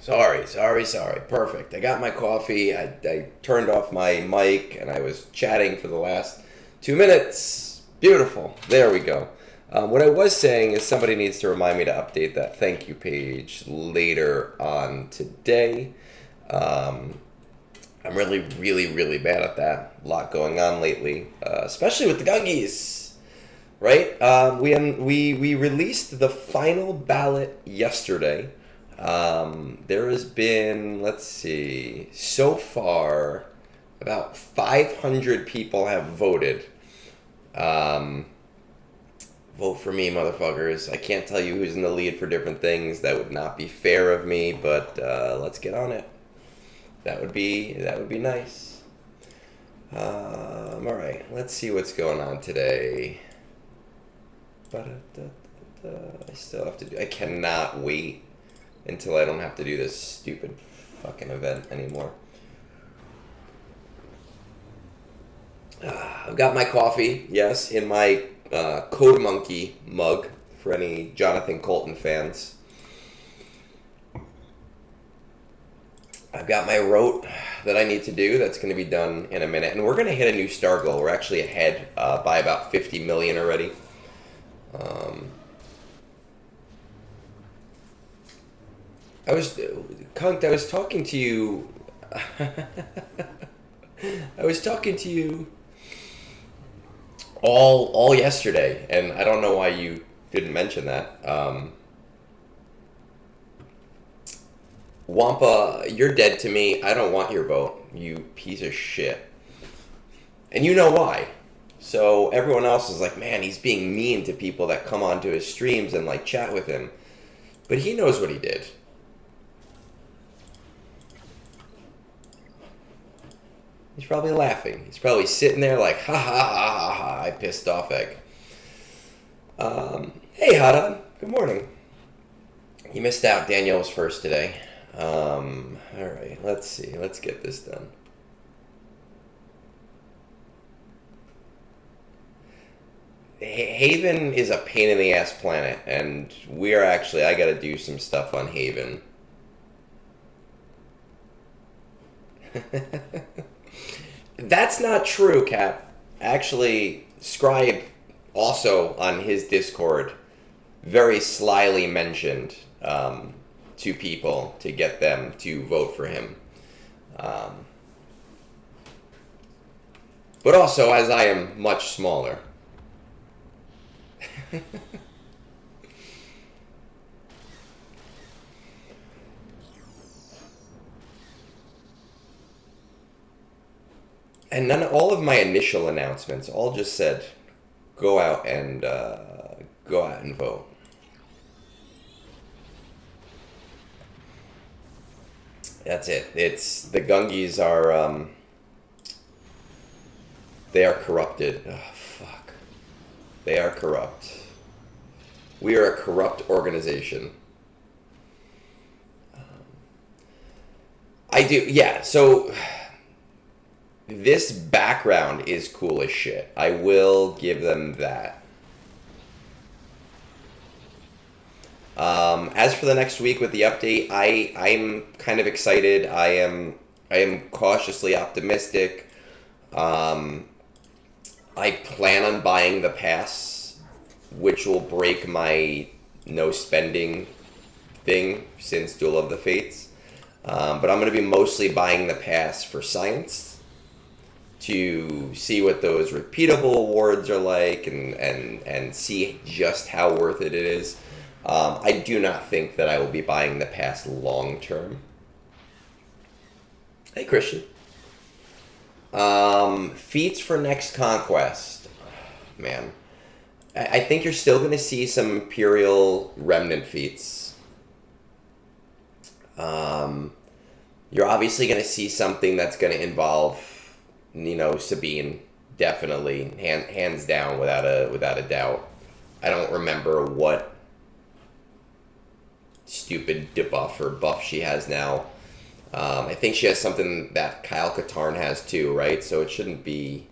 Sorry. Perfect. I got my coffee. I turned off my mic and I was chatting for the last 2 minutes. Beautiful. There we go. What I was saying is somebody needs to remind me to update that thank you page later on today. I'm really bad at that. A lot going on lately, especially with the Gungies, right? We released the final ballot yesterday. There has been, let's see, so far about 500 people have voted. Vote for me, motherfuckers. I can't tell you who's in the lead for different things. That would not be fair of me, but let's get on it. That would be nice. All right, let's see what's going on today. I still have to do. I cannot wait until I don't have to do this stupid fucking event anymore. I've got my coffee, yes, in my Code Monkey mug for any Jonathan Colton fans. I've got my rote that I need to do that's going to be done in a minute. And we're going to hit a new star goal. We're actually ahead by about 50 million already. I was talking to you. I was talking to you all yesterday, and I don't know why you didn't mention that. Wampa, you're dead to me. I don't want your vote, you piece of shit. And you know why. So everyone else is like, man, he's being mean to people that come onto his streams and like chat with him. But he knows what he did. He's probably laughing. He's probably sitting there like, ha ha ha ha ha, I pissed off Egg. Hey, Hada. Good morning. You missed out. Danielle was first today. All right, let's see. Let's get this done. Haven is a pain in the ass planet, and we are actually, I gotta do some stuff on Haven. That's not true, Cap. Actually, Scribe also on his Discord very slyly mentioned to people to get them to vote for him. But also, as I am much smaller. And all of my initial announcements all just said, go out and vote. That's it. It's the Gungies are they are corrupted. Oh, fuck. They are corrupt. We are a corrupt organization. So this background is cool as shit. I will give them that. As for the next week with the update, I'm kind of excited. I am cautiously optimistic. I plan on buying the pass, which will break my no spending thing since Duel of the Fates. But I'm going to be mostly buying the pass for science to see what those repeatable awards are like and see just how worth it is. I do not think that I will be buying the pass long term. Hey, Christian. Feats for next conquest. Man. I think you're still going to see some Imperial Remnant feats. You're obviously going to see something that's going to involve, Sabine. Definitely. Hands down, without a doubt. I don't remember what stupid debuff or buff she has now. I think she has something that Kyle Katarn has too, right? So it shouldn't be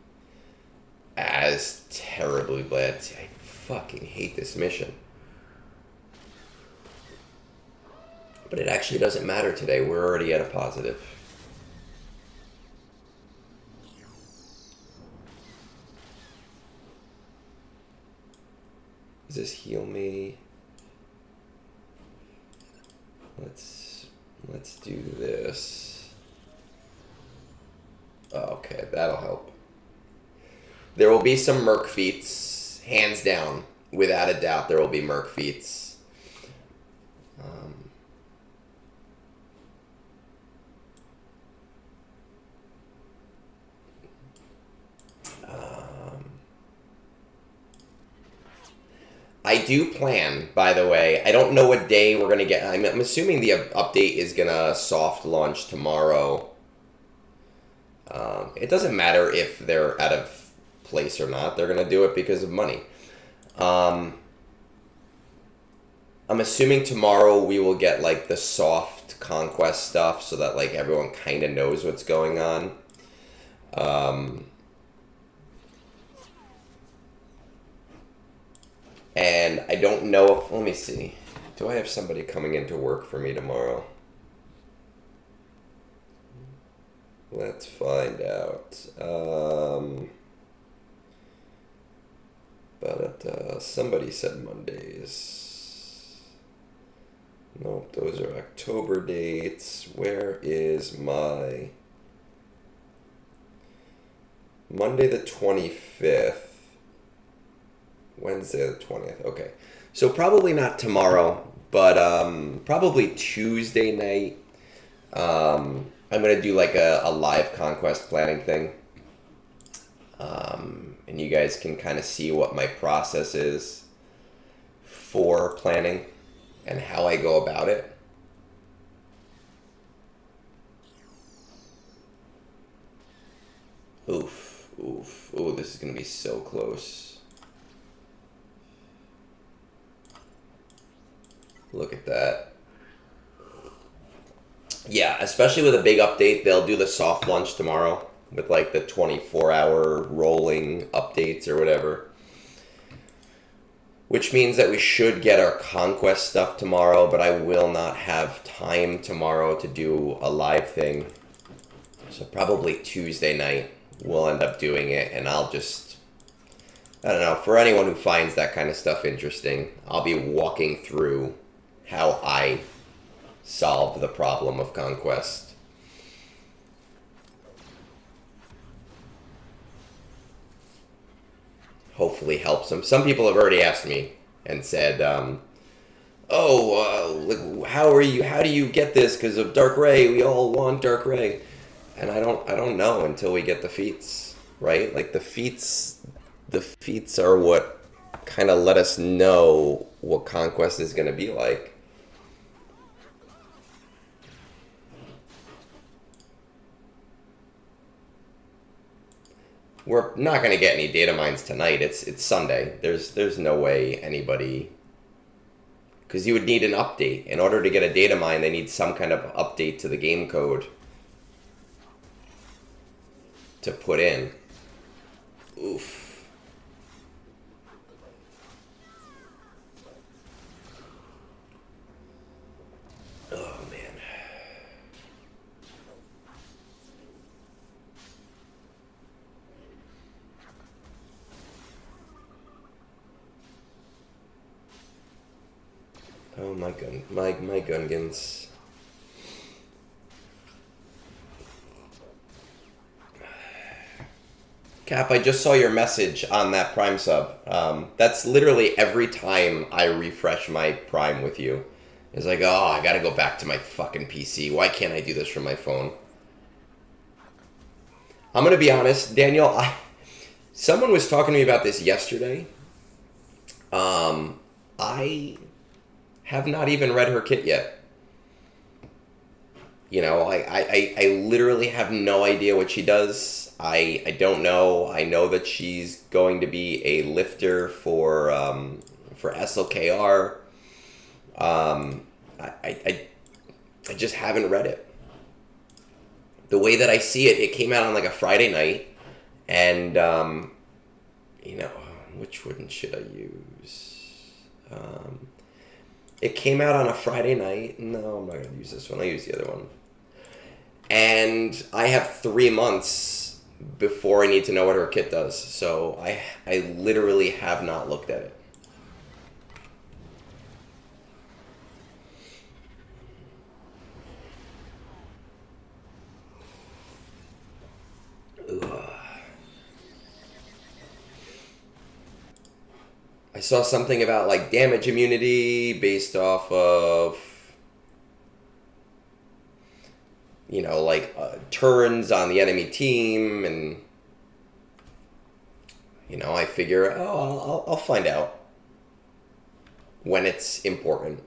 as terribly bad. I fucking hate this mission. But it actually doesn't matter today. We're already at a positive. Does this heal me? Let's do this. Okay, that'll help. There will be some merc feats, hands down. Without a doubt, there will be merc feats. I do plan, by the way. I don't know what day we're going to get. I'm assuming the update is going to soft launch tomorrow. It doesn't matter if they're out of place or not. They're going to do it because of money. I'm assuming tomorrow we will get like the soft conquest stuff so that like everyone kind of knows what's going on. And I don't know if, let me see. Do I have somebody coming into work for me tomorrow? Let's find out. Somebody said Mondays. Nope, those are October dates. Where is my... Monday the 25th. Wednesday the 20th. Okay. So probably not tomorrow, but probably Tuesday night. I'm going to do like a live conquest planning thing. And you guys can kind of see what my process is for planning and how I go about it. Oof, oof. Ooh, this is going to be so close. Look at that. Yeah, especially with a big update, they'll do the soft launch tomorrow with like the 24-hour rolling updates or whatever. Which means that we should get our conquest stuff tomorrow, but I will not have time tomorrow to do a live thing. So probably Tuesday night we'll end up doing it, and I'll just... I don't know, for anyone who finds that kind of stuff interesting, I'll be walking through how I solve the problem of conquest. Hopefully helps them. Some people have already asked me and said, how do you get this? Because of Dark Ray, we all want Dark Ray. And I don't know until we get the feats, right? Like the feats are what kind of let us know what conquest is going to be like. We're not going to get any data mines tonight. It's Sunday. There's no way anybody... Because you would need an update. In order to get a data mine, they need some kind of update to the game code to put in. Oof. Oh, man. Oh, my Gungans. Cap, I just saw your message on that Prime sub. That's literally every time I refresh my Prime with you. It's like, oh, I gotta go back to my fucking PC. Why can't I do this from my phone? I'm gonna be honest, Daniel, someone was talking to me about this yesterday. I have not even read her kit yet. You know, I literally have no idea what she does. I don't know. I know that she's going to be a lifter for SLKR. I just haven't read it. The way that I see it, it came out on like a Friday night, and you know, which one should I use? It came out on a Friday night. No, I'm not going to use this one. I'll use the other one. And I have 3 months before I need to know what her kit does. So I literally have not looked at it. Ugh. I saw something about like damage immunity based off of, you know, like turns on the enemy team, and you know, I figure, oh, I'll find out when it's important.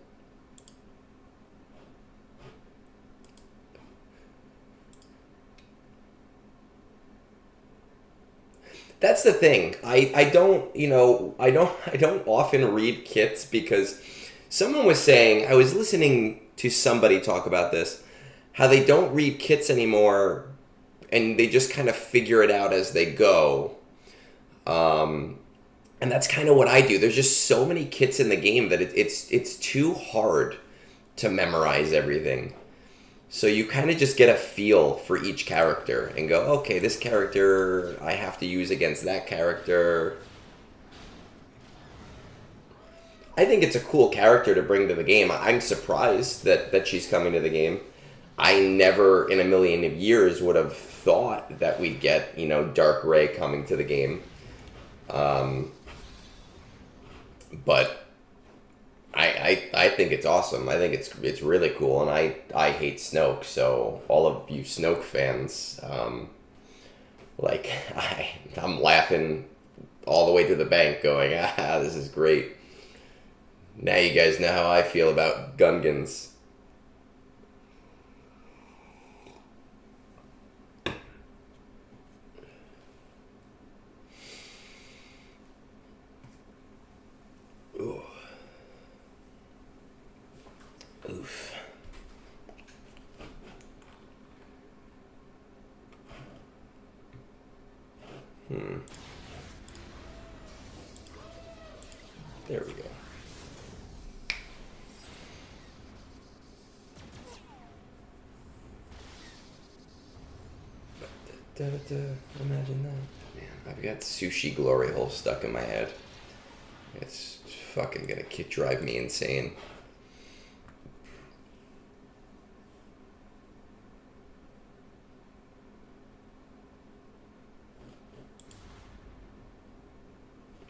That's the thing. I don't, you know, I don't often read kits because someone was saying, I was listening to somebody talk about this, how they don't read kits anymore and they just kind of figure it out as they go. And that's kind of what I do. There's just so many kits in the game that it's too hard to memorize everything. So you kind of just get a feel for each character and go, okay, this character I have to use against that character. I think it's a cool character to bring to the game. I'm surprised that she's coming to the game. I never in a million of years would have thought that we'd get, you know, Dark Ray coming to the game. But I think it's awesome. I think it's really cool, and I hate Snoke. So all of you Snoke fans, like I'm laughing all the way to the bank, going, this is great. Now you guys know how I feel about Gungans. Ooh. Oof. There we go. Imagine that. Man, I've got Sushi Glory Hole stuck in my head. It's fucking gonna drive me insane.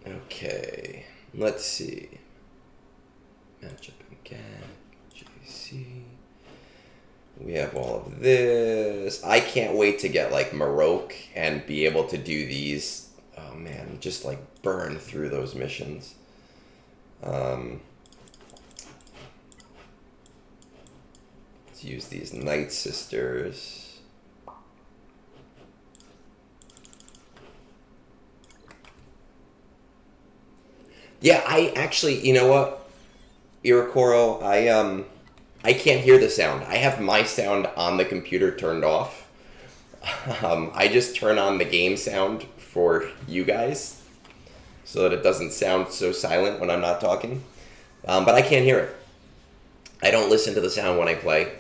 Okay, let's see. Matchup again. JC. We have all of this. I can't wait to get like Maroc and be able to do these. Oh man, just like burn through those missions. Let's use these Night Sisters. Yeah, I actually, you know what, Irokoro, I can't hear the sound. I have my sound on the computer turned off. I just turn on the game sound for you guys so that it doesn't sound so silent when I'm not talking. But I can't hear it. I don't listen to the sound when I play.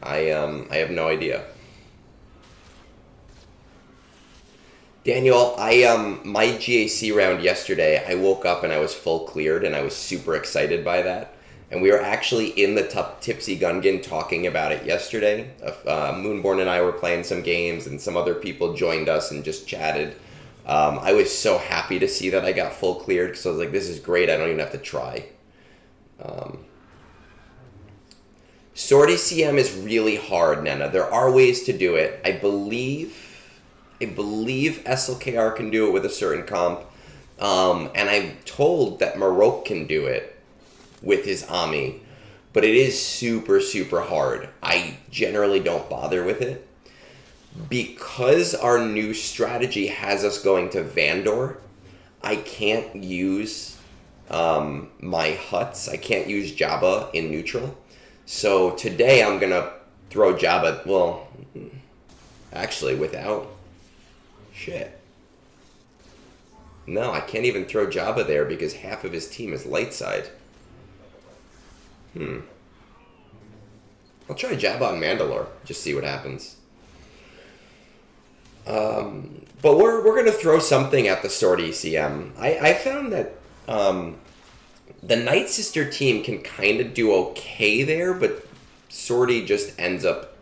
I have no idea. Daniel, my GAC round yesterday, I woke up and I was full cleared and I was super excited by that. And we were actually in the Tipsy Gungan talking about it yesterday. Moonborn and I were playing some games and some other people joined us and just chatted. I was so happy to see that I got full cleared because I was like, this is great, I don't even have to try. Sortie CM is really hard, Nana. There are ways to do it. I believe SLKR can do it with a certain comp. And I'm told that Maroc can do it with his Ami. But it is super, super hard. I generally don't bother with it. Because our new strategy has us going to Vandor, I can't use my Huts. I can't use Jabba in neutral. So today I'm going to throw Jabba, well, actually without... Shit. No, I can't even throw Jabba there because half of his team is light side. I'll try Jabba on Mandalore. Just see what happens. But we're going to throw something at the Sword ECM. I found that the Night Sister team can kind of do okay there, but Swordy just ends up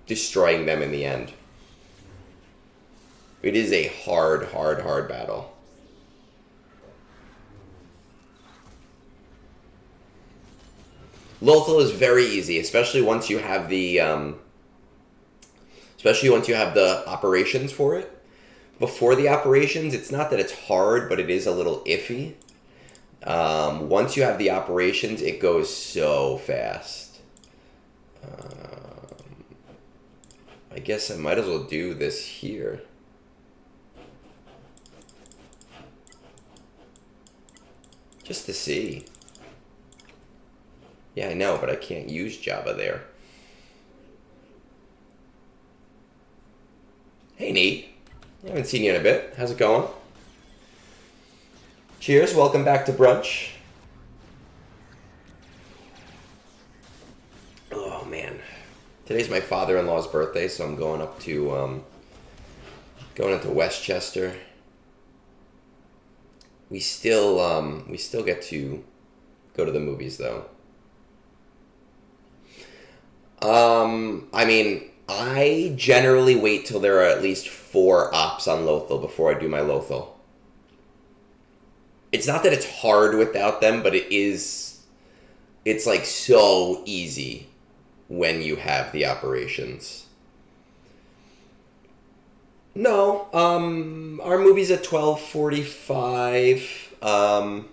destroying them in the end. It is a hard battle. Lothal is very easy, especially once you have the operations for it. Before the operations, it's not that it's hard, but it is a little iffy. Once you have the operations, it goes so fast. I guess I might as well do this here. Just to see. Yeah, I know, but I can't use Jabba there. Hey, Neat. I haven't seen you in a bit. How's it going? Cheers. Welcome back to Brunch. Oh, man. Today's my father-in-law's birthday, so I'm going up to, going into Westchester. We still get to go to the movies, though. I mean, I generally wait till there are at least 4 ops on Lothal before I do my Lothal. It's not that it's hard without them, but it's like so easy when you have the operations. No, our movie's at 12:45,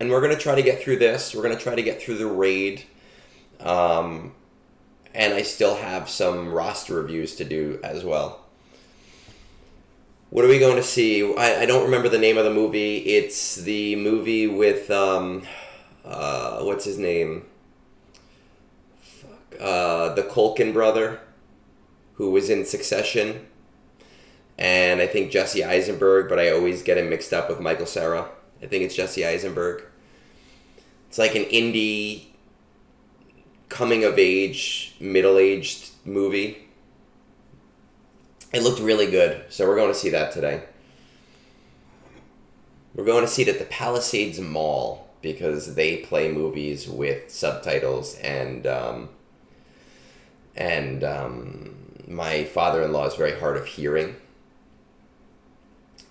and we're going to try to get through this. We're going to try to get through the raid. And I still have some roster reviews to do as well. What are we going to see? I don't remember the name of the movie. It's the movie with, what's his name? The Culkin brother, who was in Succession. And I think Jesse Eisenberg, but I always get him mixed up with Michael Cera. I think it's Jesse Eisenberg. It's like an indie coming-of-age, middle-aged movie. It looked really good, so we're going to see that today. We're going to see it at the Palisades Mall, because they play movies with subtitles, and my father-in-law is very hard of hearing.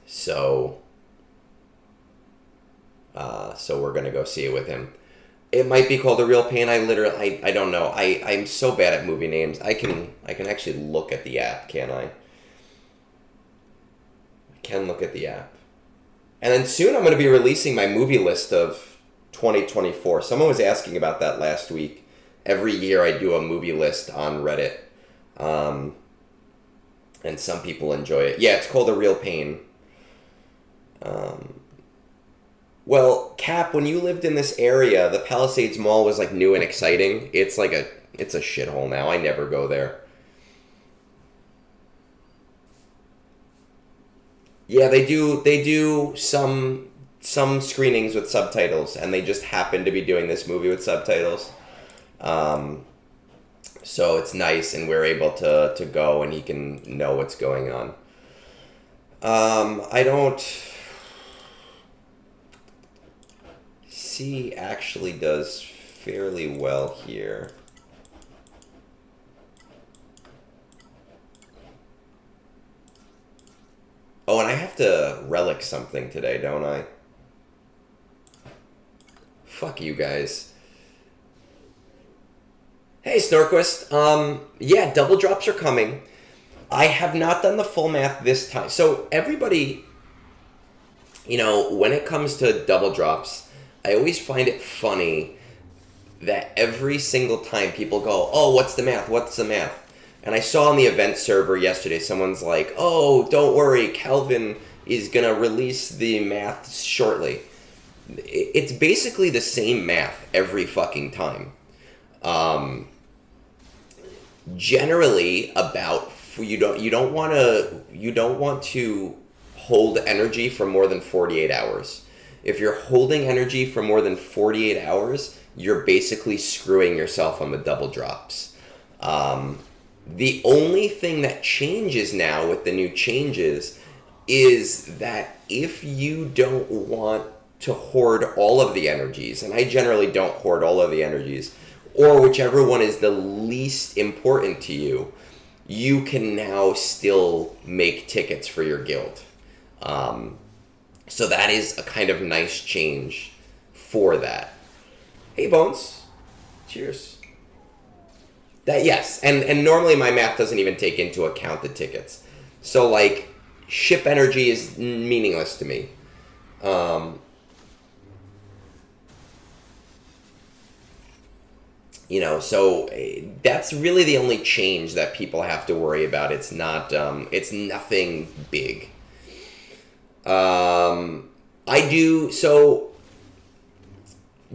So we're going to go see it with him. It might be called The Real Pain. I don't know. I'm so bad at movie names. I can actually look at the app, can't I? I can look at the app. And then soon I'm going to be releasing my movie list of 2024. Someone was asking about that last week. Every year I do a movie list on Reddit. And some people enjoy it. Yeah, it's called The Real Pain. Well, Cap, when you lived in this area, the Palisades Mall was like new and exciting. It's a shithole now. I never go there. Yeah, they do some screenings with subtitles, and they just happen to be doing this movie with subtitles. So it's nice, and we're able to go, and he can know what's going on. I don't... C actually does fairly well here. Oh, and I have to relic something today, don't I? Fuck you guys. Hey, Snorquist. Yeah, double drops are coming. I have not done the full math this time. So everybody, when it comes to double drops, I always find it funny that every single time people go, oh, what's the math? What's the math? And I saw on the event server yesterday, someone's like, oh, don't worry, Kelvin is going to release the math shortly. It's basically the same math every fucking time. Generally, you don't want to hold energy for more than 48 hours. If you're holding energy for more than 48 hours, you're basically screwing yourself on the double drops. The only thing that changes now with the new changes is that if you don't want to hoard all of the energies, and I generally don't hoard all of the energies, or whichever one is the least important to you, you can now still make tickets for your guild. So that is a kind of nice change for that. Hey, Bones. Cheers. That, yes, and normally my math doesn't even take into account the tickets. So, like, ship energy is meaningless to me. You know, so that's really the only change that people have to worry about. It's not, it's nothing big. So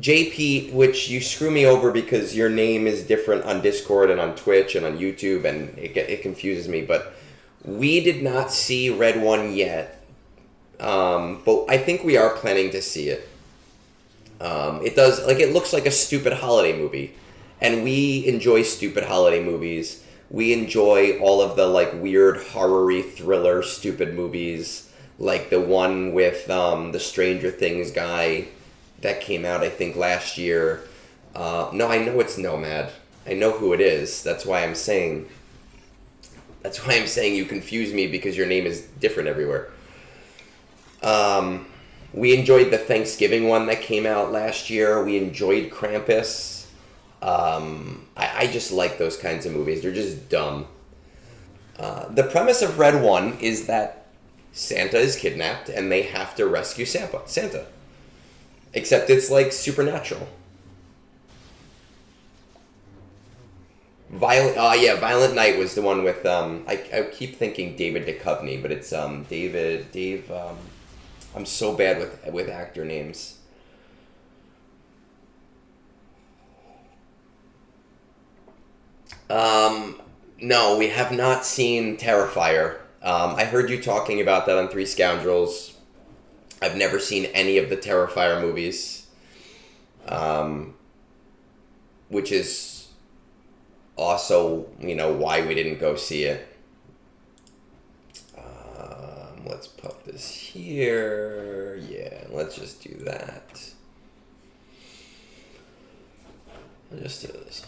JP, which you screw me over because your name is different on Discord and on Twitch and on YouTube, and it confuses me, but we did not see Red One yet, but I think we are planning to see it. It does, like, it looks like a stupid holiday movie, and we enjoy stupid holiday movies. We enjoy all of the, like, weird horror-y thriller stupid movies, like the one with the Stranger Things guy that came out, I think, last year. No, I know it's Nomad. I know who it is. That's why I'm saying you confuse me because your name is different everywhere. We enjoyed the Thanksgiving one that came out last year. We enjoyed Krampus. I just like those kinds of movies. They're just dumb. The premise of Red One is that Santa is kidnapped and they have to rescue Santa. Except it's like supernatural. Violent Night was the one with I keep thinking David Duchovny, but it's Dave. I'm so bad with actor names. No, we have not seen Terrifier. I heard you talking about that on Three Scoundrels. I've never seen any of the Terrifier movies, which is also, you know, why we didn't go see it. Let's put this here. Yeah, let's just do that. I'll just do this.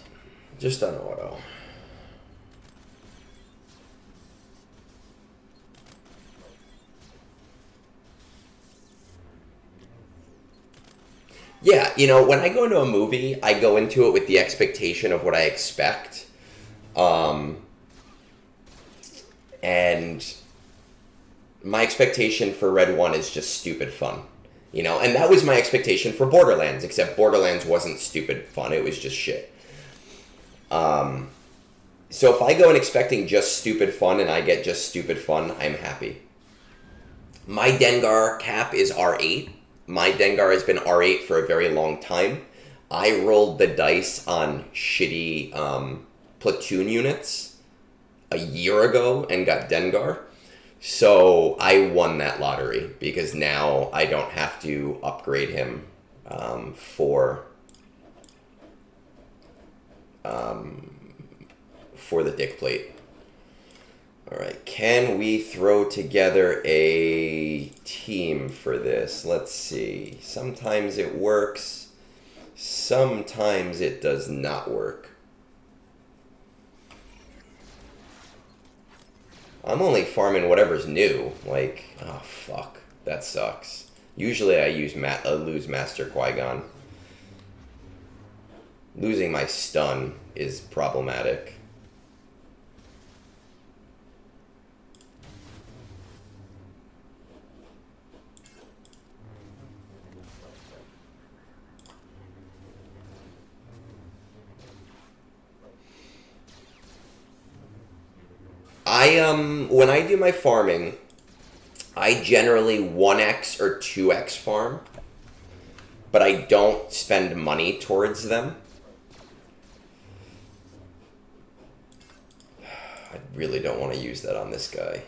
Just on auto. Yeah, you know, when I go into a movie, I go into it with the expectation of what I expect. And my expectation for Red One is just stupid fun. You know, and that was my expectation for Borderlands, except Borderlands wasn't stupid fun, it was just shit. So if I go in expecting just stupid fun and I get just stupid fun, I'm happy. My Dengar cap is R8. My Dengar has been R8 for a very long time. I rolled the dice on shitty platoon units a year ago and got Dengar. So I won that lottery because now I don't have to upgrade him for the dick plate. All right, can we throw together a team for this? Let's see. Sometimes it works. Sometimes it does not work. I'm only farming whatever's new. Like, oh fuck, that sucks. Usually I lose Master Qui-Gon. Losing my stun is problematic. When I do my farming, I generally 1x or 2x farm, but I don't spend money towards them. I really don't want to use that on this guy.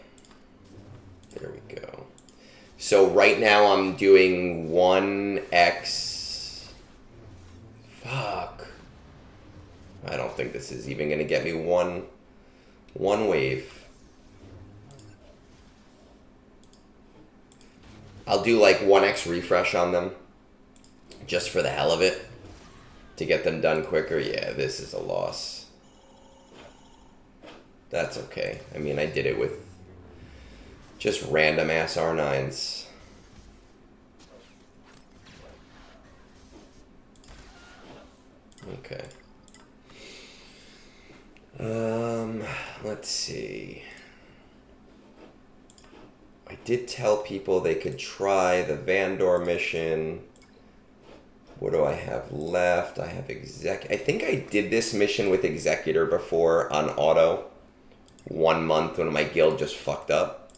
There we go. So right now I'm doing 1x. Fuck. I don't think this is even going to get me one wave. I'll do like 1x refresh on them. Just for the hell of it. To get them done quicker. Yeah, this is a loss. That's okay. I mean, I did it with just random ass R9s. Okay. Let's see. I did tell people they could try the Vandor mission. What do I have left? I have I think I did this mission with Executor before on auto. 1 month when my guild just fucked up.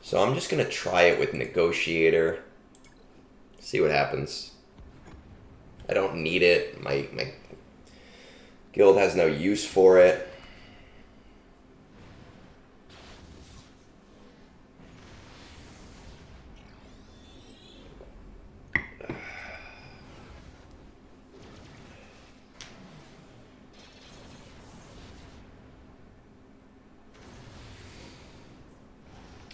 So I'm just going to try it with Negotiator. See what happens. I don't need it. My guild has no use for it.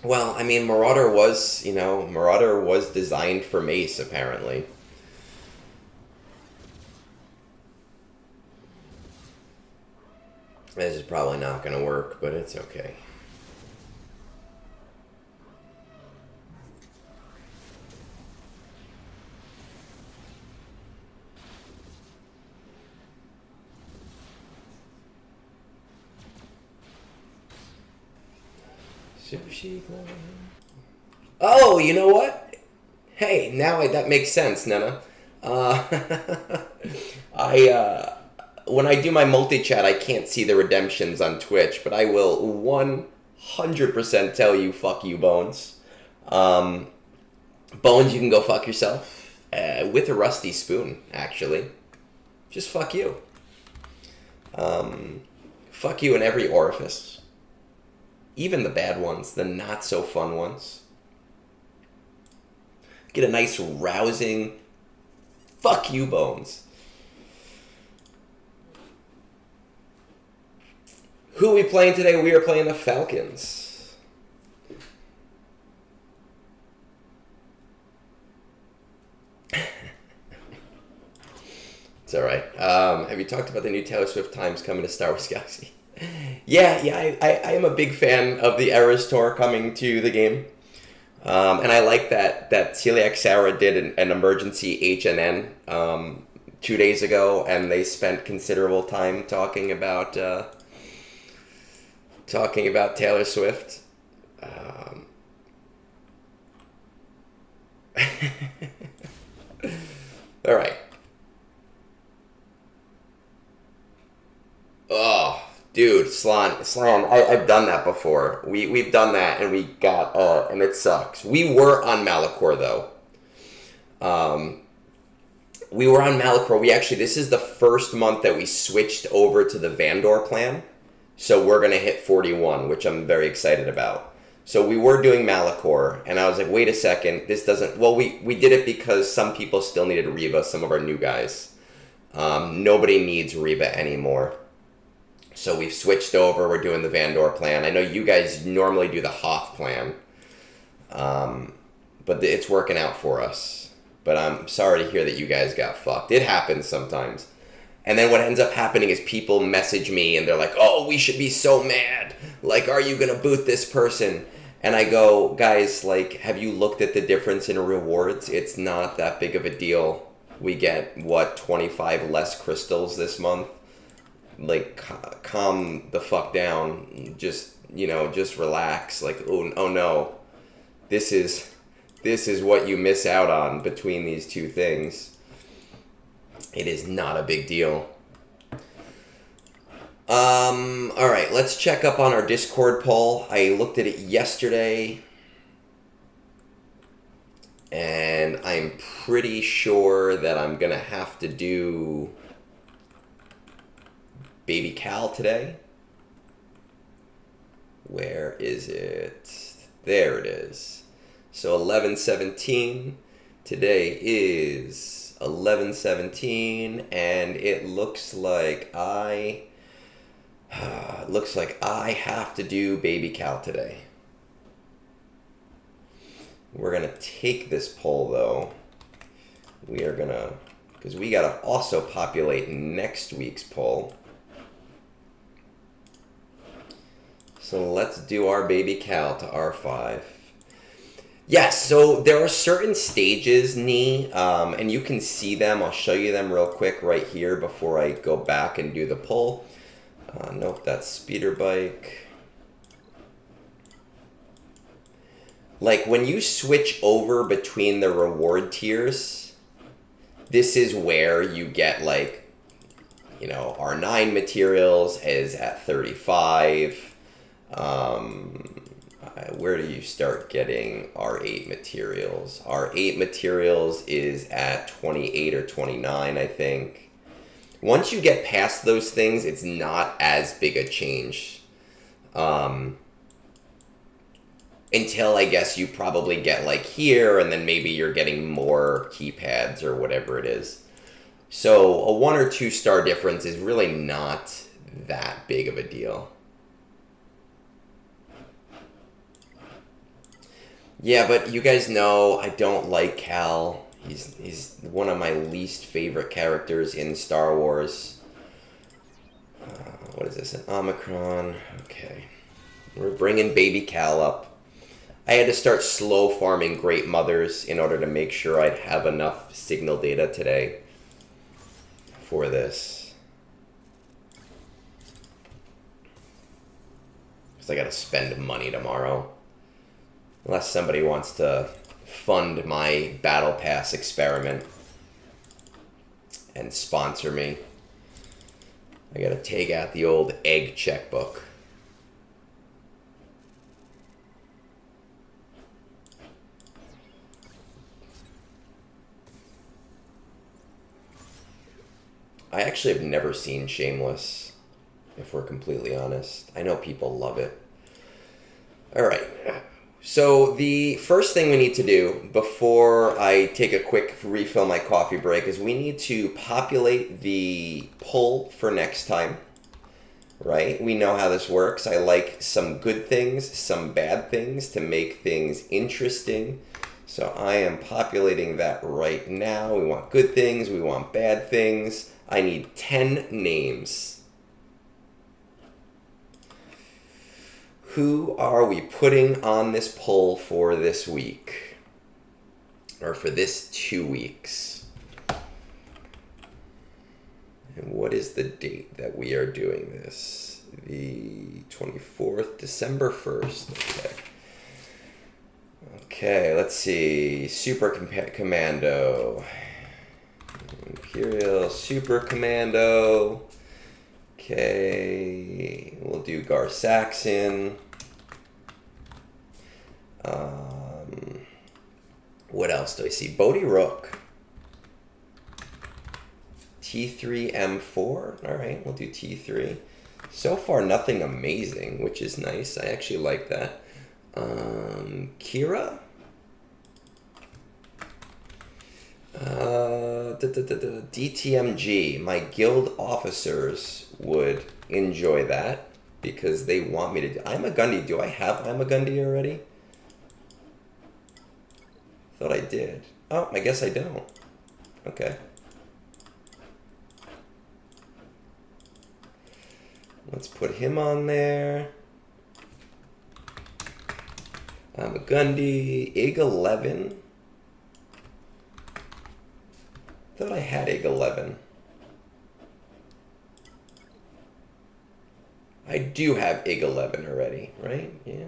Well, I mean, Marauder was designed for Mace, apparently. This is probably not going to work, but it's okay. Sushi. Oh, you know what? Hey, now that makes sense, Nana. When I do my multi-chat, I can't see the redemptions on Twitch, but I will 100% tell you, fuck you, Bones. Bones, you can go fuck yourself. With a rusty spoon, actually. Just fuck you. Fuck you in every orifice. Even the bad ones, the not so fun ones. Get a nice rousing fuck you, Bones. Who are we playing today? We are playing the Falcons. It's alright. Have you talked about the new Taylor Swift times coming to Star Wars Galaxy? Yeah, I am a big fan of the Eras Tour coming to the game. And I like that Celiac Sarah did an emergency HNN 2 days ago, and they spent considerable time talking about Taylor Swift. All right. Oh, dude, Slan, I've done that before. We've done that, and we got and it sucks. We were on Malachor though. We were on Malachor. This is the first month that we switched over to the Vandor plan. So we're going to hit 41, which I'm very excited about. So we were doing Malachor, and I was like, wait a second, this doesn't... Well, we did it because some people still needed Reba, some of our new guys. Nobody needs Reba anymore. So we've switched over, we're doing the Vandor plan. I know you guys normally do the Hoth plan. But it's working out for us. But I'm sorry to hear that you guys got fucked. It happens sometimes. And then what ends up happening is people message me and they're like, oh, we should be so mad. Like, are you going to boot this person? And I go, guys, like, have you looked at the difference in rewards? It's not that big of a deal. We get, 25 less crystals this month? Like, calm the fuck down. Just relax. Like, oh no. This is what you miss out on between these two things. It is not a big deal. Alright, let's check up on our Discord poll. I looked at it yesterday. And I'm pretty sure that I'm going to have to do Baby Cal today. Where is it? There it is. So 11/17. Today is 11/17, and it looks like I have to do baby Cal today. We're gonna take this poll though. We are gonna, because we gotta also populate next week's poll. So let's do our baby Cal to R5. Yes, so there are certain stages, Nee, and you can see them. I'll show you them real quick right here before I go back and do the poll. Nope, that's speeder bike. Like when you switch over between the reward tiers, this is where you get like, you know, R9 materials is at 35. Where do you start getting R8 materials? R8 materials is at 28 or 29, I think. Once you get past those things, it's not as big a change. Until I guess you probably get like here, and then maybe you're getting more keypads or whatever it is. So a 1 or 2 star difference is really not that big of a deal. Yeah, but you guys know I don't like Cal. He's one of my least favorite characters in Star Wars. What is this, an Omicron? Okay. We're bringing baby Cal up. I had to start slow farming Great Mothers in order to make sure I'd have enough signal data today for this. Because I gotta spend money tomorrow. Unless somebody wants to fund my Battle Pass experiment and sponsor me. I gotta take out the old egg checkbook. I actually have never seen Shameless, if we're completely honest. I know people love it. All right. So the first thing we need to do before I take a quick refill my coffee break is we need to populate the poll for next time, right? We know how this works. I like some good things, some bad things to make things interesting. So I am populating that right now. We want good things, we want bad things. I need 10 names. Who are we putting on this poll for this week? Or for this 2 weeks? And what is the date that we are doing this? The 24th, December 1st. Okay. Okay, let's see. Super Commando. Imperial Super Commando. Okay, we'll do Gar Saxon. What else do I see? Bodhi Rook. T3M4. All right, we'll do T3. So far, nothing amazing, which is nice. I actually like that. Kira. DTMG. My guild officers would enjoy that because they want me to do. I'm a Gundy. Do I have I'm a Gundy already? Thought I did. Oh, I guess I don't. Okay. Let's put him on there. I'm a Gundy. IG 11. Thought I had IG 11. I do have IG 11 already, right? Yeah.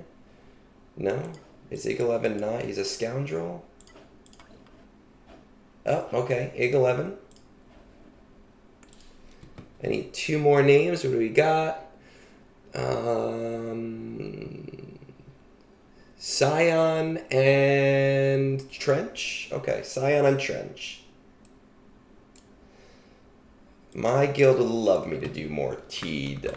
No? Is IG 11 not? He's a scoundrel? Oh, okay. IG 11. I need 2 more names. What do we got? Scion and Trench. Okay, Scion and Trench. My guild would love me to do more TW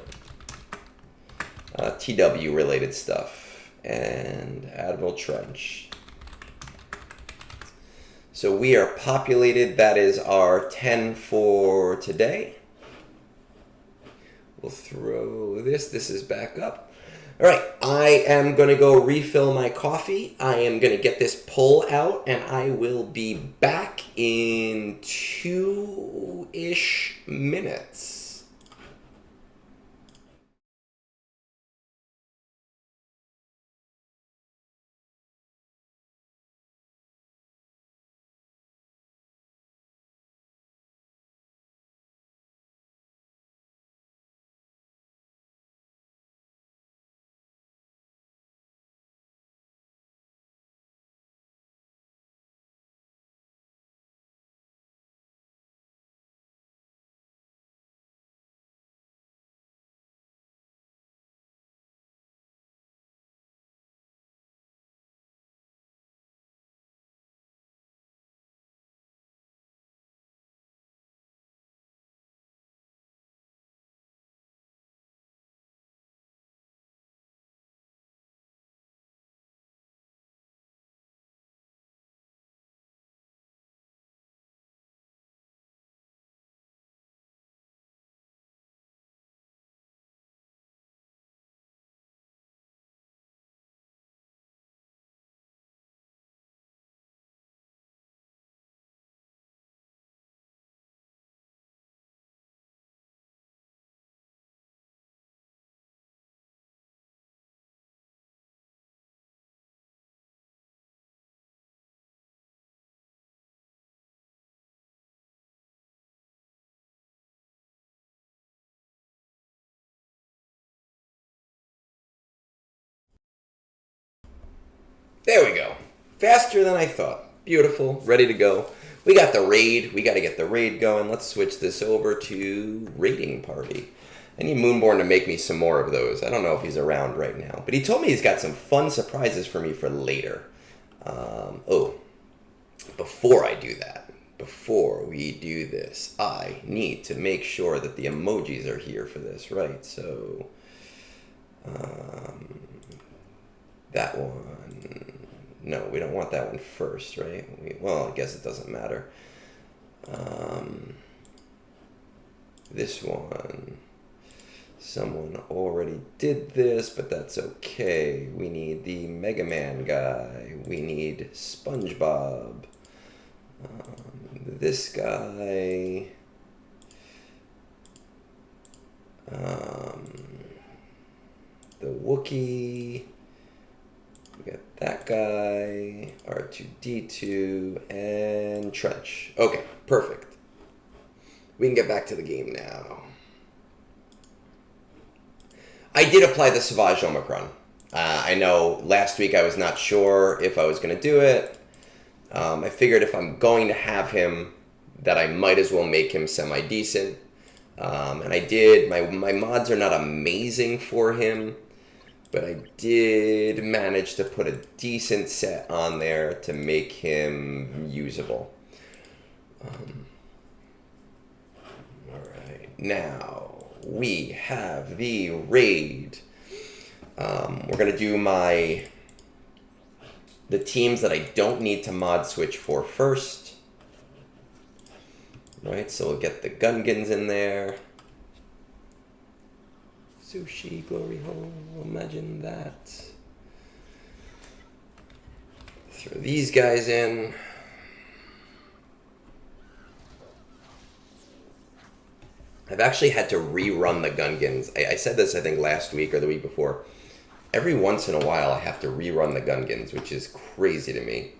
related stuff. and Admiral Trench. So we are populated. That is our 10 for today. We'll throw this. This is back up. All right, I am going to go refill my coffee. I am going to get this pull out, and I will be back in 2-ish minutes. There we go. Faster than I thought. Beautiful. Ready to go. We got the raid. We got to get the raid going. Let's switch this over to raiding party. I need Moonborn to make me some more of those. I don't know if he's around right now. But he told me he's got some fun surprises for me for later. Before I do that, before we do this, I need to make sure that the emojis are here for this, right? So, that one. No, we don't want that one first, right? Well, I guess it doesn't matter. This one. Someone already did this, but that's okay. We need the Mega Man guy. We need SpongeBob. This guy. The Wookiee. We got that guy, R2-D2, and Trench. Okay, perfect. We can get back to the game now. I did apply the Sauvage Omicron. I know last week I was not sure if I was going to do it. I figured if I'm going to have him, that I might as well make him semi-decent. And I did. My mods are not amazing for him, but I did manage to put a decent set on there to make him usable. Alright, now we have the raid. We're going to do the teams that I don't need to mod switch for first. Right, so we'll get the Gungies in there. Sushi, glory hole, imagine that. Throw these guys in. I've actually had to rerun the Gungies. I said this, I think, last week or the week before. Every once in a while, I have to rerun the Gungies, which is crazy to me.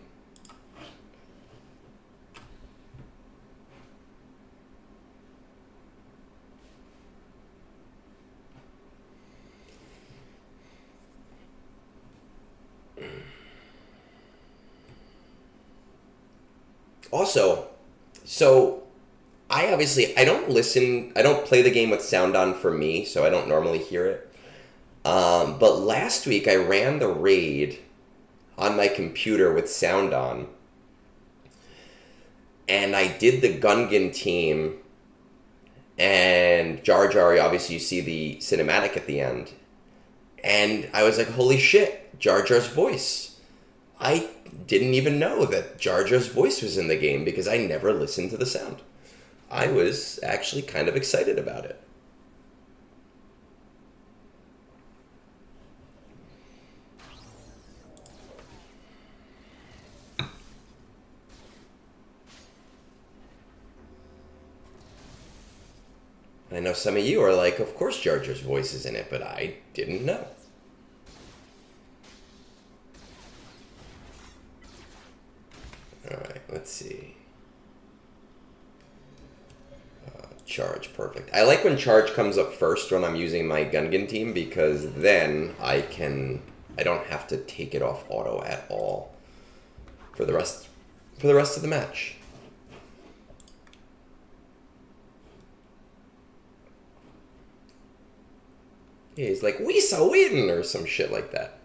Also, so I don't play the game with sound on for me, so I don't normally hear it. But last week I ran the raid on my computer with sound on, and I did the Gungan team, and Jar Jar, obviously you see the cinematic at the end, and I was like, holy shit, Jar Jar's voice. I didn't even know that Jar Jar's voice was in the game because I never listened to the sound. I was actually kind of excited about it. I know some of you are like, of course Jar Jar's voice is in it, but I didn't know. Alright, let's see. Charge, perfect. I like when charge comes up first when I'm using my Gungan team because then I don't have to take it off auto at all for the rest of the match. Yeah, he's like, "We saw win" or some shit like that.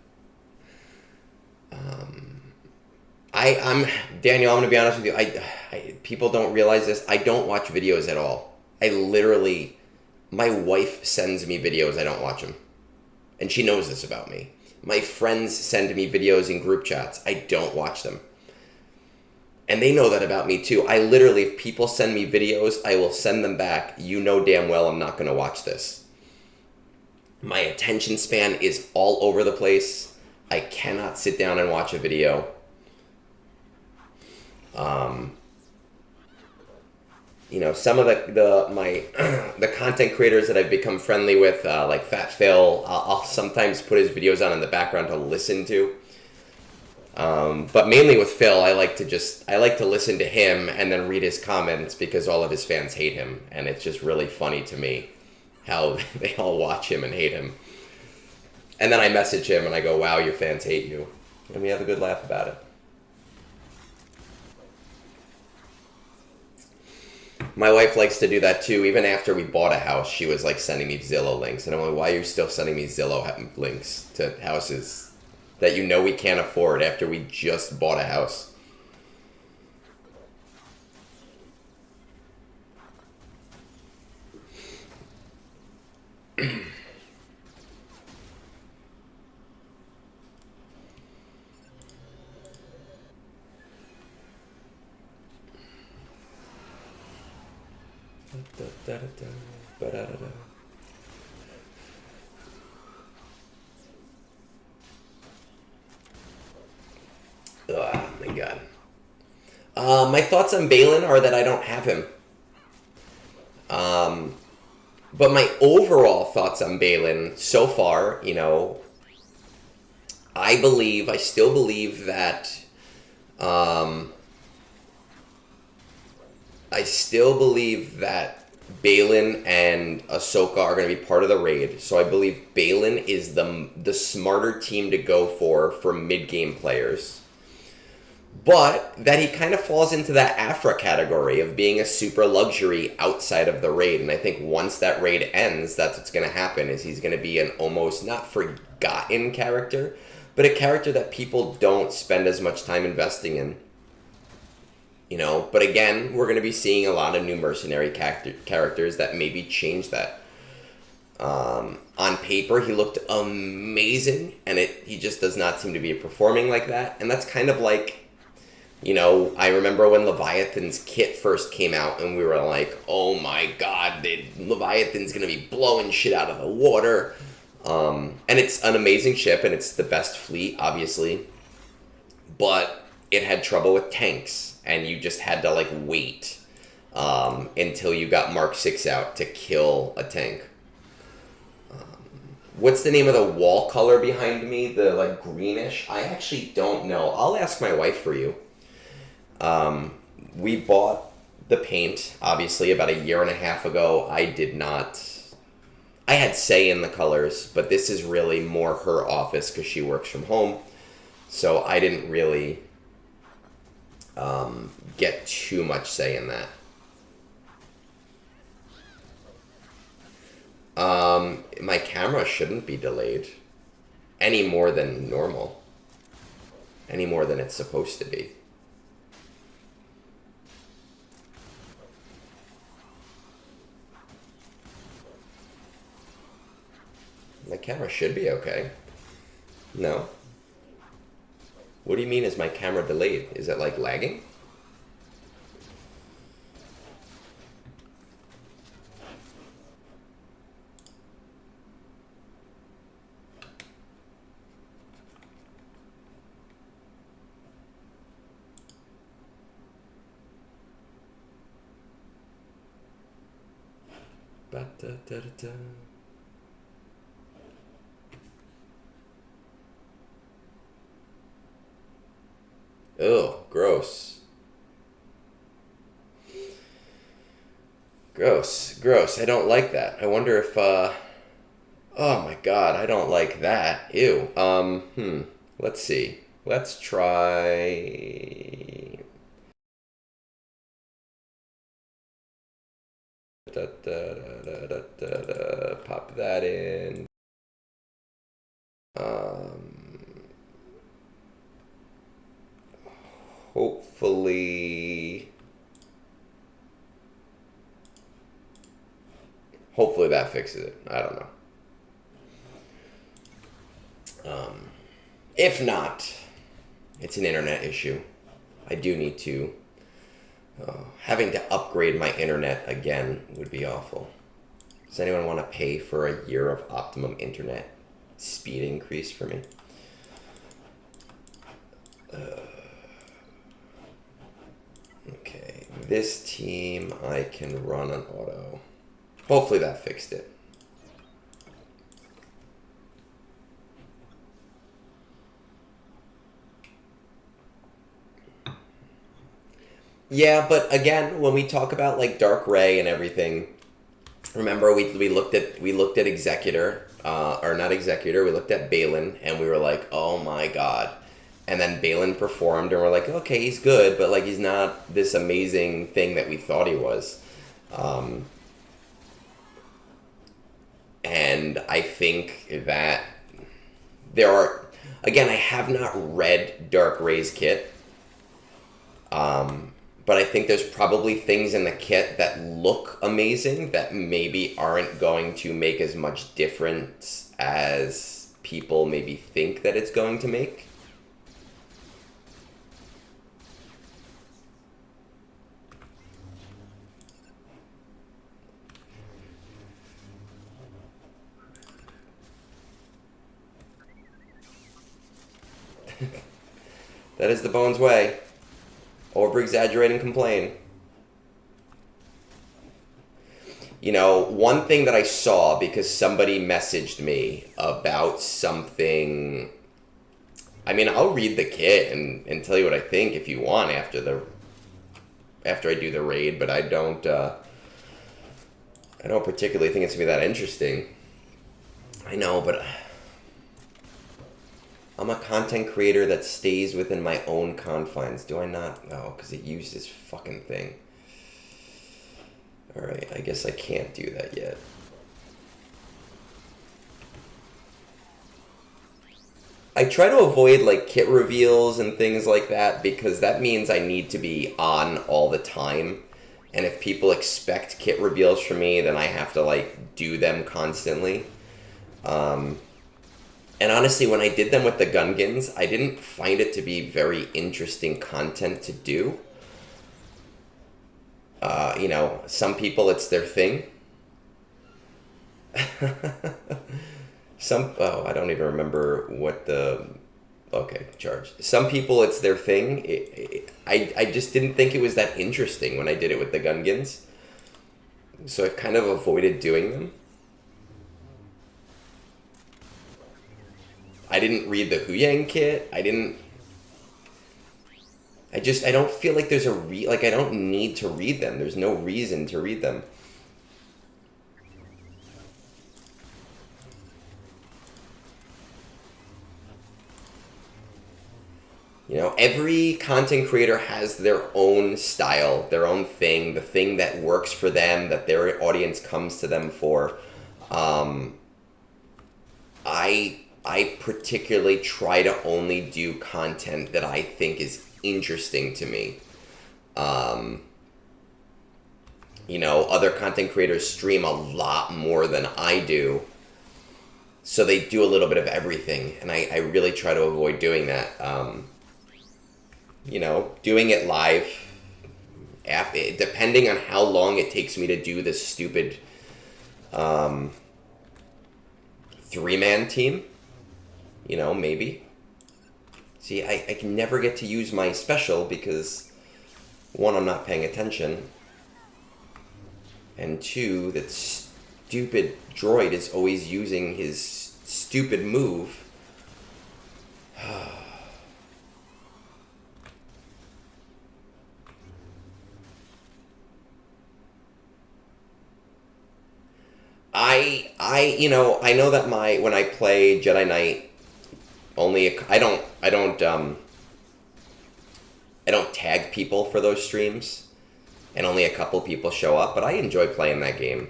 I'm Daniel. I'm gonna be honest with you. People don't realize this. I don't watch videos at all. My wife sends me videos. I don't watch them, and she knows this about me. My friends send me videos in group chats. I don't watch them, and they know that about me too. If people send me videos, I will send them back. You know damn well I'm not gonna watch this. My attention span is all over the place. I cannot sit down and watch a video. Some of the content creators that I've become friendly with, like Fat Phil, I'll sometimes put his videos on in the background to listen to. But mainly with Phil, I like to listen to him and then read his comments because all of his fans hate him, and it's just really funny to me how they all watch him and hate him. And then I message him and I go, "Wow, your fans hate you," and we have a good laugh about it. My wife likes to do that too. Even after we bought a house, she was like sending me Zillow links. And I'm like, why are you still sending me Zillow links to houses that you know we can't afford after we just bought a house? Oh my god. My thoughts on Balin are that I don't have him. But my overall thoughts on Balin so far, I still believe that Balin and Ahsoka are going to be part of the raid. So I believe Balin is the smarter team to go for mid-game players. But that he kind of falls into that Afra category of being a super luxury outside of the raid. And I think once that raid ends, that's what's going to happen, is he's going to be an almost not forgotten character, but a character that people don't spend as much time investing in. But again, we're going to be seeing a lot of new mercenary characters that maybe change that. On paper, he looked amazing, and he just does not seem to be performing like that. And that's kind of like, I remember when Leviathan's kit first came out, and we were like, oh my god, Leviathan's going to be blowing shit out of the water. And it's an amazing ship, and it's the best fleet, obviously. But it had trouble with tanks. And you just had to wait until you got Mark 6 out to kill a tank. What's the name of the wall color behind me? The greenish? I actually don't know. I'll ask my wife for you. We bought the paint, obviously, about a year and a half ago. I had say in the colors, but this is really more her office because she works from home. So I didn't really get too much say in that. My camera shouldn't be delayed any more than normal, any more than it's supposed to be. My camera should be okay. No? What do you mean is my camera delayed? Is it like lagging? Ba-da-da-da-da. Ugh, gross. Gross, gross. I don't like that. I wonder if, oh my god, I don't like that. Ew. Let's see. Let's try... Pop that in. Hopefully that fixes it. I don't know. If not, it's an internet issue. I do need to. Having to upgrade my internet again would be awful. Does anyone want to pay for a year of optimum internet speed increase for me? Okay, this team I can run on auto. Hopefully that fixed it. Yeah, but again, when we talk about like Dark Ray and everything, remember we looked at Executor, or not Executor, we looked at Balin and we were like, oh my god. And then Balin performed and we're like, okay, he's good, but like he's not this amazing thing that we thought he was. And I think that there are, again, I have not read Dark Ray's kit. But I think there's probably things in the kit that look amazing that maybe aren't going to make as much difference as people maybe think that it's going to make. That is the Bones way. Over-exaggerate and complain. You know, one thing that I saw, because somebody messaged me about something... I mean, I'll read the kit and tell you what I think if you want after I do the raid, but I don't particularly think it's going to be that interesting. I know, but... I'm a content creator that stays within my own confines. Do I not? No, because it used this fucking thing. Alright, I guess I can't do that yet. I try to avoid like kit reveals and things like that because that means I need to be on all the time. And if people expect kit reveals from me, then I have to like do them constantly. And honestly, when I did them with the Gungies, I didn't find it to be very interesting content to do. You know, some people, it's their thing. I don't even remember what the... Okay, charge. Some people, it's their thing. I just didn't think it was that interesting when I did it with the Gungies. So I've kind of avoided doing them. I didn't read the Huyang kit. I don't feel like there's I don't need to read them. There's no reason to read them. You know, every content creator has their own style, their own thing, the thing that works for them, that their audience comes to them for. I particularly try to only do content that I think is interesting to me. You know, other content creators stream a lot more than I do. So they do a little bit of everything. And I really try to avoid doing that. doing it live, depending on how long it takes me to do this stupid 3-man team, maybe. See, I can never get to use my special because, one, I'm not paying attention, and two, that stupid droid is always using his stupid move. I know that when I play Jedi Knight, I don't tag people for those streams, and only a couple people show up, but I enjoy playing that game.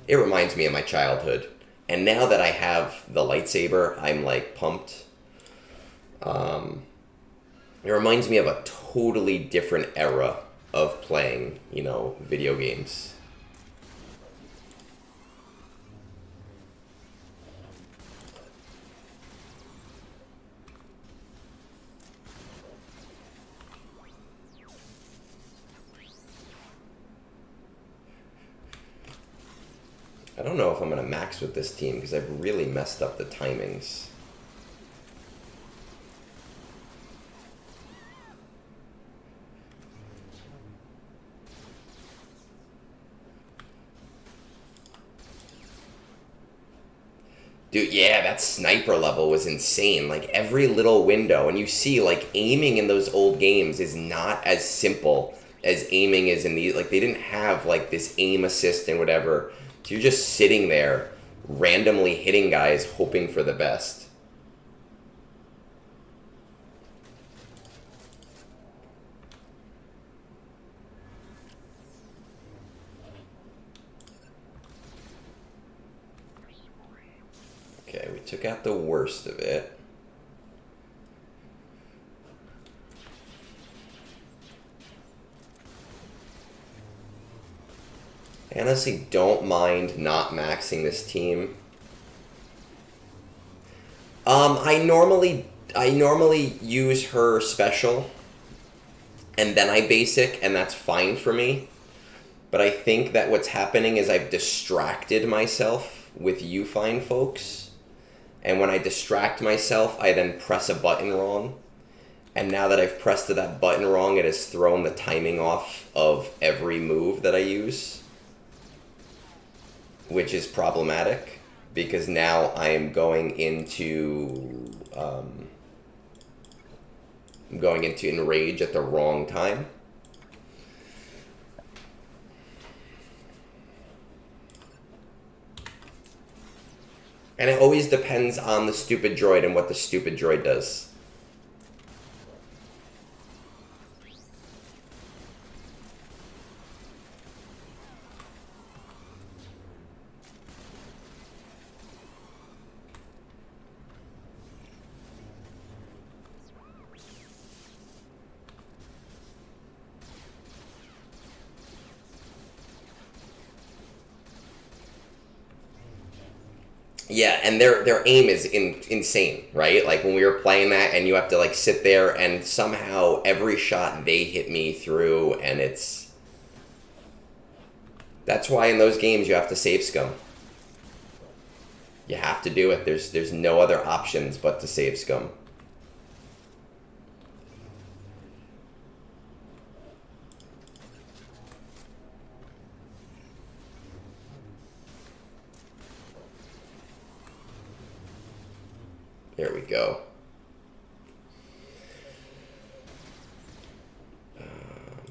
It reminds me of my childhood, and now that I have the lightsaber, I'm like pumped. It reminds me of a totally different era of playing, video games. I don't know if I'm going to max with this team because I've really messed up the timings. Dude, yeah, that sniper level was insane. Like, every little window. And you see, like, aiming in those old games is not as simple as aiming is in these. Like, they didn't have, like, this aim assist and whatever. So you're just sitting there, randomly hitting guys, hoping for the best. Okay, we took out the worst of it. I honestly don't mind not maxing this team. I normally use her special, and then I basic, and that's fine for me. But I think that what's happening is I've distracted myself with you fine folks. And when I distract myself, I then press a button wrong. And now that I've pressed that button wrong, it has thrown the timing off of every move that I use, which is problematic because now I am going into enrage at the wrong time. And it always depends on the stupid droid and what the stupid droid does. Yeah, and their aim is insane, right? Like when we were playing that, and you have to like sit there, and somehow every shot they hit me through, and that's why in those games you have to save scum. You have to do it. There's no other options but to save scum. There we go.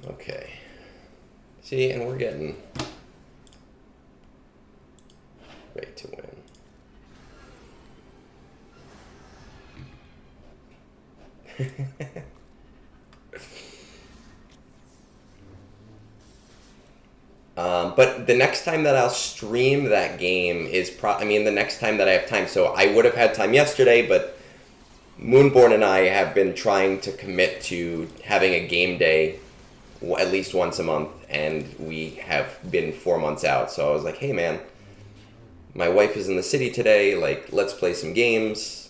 Okay. See, and we're getting ready to win. But the next time that I'll stream that game is the next time that I have time. So I would have had time yesterday, but Moonborn and I have been trying to commit to having a game day at least once a month, and we have been 4 months out. So I was like, hey man, my wife is in the city today, like let's play some games.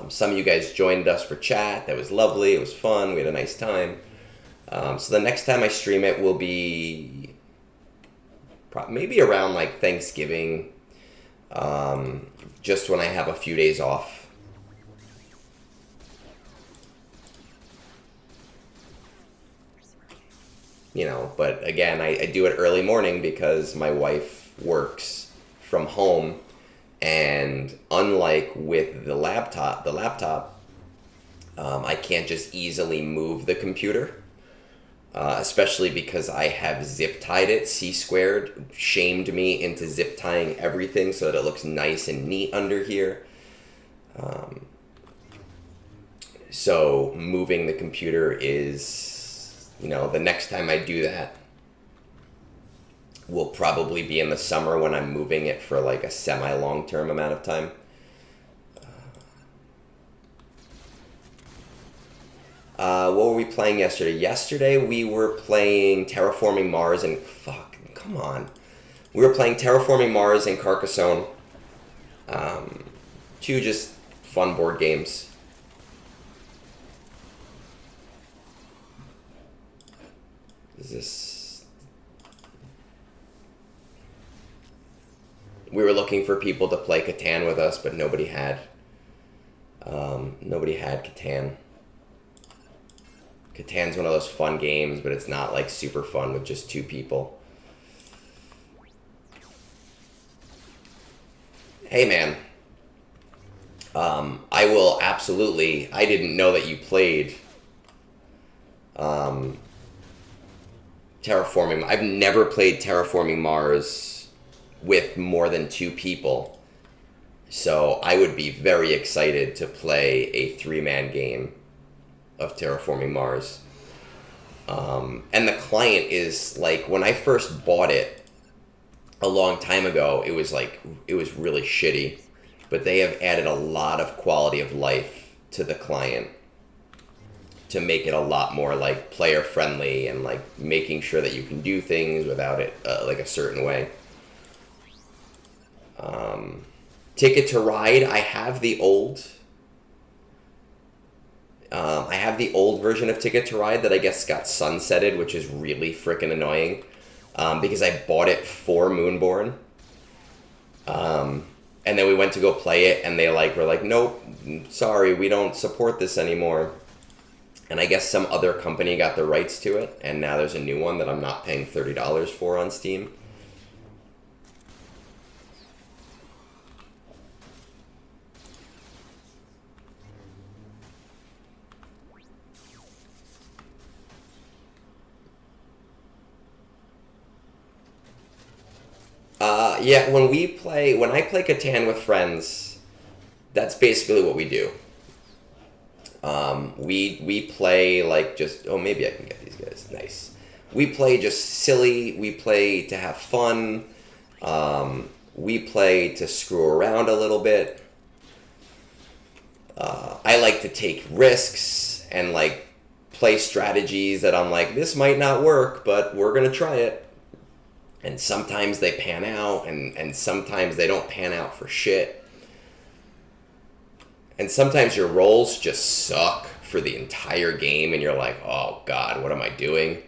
Some of you guys joined us for chat. That was lovely. It was fun. We had a nice time. So the next time I stream it will be maybe around like Thanksgiving, just when I have a few days off. You know, but again, I do it early morning because my wife works from home, and unlike with the laptop, I can't just easily move the computer, especially because I have zip tied it. C-squared shamed me into zip tying everything so that it looks nice and neat under here. So moving the computer is, you know, the next time I do that will probably be in the summer when I'm moving it for like a semi-long-term amount of time. What were we playing yesterday? Yesterday we were playing Terraforming Mars and... Fuck, come on. We were playing Terraforming Mars and Carcassonne. Two just fun board games. Is this... We were looking for people to play Catan with us, but nobody had. Nobody had Catan. Catan's one of those fun games, but it's not like super fun with just two people. Hey man. I will absolutely... I didn't know that you played... Terraforming... I've never played Terraforming Mars with more than two people. So I would be very excited to play a 3-man game of Terraforming Mars. And the client is like, when I first bought it a long time ago, it was really shitty. But they have added a lot of quality of life to the client to make it a lot more like player friendly and like making sure that you can do things without it like a certain way. Ticket to Ride, I have the old version of Ticket to Ride that I guess got sunsetted, which is really freaking annoying, because I bought it for Moonborn, and then we went to go play it, and they were like, nope, sorry, we don't support this anymore. And I guess some other company got the rights to it, and now there's a new one that I'm not paying $30 for on Steam. Yeah, when I play Catan with friends, that's basically what we do. We play like just, oh, maybe I can get these guys. Nice. We play just silly. We play to have fun. We play to screw around a little bit. I like to take risks and like play strategies that I'm like, this might not work, but we're going to try it. And sometimes they pan out, and sometimes they don't pan out for shit. And sometimes your rolls just suck for the entire game, and you're like, oh god, what am I doing?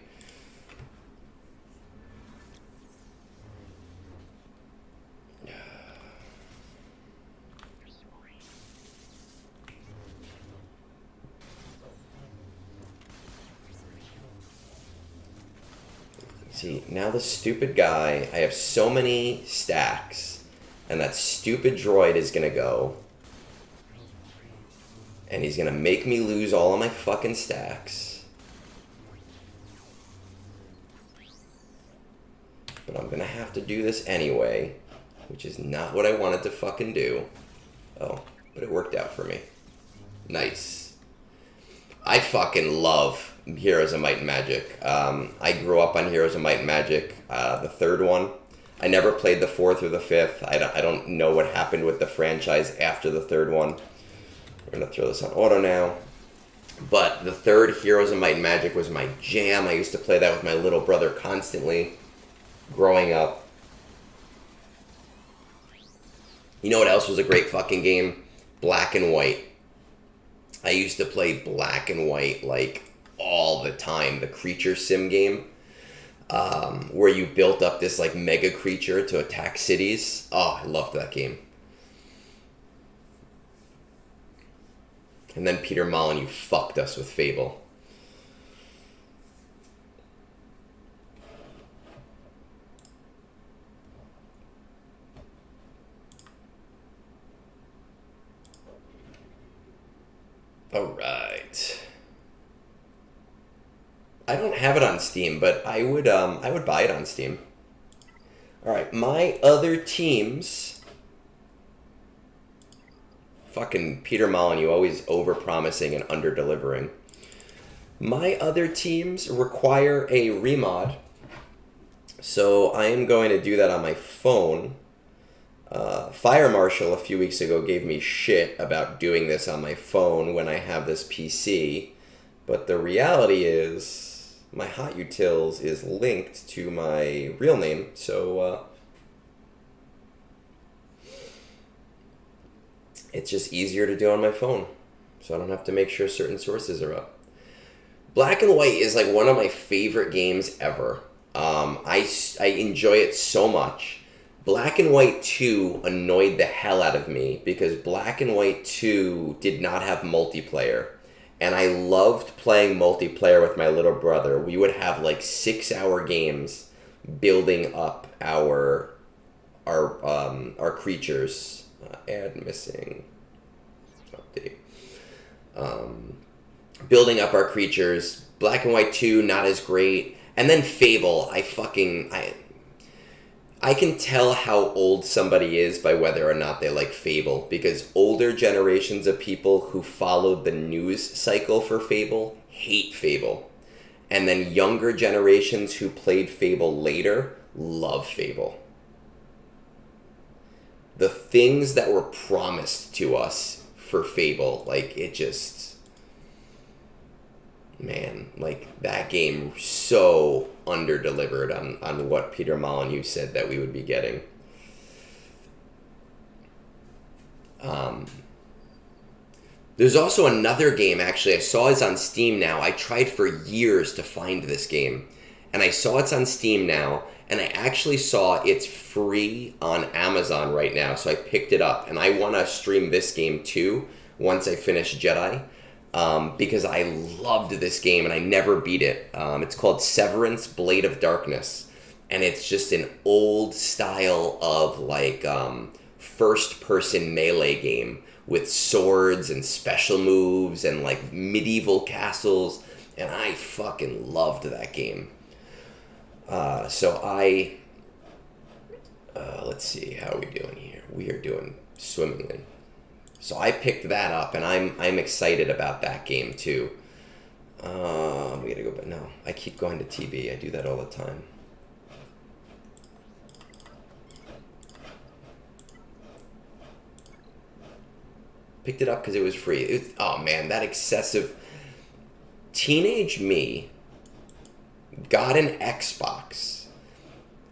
See, now the stupid guy, I have so many stacks, and that stupid droid is gonna go, and he's gonna make me lose all of my fucking stacks. But I'm gonna have to do this anyway, which is not what I wanted to fucking do. Oh, but it worked out for me. Nice. I fucking love Heroes of Might and Magic. I grew up on Heroes of Might and Magic, the third one. I never played the fourth or the fifth. I don't know what happened with the franchise after the third one. We're going to throw this on auto now. But the third Heroes of Might and Magic was my jam. I used to play that with my little brother constantly growing up. You know what else was a great fucking game? Black and White. I used to play Black and White like all the time. The creature sim game, where you built up this like mega creature to attack cities. Oh, I loved that game. And then Peter Molyneux fucked us with Fable. All right. I don't have it on Steam, but I would buy it on Steam. All right, my other teams. Fucking Peter Molyneux, always over-promising and under-delivering. My other teams require a remod, so I am going to do that on my phone. Fire Marshal a few weeks ago gave me shit about doing this on my phone when I have this PC, but the reality is my Hot Utils is linked to my real name, so it's just easier to do on my phone, so I don't have to make sure certain sources are up. Black and White is like one of my favorite games ever. I enjoy it so much. Black and White 2 annoyed the hell out of me because Black and White 2 did not have multiplayer. And I loved playing multiplayer with my little brother. We would have like 6-hour games building up our creatures. Add missing update. Building up our creatures. Black and White 2, not as great. And then Fable, I can tell how old somebody is by whether or not they like Fable, because older generations of people who followed the news cycle for Fable hate Fable. And then younger generations who played Fable later love Fable. The things that were promised to us for Fable, like it just... Man, like that game so under-delivered on what Peter Molyneux said that we would be getting. There's also another game, actually, I saw it's on Steam now. I tried for years to find this game, and I saw it's on Steam now, and I actually saw it's free on Amazon right now, so I picked it up, and I want to stream this game too once I finish Jedi. Because I loved this game and I never beat it. It's called Severance Blade of Darkness. And it's just an old style of like first-person melee game with swords and special moves and like medieval castles. And I fucking loved that game. Let's see, how are we doing here? We are doing swimmingly. So I picked that up, and I'm excited about that game too. We gotta go, but no, I keep going to TB. I do that all the time. Picked it up because it was free. Oh man, that excessive teenage me got an Xbox.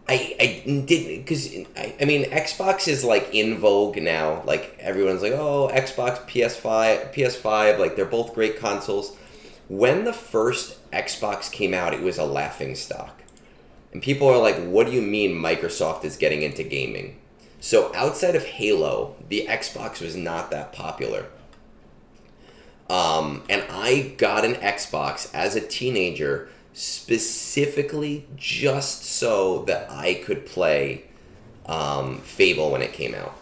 I didn't, because, I mean, Xbox is, like, in vogue now. Like, everyone's like, oh, Xbox, PS5, like, they're both great consoles. When the first Xbox came out, it was a laughingstock. And people are like, what do you mean Microsoft is getting into gaming? So, outside of Halo, the Xbox was not that popular. And I got an Xbox as a teenager specifically just so that I could play Fable when it came out.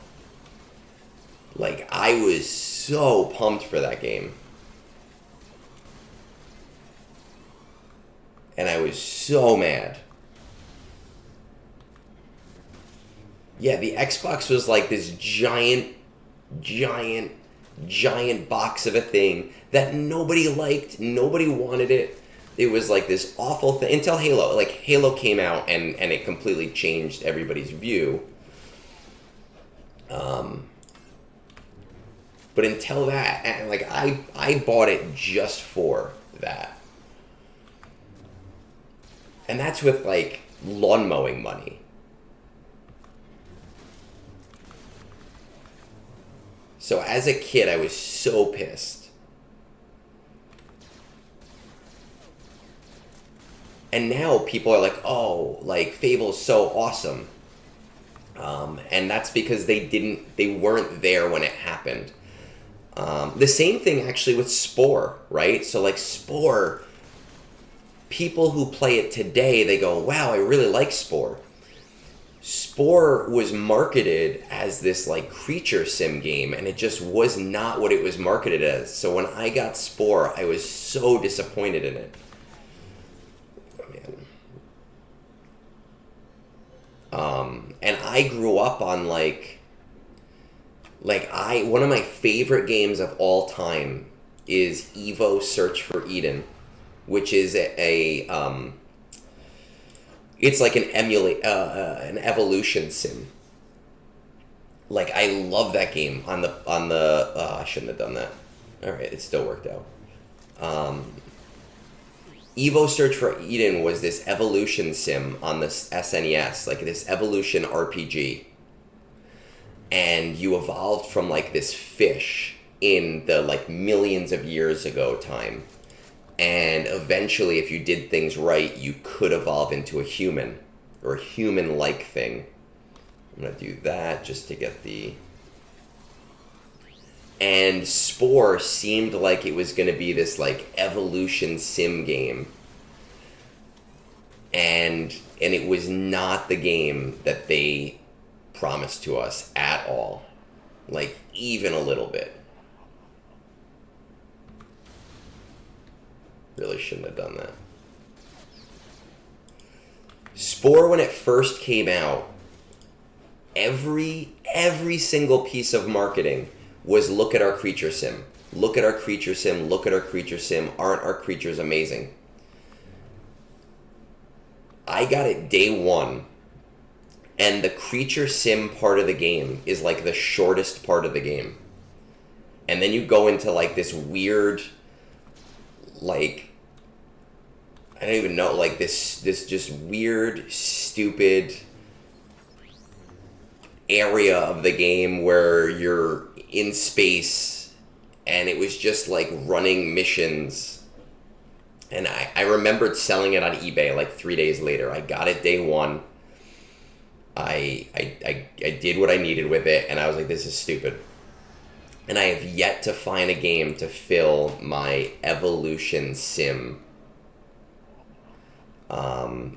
Like, I was so pumped for that game. And I was so mad. Yeah, the Xbox was like this giant box of a thing that nobody liked, nobody wanted it. It was like this awful thing until Halo. Like, Halo came out and it completely changed everybody's view. But until that, like, I bought it just for that. And that's with, like, lawn mowing money. So as a kid, I was so pissed. And now people are like, oh, like Fable's so awesome. And that's because they weren't there when it happened. The same thing actually with Spore, right? So like Spore, people who play it today, they go, wow, I really like Spore. Spore was marketed as this like creature sim game, and it just was not what it was marketed as. So when I got Spore, I was so disappointed in it. And I grew up on one of my favorite games of all time is Evo Search for Eden, which is it's like an evolution sim. Like I love that game on the I shouldn't have done that. All right, it still worked out. Evo Search for Eden was this evolution sim on this SNES, like this evolution RPG. And you evolved from like this fish in the like millions of years ago time. And eventually, if you did things right, you could evolve into a human or a human-like thing. I'm going to do that just to get the... And Spore seemed like it was going to be this like evolution sim game. And it was not the game that they promised to us at all. Like even a little bit. Really shouldn't have done that. Spore, when it first came out, every single piece of marketing was look at our creature sim. Look at our creature sim. Look at our creature sim. Aren't our creatures amazing? I got it day one, and the creature sim part of the game is like the shortest part of the game. And then you go into like this weird, like, I don't even know, like this just weird, stupid area of the game where you're in space, and it was just like running missions. And I remembered selling it on eBay like 3 days later. I got it day one. I did what I needed with it, and I was like, this is stupid. And I have yet to find a game to fill my evolution sim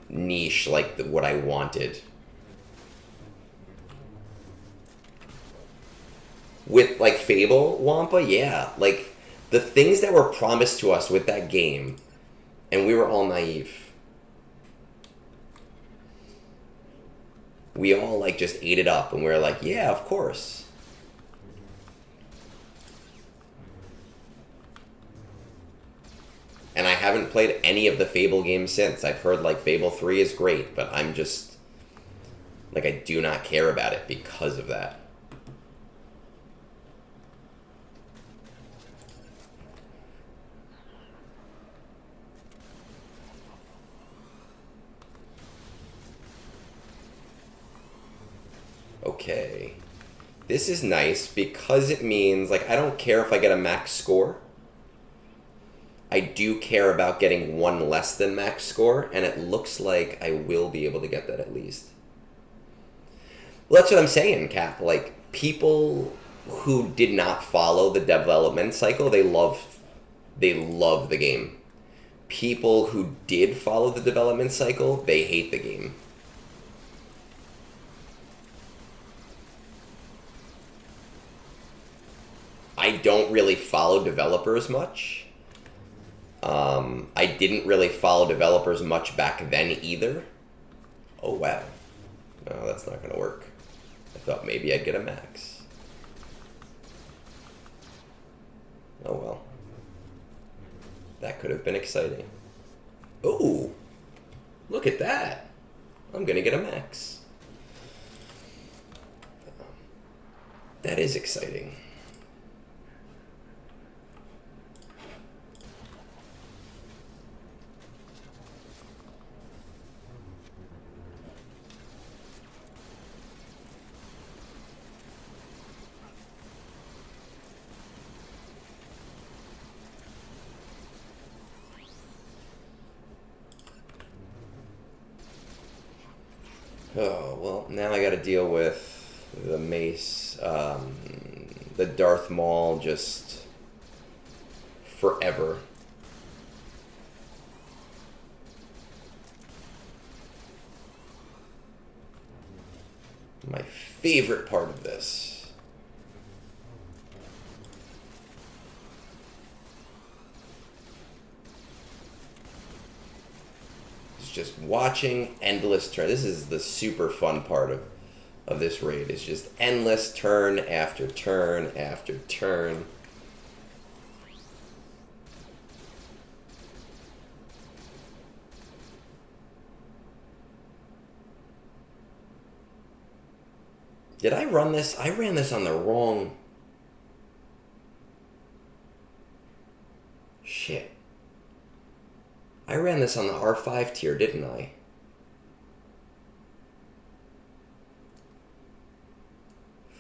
niche like what I wanted. With like Fable, Wampa, yeah. Like the things that were promised to us with that game, and we were all naive. We all like just ate it up, and we were like, yeah, of course. And I haven't played any of the Fable games since. I've heard like Fable 3 is great, but I'm just like, I do not care about it because of that. Okay. This is nice because it means, like, I don't care if I get a max score. I do care about getting one less than max score, and it looks like I will be able to get that at least. Well, that's what I'm saying, Cap. Like, people who did not follow the development cycle, they love the game. People who did follow the development cycle, they hate the game. I don't really follow developers much. I didn't really follow developers much back then either. Oh, wow. No, that's not going to work. I thought maybe I'd get a max. Oh, well. That could have been exciting. Ooh, look at that. I'm going to get a max. That is exciting. Oh, well, now I gotta deal with the mace, the Darth Maul just forever. My favorite part of this. Is just watching endless turn. This is the super fun part of this raid. It's just endless turn after turn after turn. Did I run this? I ran this on the wrong... Shit. I ran this on the R5 tier, didn't I?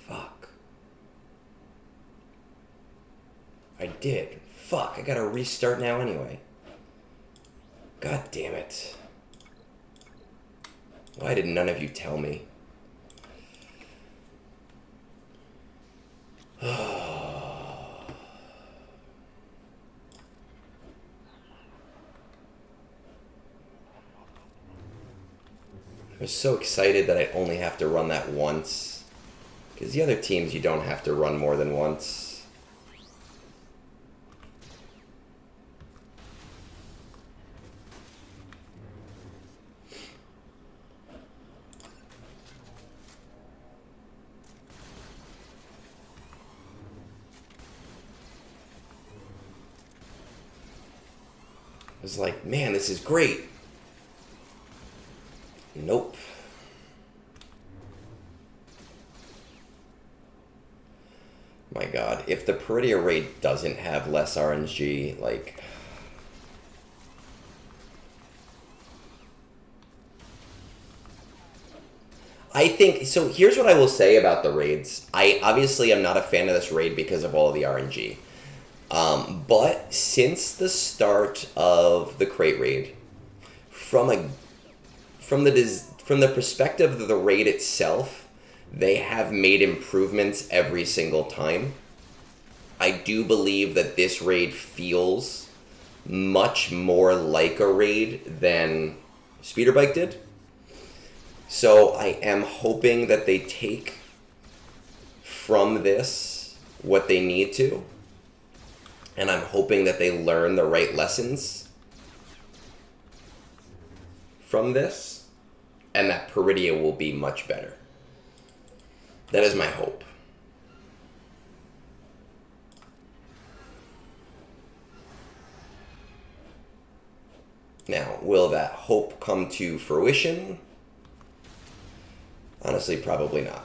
Fuck. I did. Fuck, I gotta restart now anyway. God damn it. Why did none of you tell me? I was so excited that I only have to run that once. Because the other teams you don't have to run more than once. I was like, man, this is great. Nope. My god, if the Peridia raid doesn't have less RNG, like... I think, so here's what I will say about the raids. I obviously am not a fan of this raid because of all of the RNG. But since the start of the crate raid, from the perspective of the raid itself, they have made improvements every single time. I do believe that this raid feels much more like a raid than Speeder Bike did. So I am hoping that they take from this what they need to. And I'm hoping that they learn the right lessons from this. And that Peridia will be much better. That is my hope. Now, will that hope come to fruition? Honestly, probably not.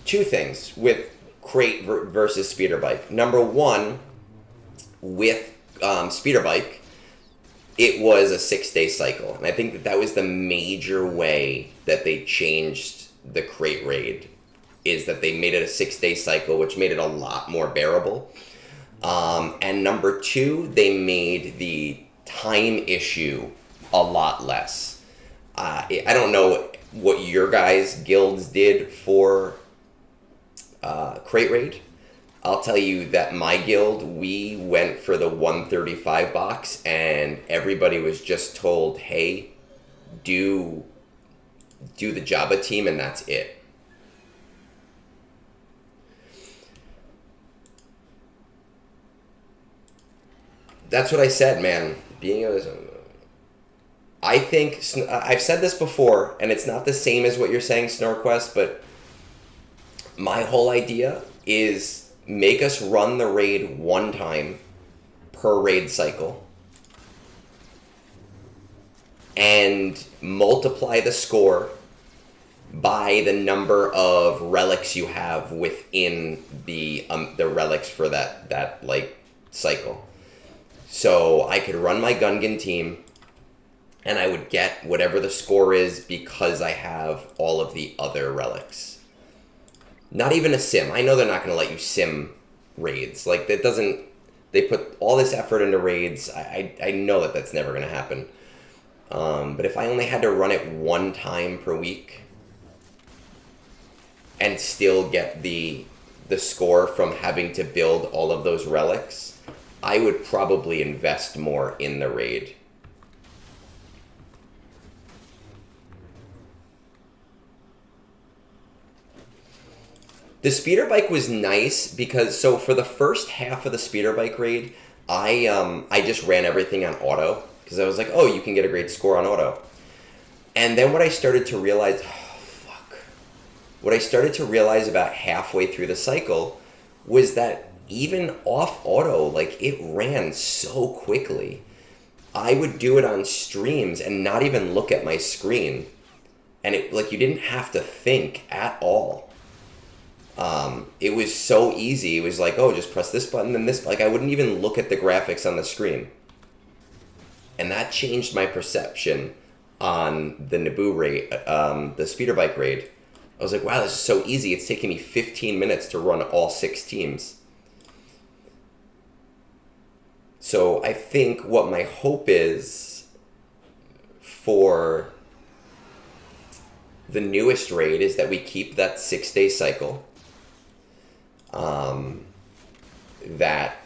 Two things with crate versus speeder bike. Number one, with speeder bike, it was a 6-day cycle. And I think that that was the major way that they changed the crate raid, is that they made it a 6-day cycle, which made it a lot more bearable. And number two, they made the time issue a lot less. I don't know what your guys' guilds did for crate raid. I'll tell you that my guild, we went for the 135 box, and everybody was just told, hey, do the Jabba team, and that's it. That's what I said, man. I think, I've said this before, and it's not the same as what you're saying, SnorQuest, but my whole idea is make us run the raid one time per raid cycle. and multiply the score by the number of relics you have within the relics for that like cycle. So I could run my Gungan team, and I would get whatever the score is because I have all of the other relics. Not even a sim. I know they're not going to let you sim raids. Like, that doesn't... They put all this effort into raids. I know that that's never going to happen. But if I only had to run it one time per week and still get the score from having to build all of those relics, I would probably invest more in the raid. The speeder bike was nice because, so for the first half of the speeder bike raid, I just ran everything on auto because I was like, oh, you can get a great score on auto. And then what I started to realize, what I started to realize about halfway through the cycle was that even off auto, like, it ran so quickly. I would do it on streams and not even look at my screen. And it, like, you didn't have to think at all. It was so easy. It was like, oh, just press this button and this. Like, I wouldn't even look at the graphics on the screen. And that changed my perception on the Naboo raid, the speeder bike raid. I was like, wow, this is so easy. It's taking me 15 minutes to run all 6 teams. So I think what my hope is for the newest raid is that we keep that 6-day cycle. That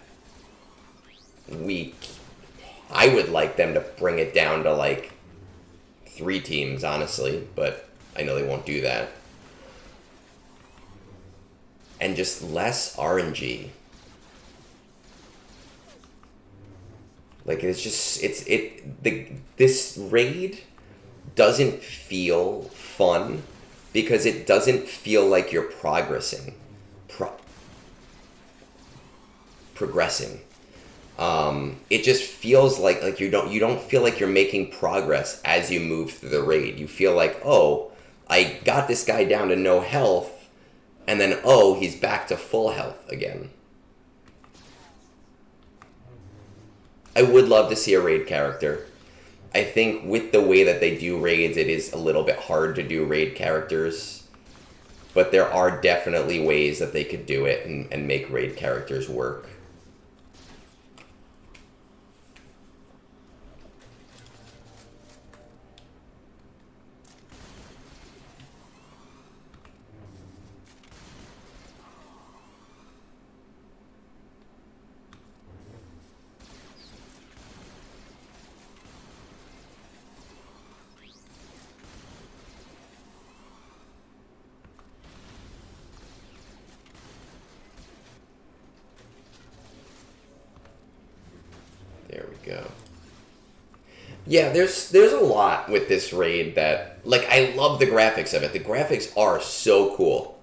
I would like them to bring it down to like 3 teams, honestly, but I know they won't do that. And just less RNG. Like, it's just, this raid doesn't feel fun because it doesn't feel like you're progressing. It just feels like you don't feel like you're making progress as you move through the raid. You feel like, oh, I got this guy down to no health, and then, oh, he's back to full health again. I would love to see a raid character. I think with the way that they do raids, it is a little bit hard to do raid characters. But there are definitely ways that they could do it and make raid characters work. There we go. Yeah, there's a lot with this raid that, like, I love the graphics of it. The graphics are so cool.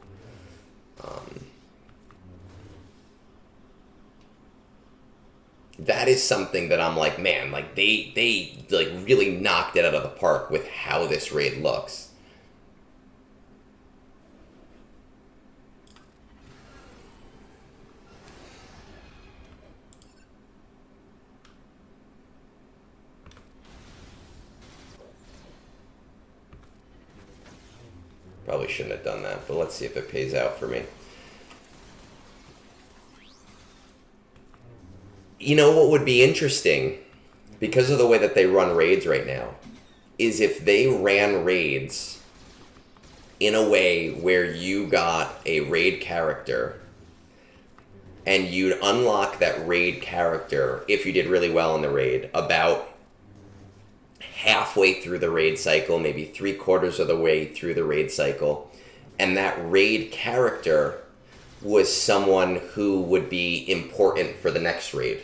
That is something that I'm like, man, like, they like really knocked it out of the park with how this raid looks. Probably shouldn't have done that, but let's see if it pays out for me. You know what would be interesting, because of the way that they run raids right now, is if they ran raids in a way where you got a raid character and you'd unlock that raid character if you did really well in the raid about halfway through the raid cycle, maybe 3/4 of the way through the raid cycle, and that raid character was someone who would be important for the next raid.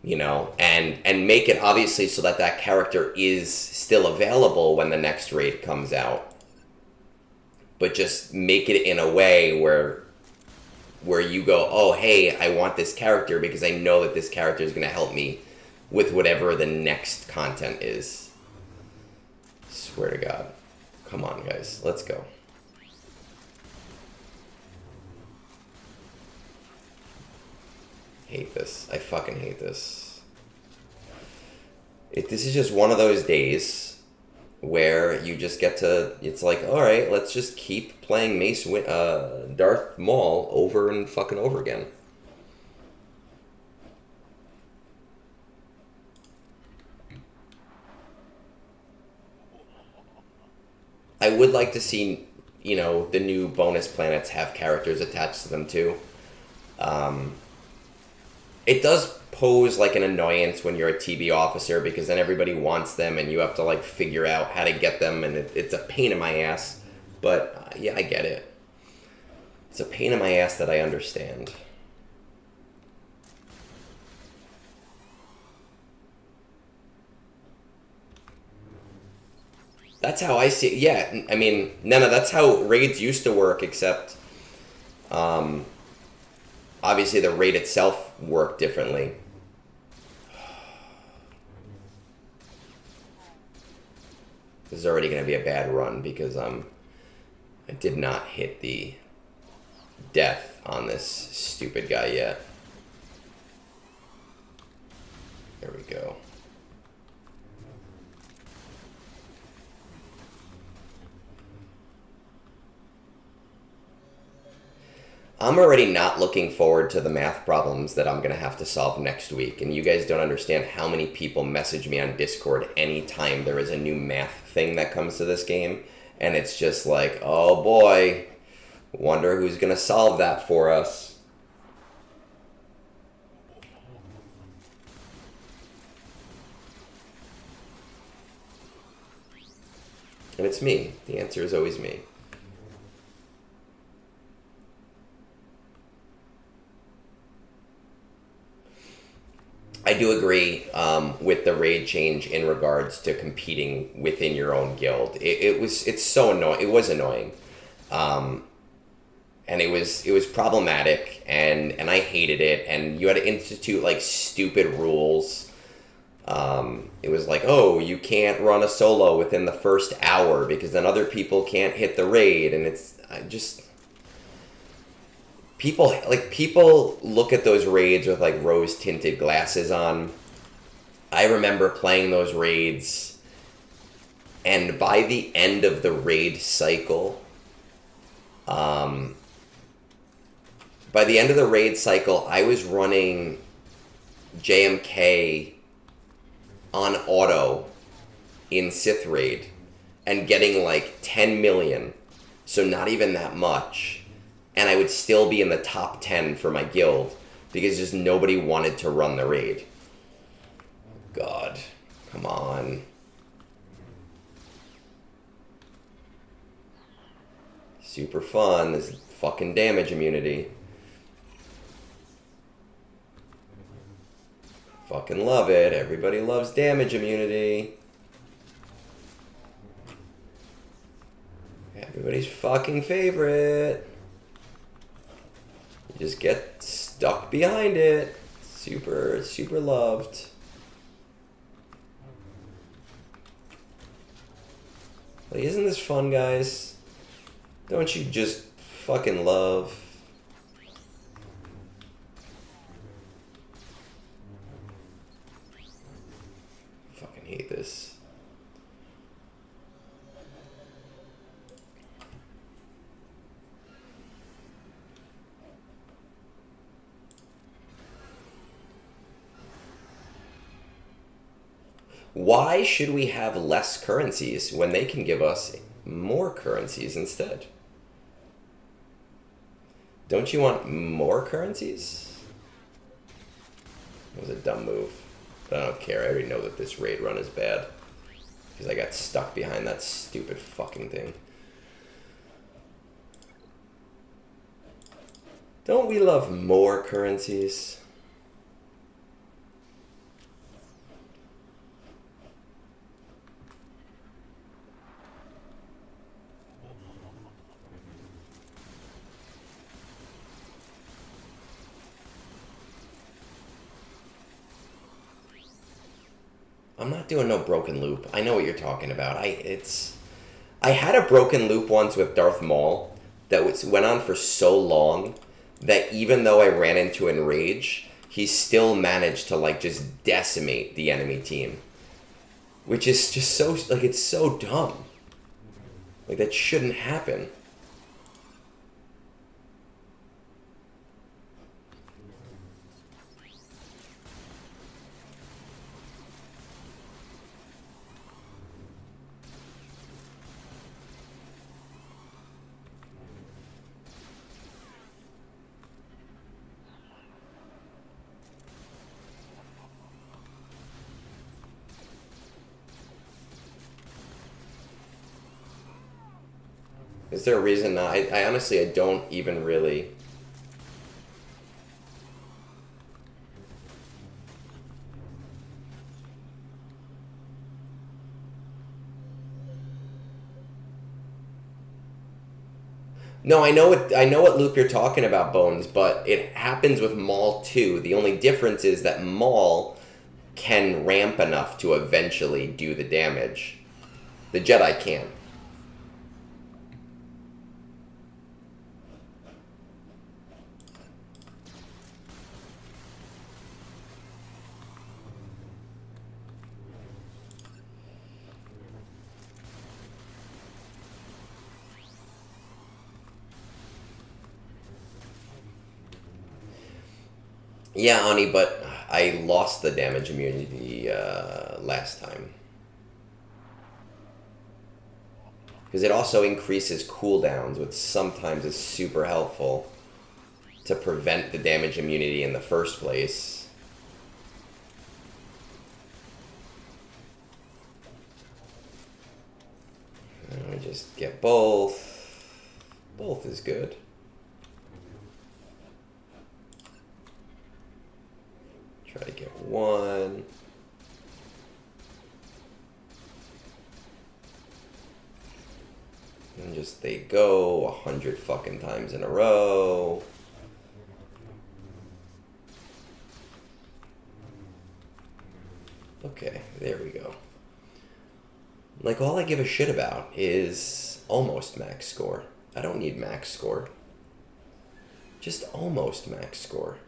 You know, and make it obviously so that that character is still available when the next raid comes out. But just make it in a way where you go, oh, hey, I want this character because I know that this character is going to help me with whatever the next content is. Swear to God. Come on, guys. Let's go. Hate this. I fucking hate this. This is just one of those days where you just get to... It's like, alright, let's just keep playing Darth Maul over and fucking over again. I would like to see, you know, the new bonus planets have characters attached to them too. It does pose like an annoyance when you're a TB officer, because then everybody wants them and you have to like figure out how to get them, and it's a pain in my ass. But yeah, I get it. It's a pain in my ass that I understand. That's how I see it. Yeah, I mean, no, that's how raids used to work, except obviously the raid itself worked differently. This is already going to be a bad run because I did not hit the death on this stupid guy yet. There we go. I'm already not looking forward to the math problems that I'm going to have to solve next week. And you guys don't understand how many people message me on Discord anytime there is a new math thing that comes to this game. And it's just like, oh boy, wonder who's going to solve that for us. And it's me. The answer is always me. I do agree with the raid change in regards to competing within your own guild. It's so annoying. It was annoying, and it was problematic, and I hated it. And you had to institute like stupid rules. It was like, oh, you can't run a solo within the first hour because then other people can't hit the raid, and People look at those raids with like rose-tinted glasses on. I remember playing those raids, and by the end of the raid cycle, I was running JMK on auto in Sith Raid and getting like 10 million, so not even that much. And I would still be in the top 10 for my guild because just nobody wanted to run the raid. God, come on. Super fun, this fucking damage immunity. Fucking love it, everybody loves damage immunity. Everybody's fucking favorite. Just get stuck behind it. Super, super loved. Like, isn't this fun, guys? Don't you just fucking love? Fucking hate this. Why should we have less currencies when they can give us more currencies instead? Don't you want more currencies? That was a dumb move. But I don't care. I already know that this raid run is bad. Because I got stuck behind that stupid fucking thing. Don't we love more currencies? I'm not doing no broken loop. I know what you're talking about. I had a broken loop once with Darth Maul that went on for so long that even though I ran into Enrage, he still managed to like just decimate the enemy team. Which is just so, like, it's so dumb. Like, that shouldn't happen. Is there a reason not? I honestly, I don't even really... No, I know what loop you're talking about, Bones, but it happens with Maul too. The only difference is that Maul can ramp enough to eventually do the damage. The Jedi can't. Yeah, Ani, but I lost the damage immunity last time. Because it also increases cooldowns, which sometimes is super helpful to prevent the damage immunity in the first place. Let me just get both. Both is good. Try to get one. And just they go 100 fucking times in a row. Okay, there we go. Like, all I give a shit about is almost max score. I don't need max score. Just almost max score.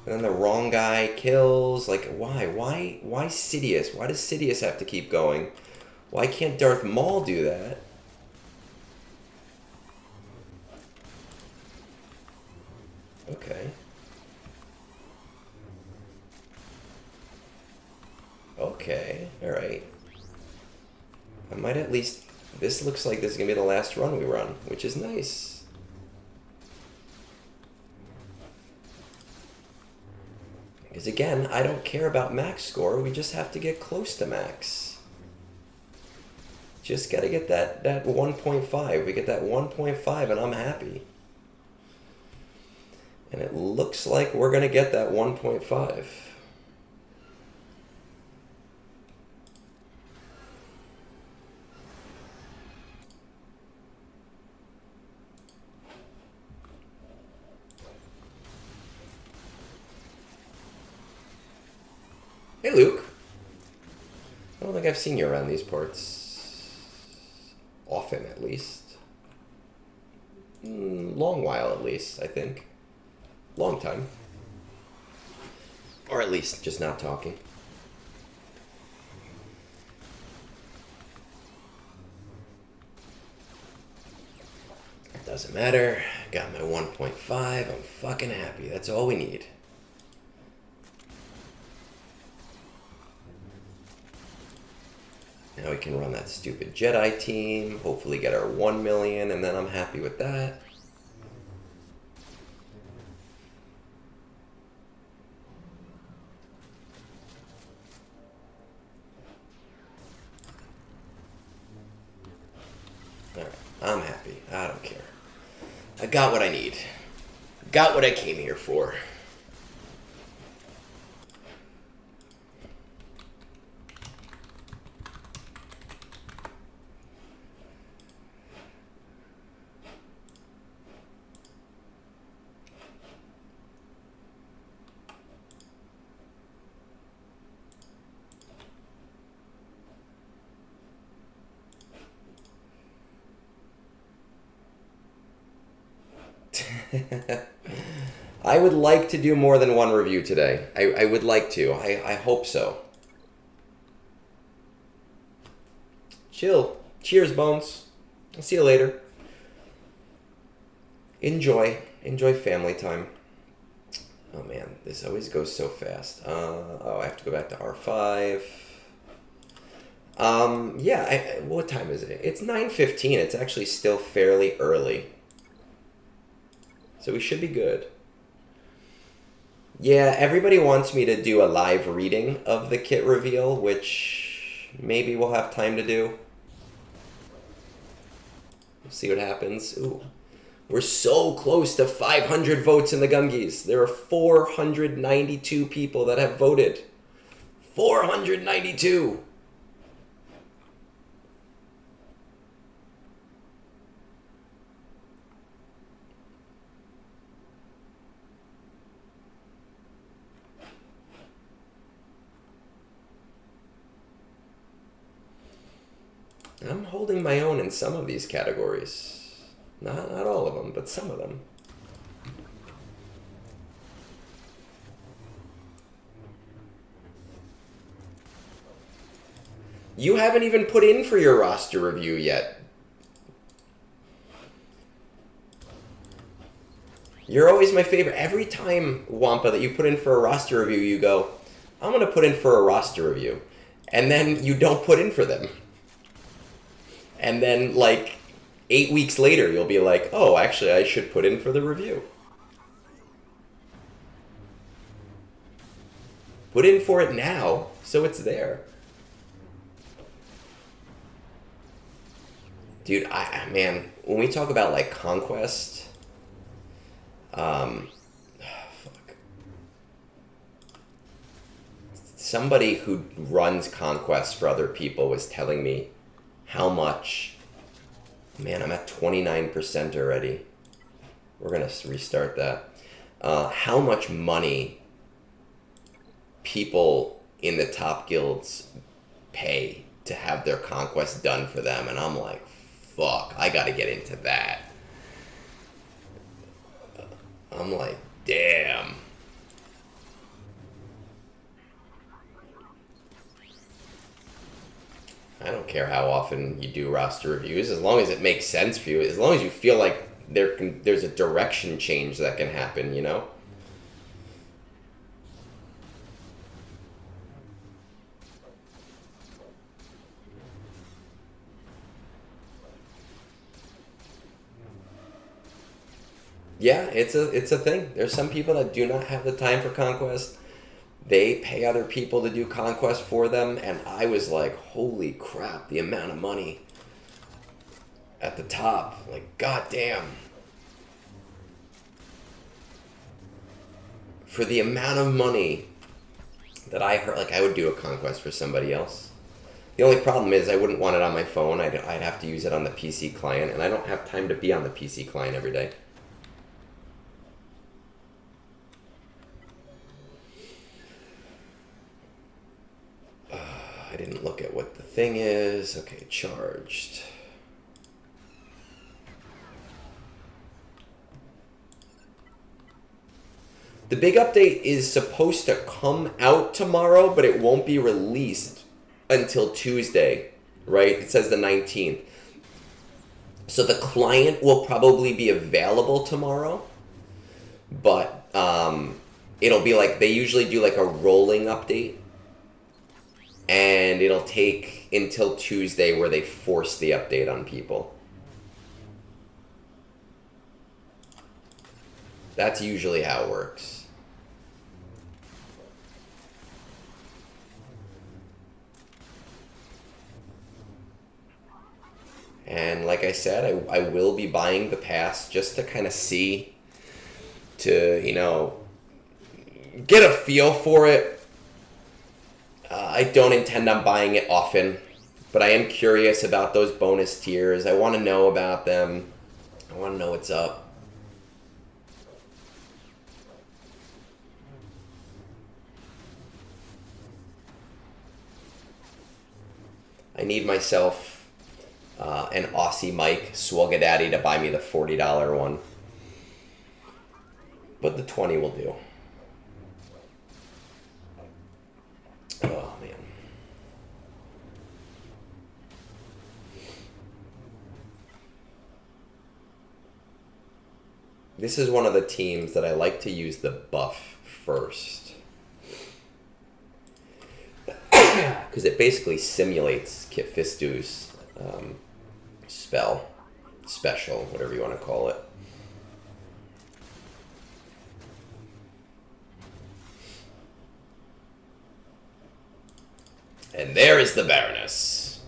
And then the wrong guy kills. Like, why? Why Sidious? Why does Sidious have to keep going? Why can't Darth Maul do that? Okay. Okay, alright. I might at least... This looks like this is going to be the last run we run, which is nice. Because again, I don't care about max score, we just have to get close to max. Just gotta get that 1.5. We get that 1.5 and I'm happy. And it looks like we're gonna get that 1.5. Hey, Luke. I don't think I've seen you around these parts. Often, at least. Long while, at least, I think. Long time. Or at least, just not talking. Doesn't matter. Got my 1.5. I'm fucking happy. That's all we need. Now we can run that stupid Jedi team, hopefully get our 1 million, and then I'm happy with that. I got what I need. Got what I came here for. I would like to do more than one review today. I would like to. I hope so. Chill. Cheers, Bones. I'll see you later. Enjoy. Enjoy family time. Oh man, this always goes so fast. Oh, I have to go back to R5. Yeah, what time is it? It's 9:15. It's actually still fairly early. So we should be good. Yeah, everybody wants me to do a live reading of the kit reveal, which maybe we'll have time to do. We'll see what happens. Ooh. We're so close to 500 votes in the Gungies. There are 492 people that have voted. 492! I'm holding my own in some of these categories. Not all of them, but some of them. You haven't even put in for your roster review yet. You're always my favorite. Every time, Wampa, that you put in for a roster review, you go, I'm going to put in for a roster review. And then you don't put in for them. And then, like, 8 weeks later, you'll be like, oh, actually, I should put in for the review. Put in for it now, so it's there. Dude, man, when we talk about, like, Conquest, fuck. Somebody who runs Conquest for other people was telling me how much, man, I'm at 29% already. We're going to restart that. How much money people in the top guilds pay to have their conquest done for them. And I'm like, fuck, I got to get into that. I'm like, damn. I don't care how often you do roster reviews, as long as it makes sense for you, as long as you feel like there's a direction change that can happen, you know? Yeah, it's a thing. There's some people that do not have the time for Conquest. They pay other people to do Conquest for them, and I was like, holy crap, the amount of money at the top. Like, goddamn. For the amount of money that I heard, like, I would do a Conquest for somebody else. The only problem is I wouldn't want it on my phone. I'd have to use it on the PC client, and I don't have time to be on the PC client every day. I didn't look at what the thing is. Okay, charged. The big update is supposed to come out tomorrow, but it won't be released until Tuesday, right? It says the 19th. So the client will probably be available tomorrow, but it'll be like, they usually do like a rolling update. And it'll take until Tuesday where they force the update on people. That's usually how it works. And like I said, I will be buying the pass just to kind of see, to, get a feel for it. I don't intend on buying it often, but I am curious about those bonus tiers. I want to know about them. I want to know what's up. I need myself an Aussie Mike Swuggadaddy to buy me the $40 one. But the 20 will do. Oh, man. This is one of the teams that I like to use the buff first. Because it basically simulates Kit Fistu's special, whatever you want to call it. And there is the Baroness.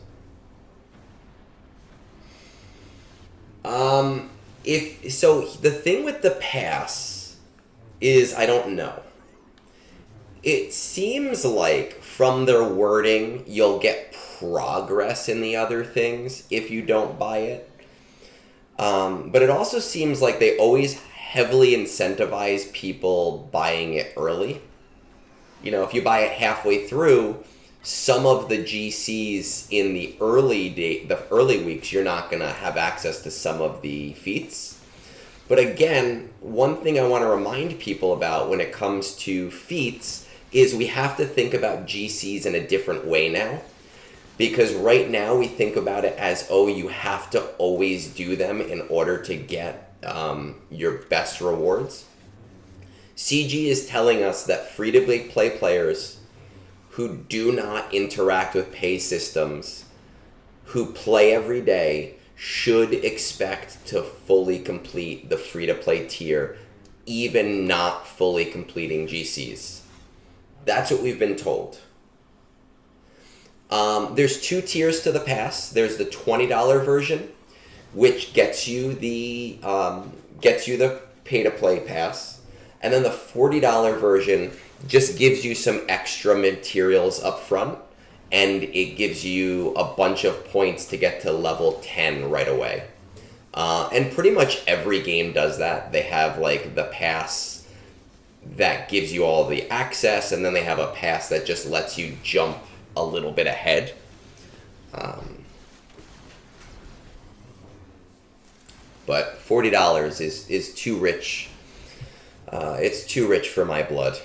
So the thing with the pass is I don't know. It seems like from their wording you'll get progress in the other things if you don't buy it. But it also seems like they always heavily incentivize people buying it early. If you buy it halfway through, some of the GCs in the early weeks, you're not going to have access to some of the feats. But again, one thing I want to remind people about when it comes to feats is we have to think about GCs in a different way now. Because right now we think about it as, you have to always do them in order to get your best rewards. CG is telling us that free-to-play players who do not interact with pay systems, who play every day, should expect to fully complete the free-to-play tier, even not fully completing GCs. That's what we've been told. There's 2 tiers to the pass. There's the $20 version, which gets you the pay-to-play pass, and then the $40 version just gives you some extra materials up front, and it gives you a bunch of points to get to level 10 right away. And pretty much every game does that. They have the pass that gives you all the access, and then they have a pass that just lets you jump a little bit ahead. But $40 is too rich. It's too rich for my blood.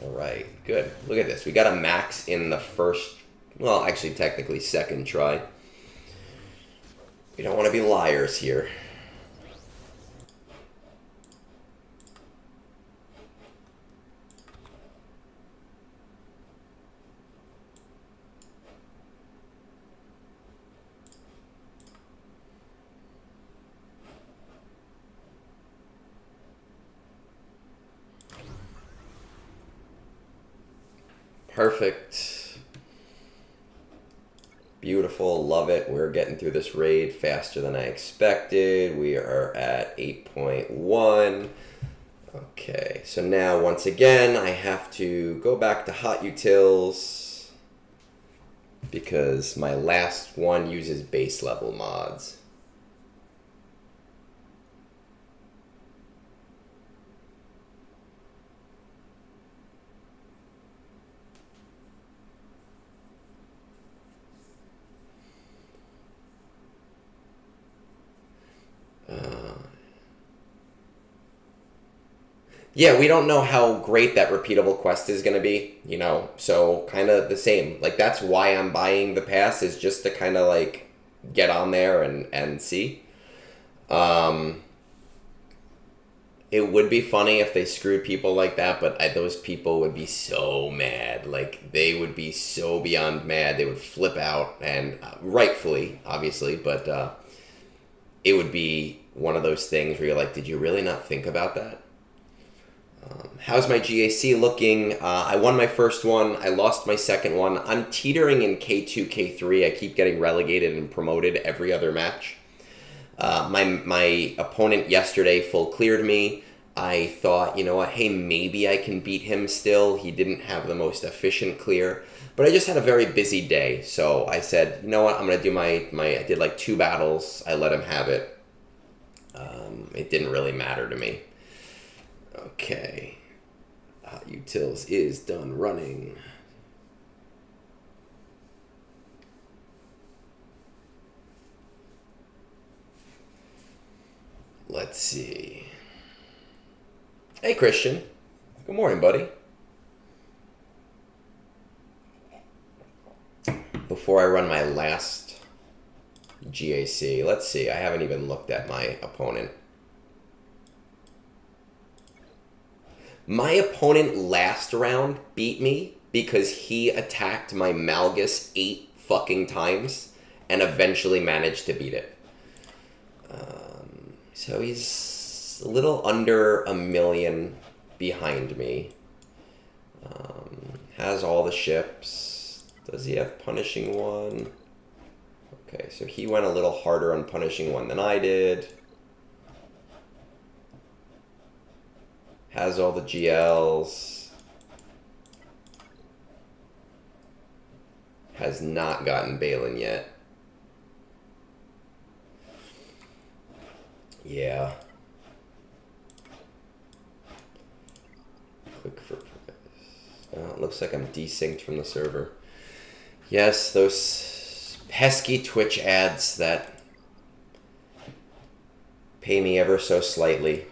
Alright, good. Look at this. We got a max in the first, well, actually technically second try. We don't want to be liars here. Perfect. Beautiful. Love it. We're getting through this raid faster than I expected. We are at 8.1. Okay, so now once again I have to go back to hot utils because my last one uses base level mods. Yeah, we don't know how great that repeatable quest is going to be, so kind of the same. That's why I'm buying the pass, is just to kind of, get on there and see. It would be funny if they screwed people like that, but those people would be so mad. Like, they would be so beyond mad. They would flip out, and rightfully, obviously, but it would be one of those things where you're like, did you really not think about that? How's my GAC looking? I won my first one. I lost my second one. I'm teetering in K2, K3. I keep getting relegated and promoted every other match. My opponent yesterday full cleared me. I thought, you know what, hey, maybe I can beat him still. He didn't have the most efficient clear. But I just had a very busy day. So I said, you know what, I'm going to do I did like 2 battles. I let him have it. It didn't really matter to me. Okay. Utils is done running. Let's see. Hey, Christian. Good morning, buddy. Before I run my last GAC, let's see. I haven't even looked at my opponent. My opponent last round beat me because he attacked my Malgus 8 fucking times and eventually managed to beat it. So he's a little under 1 million behind me. Has all the ships. Does he have Punishing One? Okay, so he went a little harder on Punishing One than I did. Has all the GLs. Has not gotten Balin yet. Yeah. Click for price. It looks like I'm desynced from the server. Yes, those pesky Twitch ads that pay me ever so slightly.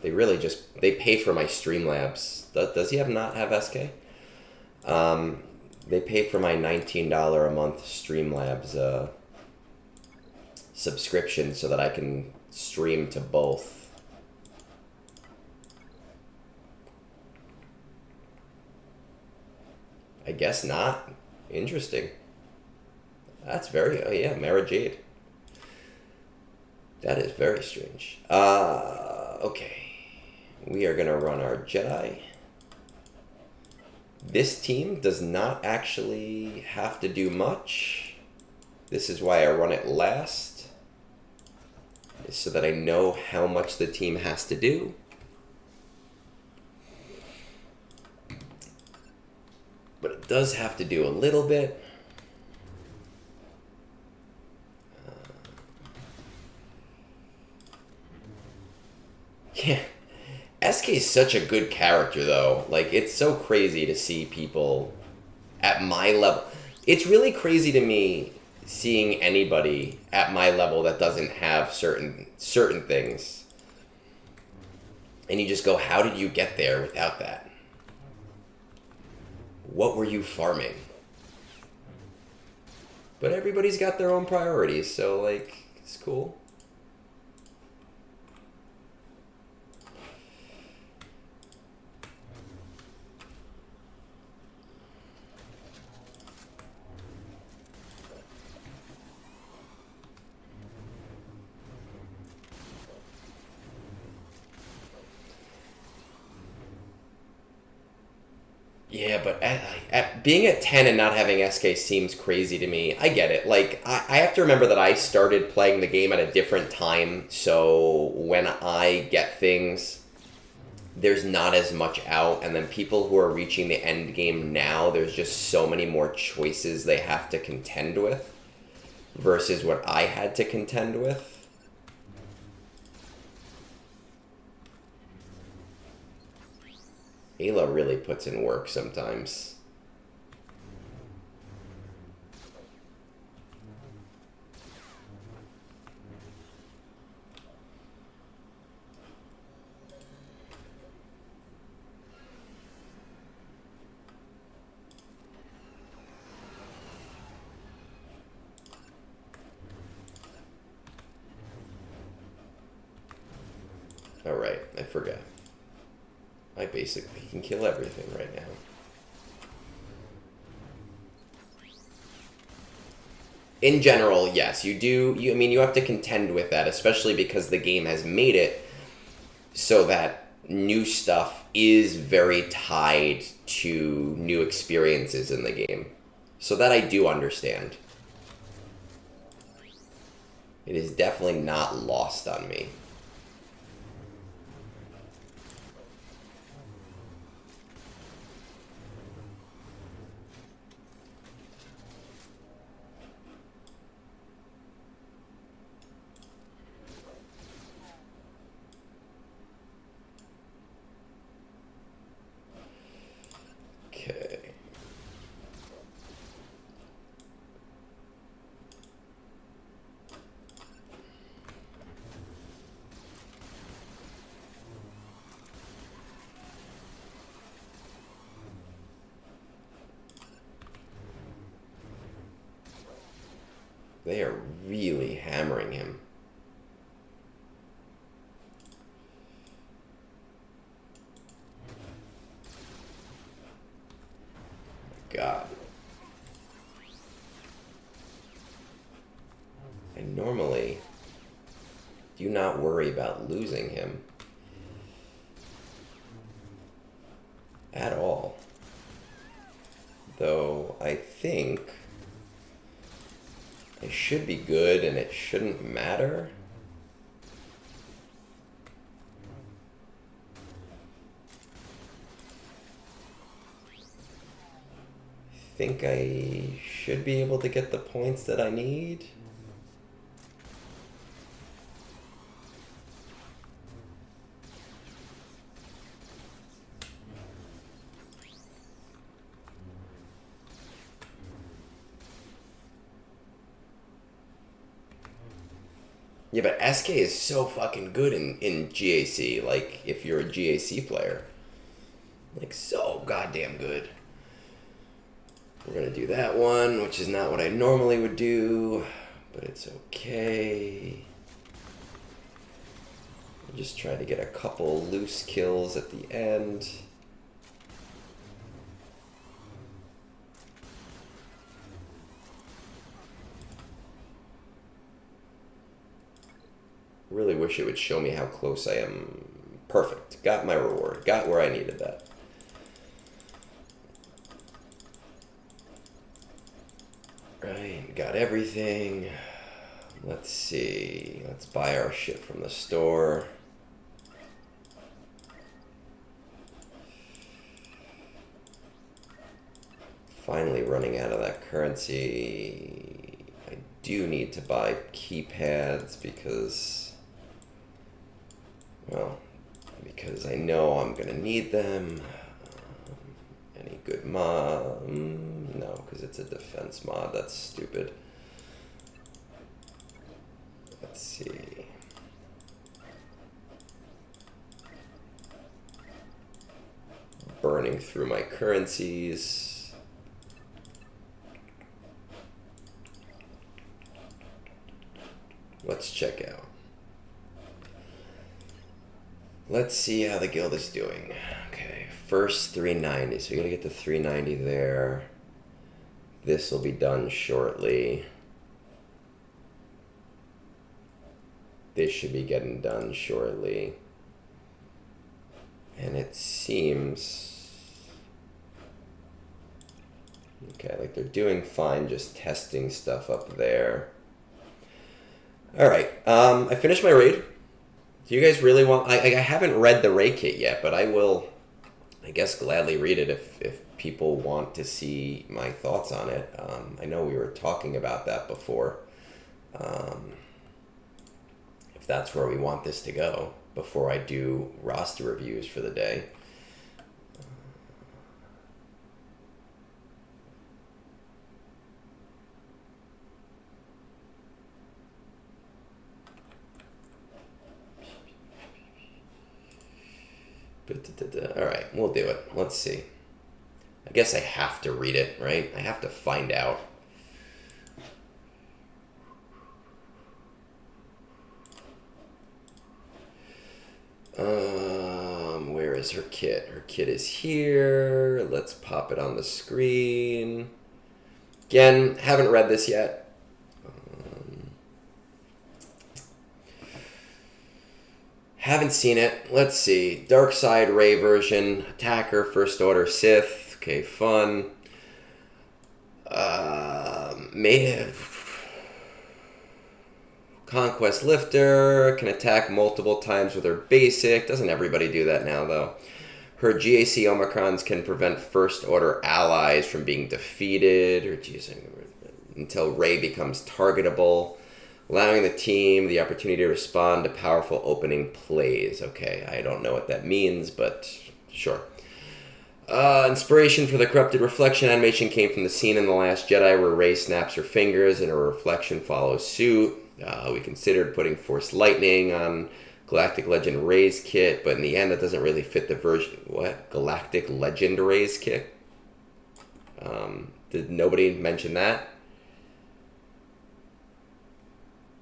They really they pay for my Streamlabs. Does he not have SK? They pay for my $19 a month Streamlabs subscription so that I can stream to both. I guess not. Interesting. That's very, oh yeah, Mara Jade. That is very strange. Okay. We are going to run our Jedi. This team does not actually have to do much. This is why I run it last. It's so that I know how much the team has to do. But it does have to do a little bit. Yeah. SK is such a good character, though. Like, it's so crazy to see people at my level. It's really crazy to me seeing anybody at my level that doesn't have certain things. And you just go, how did you get there without that? What were you farming? But everybody's got their own priorities, so, like, it's cool. Yeah, but at being at 10 and not having SK seems crazy to me. I get it. Like, I have to remember that I started playing the game at a different time, so when I get things, there's not as much out, and then people who are reaching the end game now, there's just so many more choices they have to contend with versus what I had to contend with. Ayla really puts in work sometimes. All right. right. I forgot. I basically can kill everything right now. In general, yes, you do. I mean, you have to contend with that, especially because the game has made it so that new stuff is very tied to new experiences in the game. So that I do understand. It is definitely not lost on me. Okay. They are really hammering him. God. I normally do not worry about losing him at all. Though I think I should be good and it shouldn't matter. I think I should be able to get the points that I need. Yeah, but SK is so fucking good in GAC, like, if you're a GAC player. Like, so goddamn good. We're gonna do that one, which is not what I normally would do, but it's okay. I'll just try to get a couple loose kills at the end. Really wish it would show me how close I am. Perfect. Got my reward. Got where I needed that. Right, got everything. Let's see. Let's buy our shit from the store. Finally running out of that currency. I do need to buy keypads because, well, because I know I'm gonna need them. Any good mod? No, because it's a defense mod. That's stupid. Let's see. Burning through my currencies. Let's check out. Let's see how the guild is doing. Okay, first 390. So we gotta get to 390 there. This will be done shortly. This should be getting done shortly. And it seems... okay, like they're doing fine just testing stuff up there. Alright, I finished my raid. Do you guys really want... I haven't read the raid kit yet, but I will, I guess, gladly read it if people want to see my thoughts on it. I know we were talking about that before. If that's where we want this to go before I do roster reviews for the day. Alright, we'll do it. Let's see. I guess I have to read it, right? I have to find out. Where is her kit? Her kit is here. Let's pop it on the screen. Again, haven't read this yet. Haven't seen it. Let's see. Dark Side Ray version. Attacker, First Order Sith. Okay, fun. Conquest Lifter. Can attack multiple times with her basic. Doesn't everybody do that now, though? Her GAC Omicrons can prevent First Order allies from being defeated until Ray becomes targetable, allowing the team the opportunity to respond to powerful opening plays. Okay, I don't know what that means, but sure. Inspiration for the Corrupted Reflection animation came from the scene in The Last Jedi where Rey snaps her fingers and her reflection follows suit. We considered putting Force Lightning on Galactic Legend Rey's kit, but in the end that doesn't really fit the version. What? Galactic Legend Rey's kit? Did nobody mention that?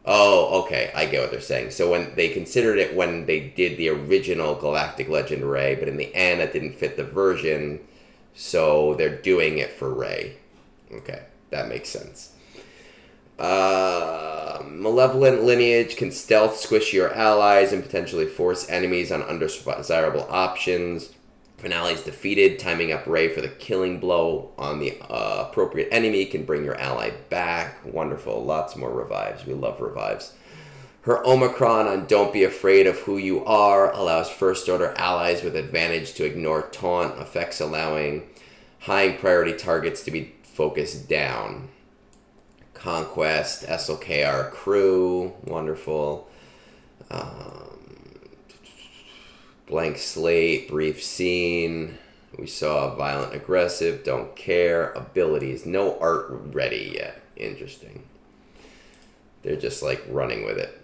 Oh, okay, I get what they're saying. So when they considered it when they did the original Galactic Legend Rey, but in the end it didn't fit the version, so they're doing it for Rey. Okay, that makes sense. Malevolent Lineage can stealth squish your allies and potentially force enemies on undesirable options. If an ally is defeated, timing up Rey for the killing blow on the appropriate enemy can bring your ally back. Wonderful. Lots more revives. We love revives. Her Omicron on Don't Be Afraid of Who You Are allows First Order allies with advantage to ignore taunt effects, allowing high priority targets to be focused down. Conquest, SLKR crew, wonderful. Blank slate, brief scene. We saw violent, aggressive, don't care. Abilities, no art ready yet. Interesting. They're just like running with it.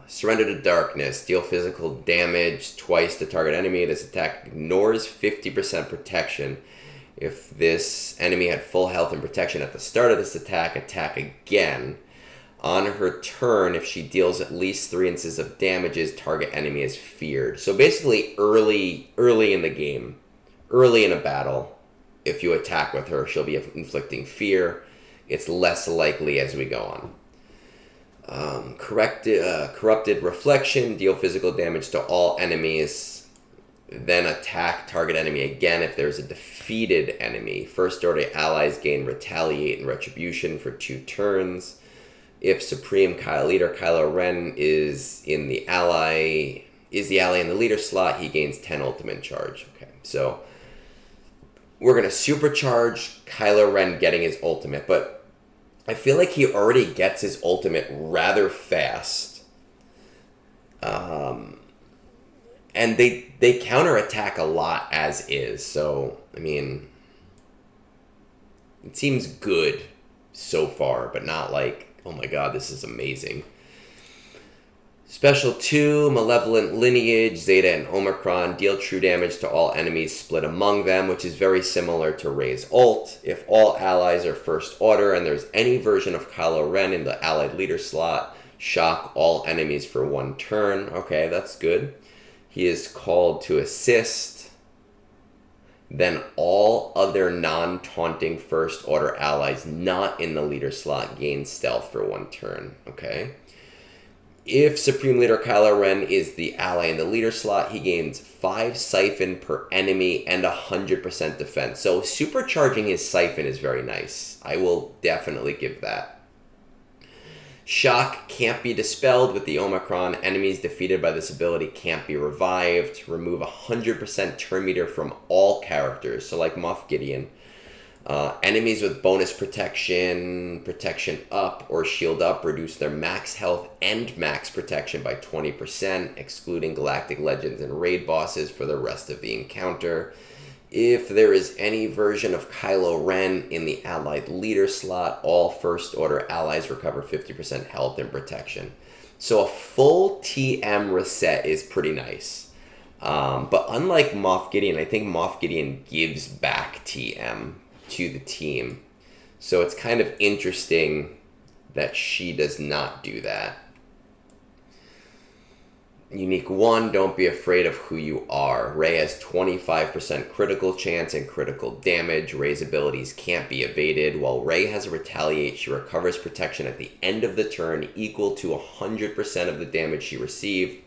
Surrender to Darkness. Deal physical damage twice to target enemy. This attack ignores 50% protection. If this enemy had full health and protection at the start of this attack again. On her turn, if she deals at least 3 instances of damages, target enemy is feared. So basically early in the game, early in a battle, if you attack with her, she'll be inflicting fear. It's less likely as we go on. Corrupted Reflection, deal physical damage to all enemies. Then attack target enemy again if there's a defeated enemy. First Order allies gain Retaliate and Retribution for 2 turns. If Supreme Leader Kylo Ren is the ally in the leader slot, he gains 10 ultimate charge. Okay, so we're going to supercharge Kylo Ren getting his ultimate, but I feel like he already gets his ultimate rather fast. And they counterattack a lot as is, so, I mean, it seems good so far, but not like, oh my god, this is amazing. Special 2, Malevolent Lineage, Zeta and Omicron, deal true damage to all enemies split among them, which is very similar to Rey's ult. If all allies are First Order and there's any version of Kylo Ren in the allied leader slot, shock all enemies for 1 turn. Okay, that's good. He is called to assist. Then all other non-taunting First Order allies not in the leader slot gain stealth for 1 turn. Okay. If Supreme Leader Kylo Ren is the ally in the leader slot, he gains 5 siphon per enemy and 100% defense. So supercharging his siphon is very nice. I will definitely give that. Shock can't be dispelled with the Omicron. Enemies defeated by this ability can't be revived. Remove 100% turn meter from all characters. So like Moff Gideon. Enemies with bonus protection up, or shield up reduce their max health and max protection by 20%, excluding Galactic Legends and raid bosses for the rest of the encounter. If there is any version of Kylo Ren in the allied leader slot, all First Order allies recover 50% health and protection. So a full TM reset is pretty nice. But unlike Moff Gideon, I think Moff Gideon gives back TM to the team. So it's kind of interesting that she does not do that. Unique 1, don't be afraid of who you are. Ray has 25% critical chance and critical damage. Ray's abilities can't be evaded. While Ray has a retaliate, she recovers protection at the end of the turn equal to 100% of the damage she received.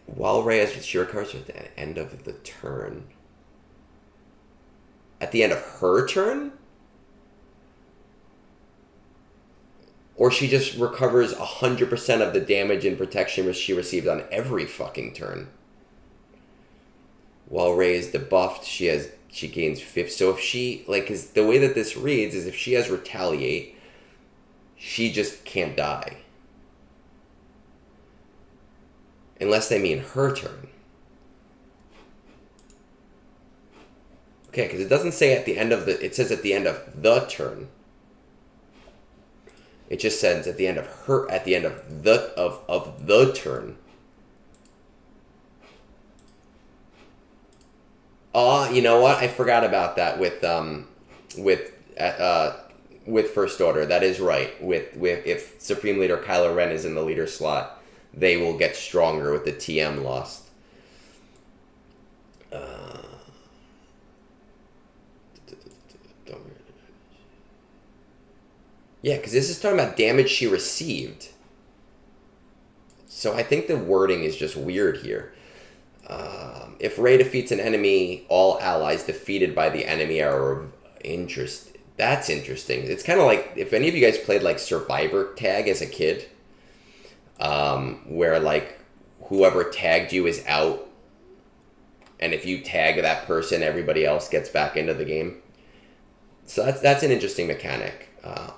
While Ray has, she recovers at the end of the turn. At the end of her turn? Or she just recovers 100% of the damage and protection she received on every fucking turn. While Ray is debuffed, she gains 5. So if she, like, cause the way that this reads is if she has retaliate, she just can't die. Unless they mean her turn. Okay, because it doesn't say at the end of it says at the end of the turn. It just says at the end of the turn. You know what? I forgot about that with First Order. That is right. With if Supreme Leader Kylo Ren is in the leader slot, they will get stronger with the TM lost. Yeah, because this is talking about damage she received. So I think the wording is just weird here. If Rey defeats an enemy, all allies defeated by the enemy are interested. That's interesting. It's kind of like, if any of you guys played like Survivor Tag as a kid, where like whoever tagged you is out, and if you tag that person, everybody else gets back into the game. So that's an interesting mechanic.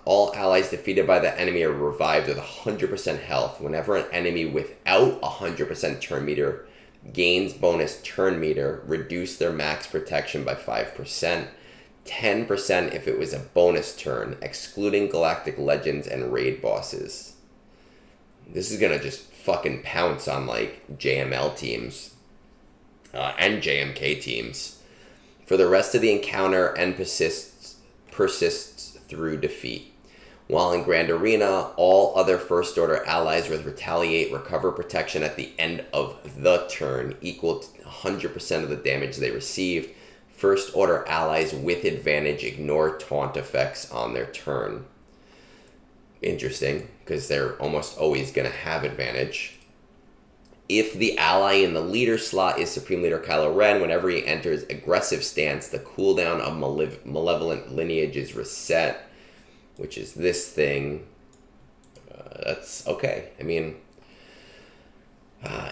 All allies defeated by the enemy are revived with 100% health. Whenever an enemy without 100% turn meter gains bonus turn meter, reduce their max protection by 5%. 10% if it was a bonus turn, excluding Galactic Legends and raid bosses. This is gonna just fucking pounce on like JML teams and JMK teams. For the rest of the encounter and persists through defeat. While in Grand Arena, all other First Order allies with Retaliate recover protection at the end of the turn, equal to 100% of the damage they received. First Order allies with advantage ignore taunt effects on their turn. Interesting, because they're almost always going to have advantage. If the ally in the leader slot is Supreme Leader Kylo Ren, whenever he enters aggressive stance, the cooldown of Malevolent Lineage is reset, which is this thing. That's okay. I mean,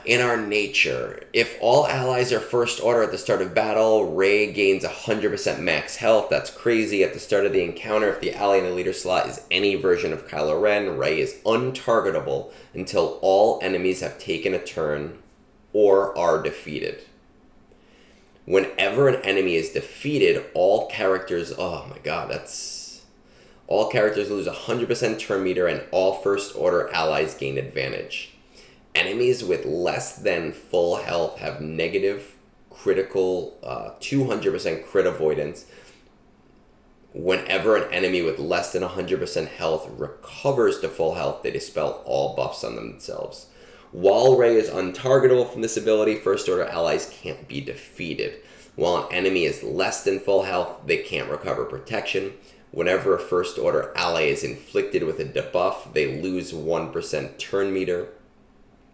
in our nature, if all allies are First Order at the start of battle, Rey gains 100% max health. That's crazy. At the start of the encounter, if the ally in the leader slot is any version of Kylo Ren, Rey is untargetable until all enemies have taken a turn or are defeated. Whenever an enemy is defeated, all characters... Oh my god, that's... All characters lose 100% turn meter and all First Order allies gain advantage. Enemies with less than full health have negative critical 200% crit avoidance. Whenever an enemy with less than 100% health recovers to full health, they dispel all buffs on themselves. While Rey is untargetable from this ability, First Order allies can't be defeated. While an enemy is less than full health, they can't recover protection. Whenever a First Order ally is inflicted with a debuff, they lose 1% turn meter.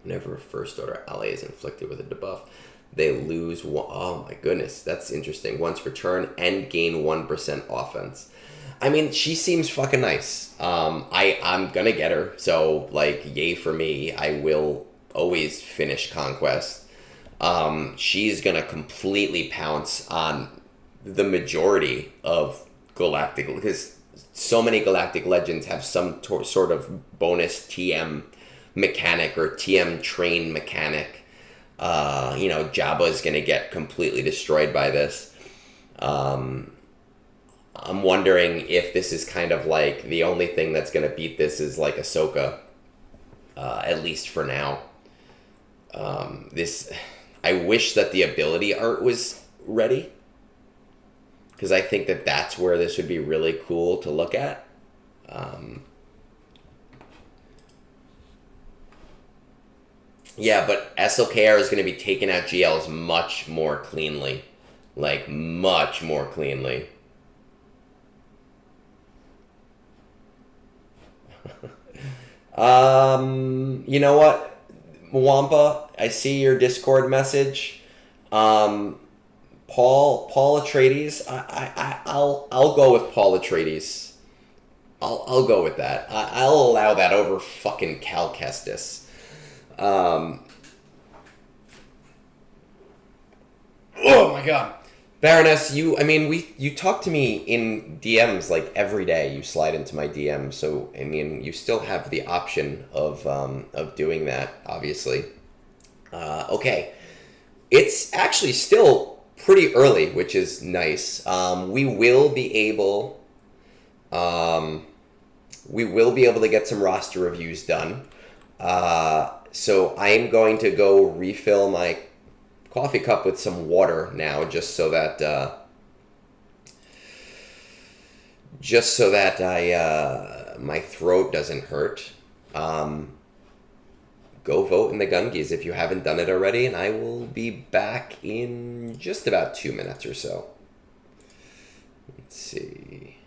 Whenever a First Order ally is inflicted with a debuff, they lose one. Oh my goodness, that's interesting. Once per turn and gain 1% offense. I mean, she seems fucking nice. I'm gonna get her, so like, yay for me. I will always finish Conquest. She's gonna completely pounce on the majority of Galactic, because so many Galactic Legends have some sort of bonus TM mechanic or TM train mechanic. Jabba's gonna get completely destroyed by this. I'm wondering if this is kind of like the only thing that's gonna beat this is like Ahsoka, at least for now. I wish that the ability art was ready, because I think that that's where this would be really cool to look at. Yeah, but SLKR is going to be taking out GLs much more cleanly. Like, much more cleanly. You know what, Mwampa? I see your Discord message. Paul Atreides. I'll go with Paul Atreides. I'll go with that. I'll allow that over fucking Cal Kestis. Oh my god. Baroness, you talk to me in DMs like every day. You slide into my DMs, so I mean, you still have the option of doing that, obviously. Okay, it's actually still pretty early, which is nice. We will be able to get some roster reviews done. So I am going to go refill my coffee cup with some water now, just so that I my throat doesn't hurt. Go vote in the Gungies if you haven't done it already, and I will be back in just about 2 minutes or so. Let's see.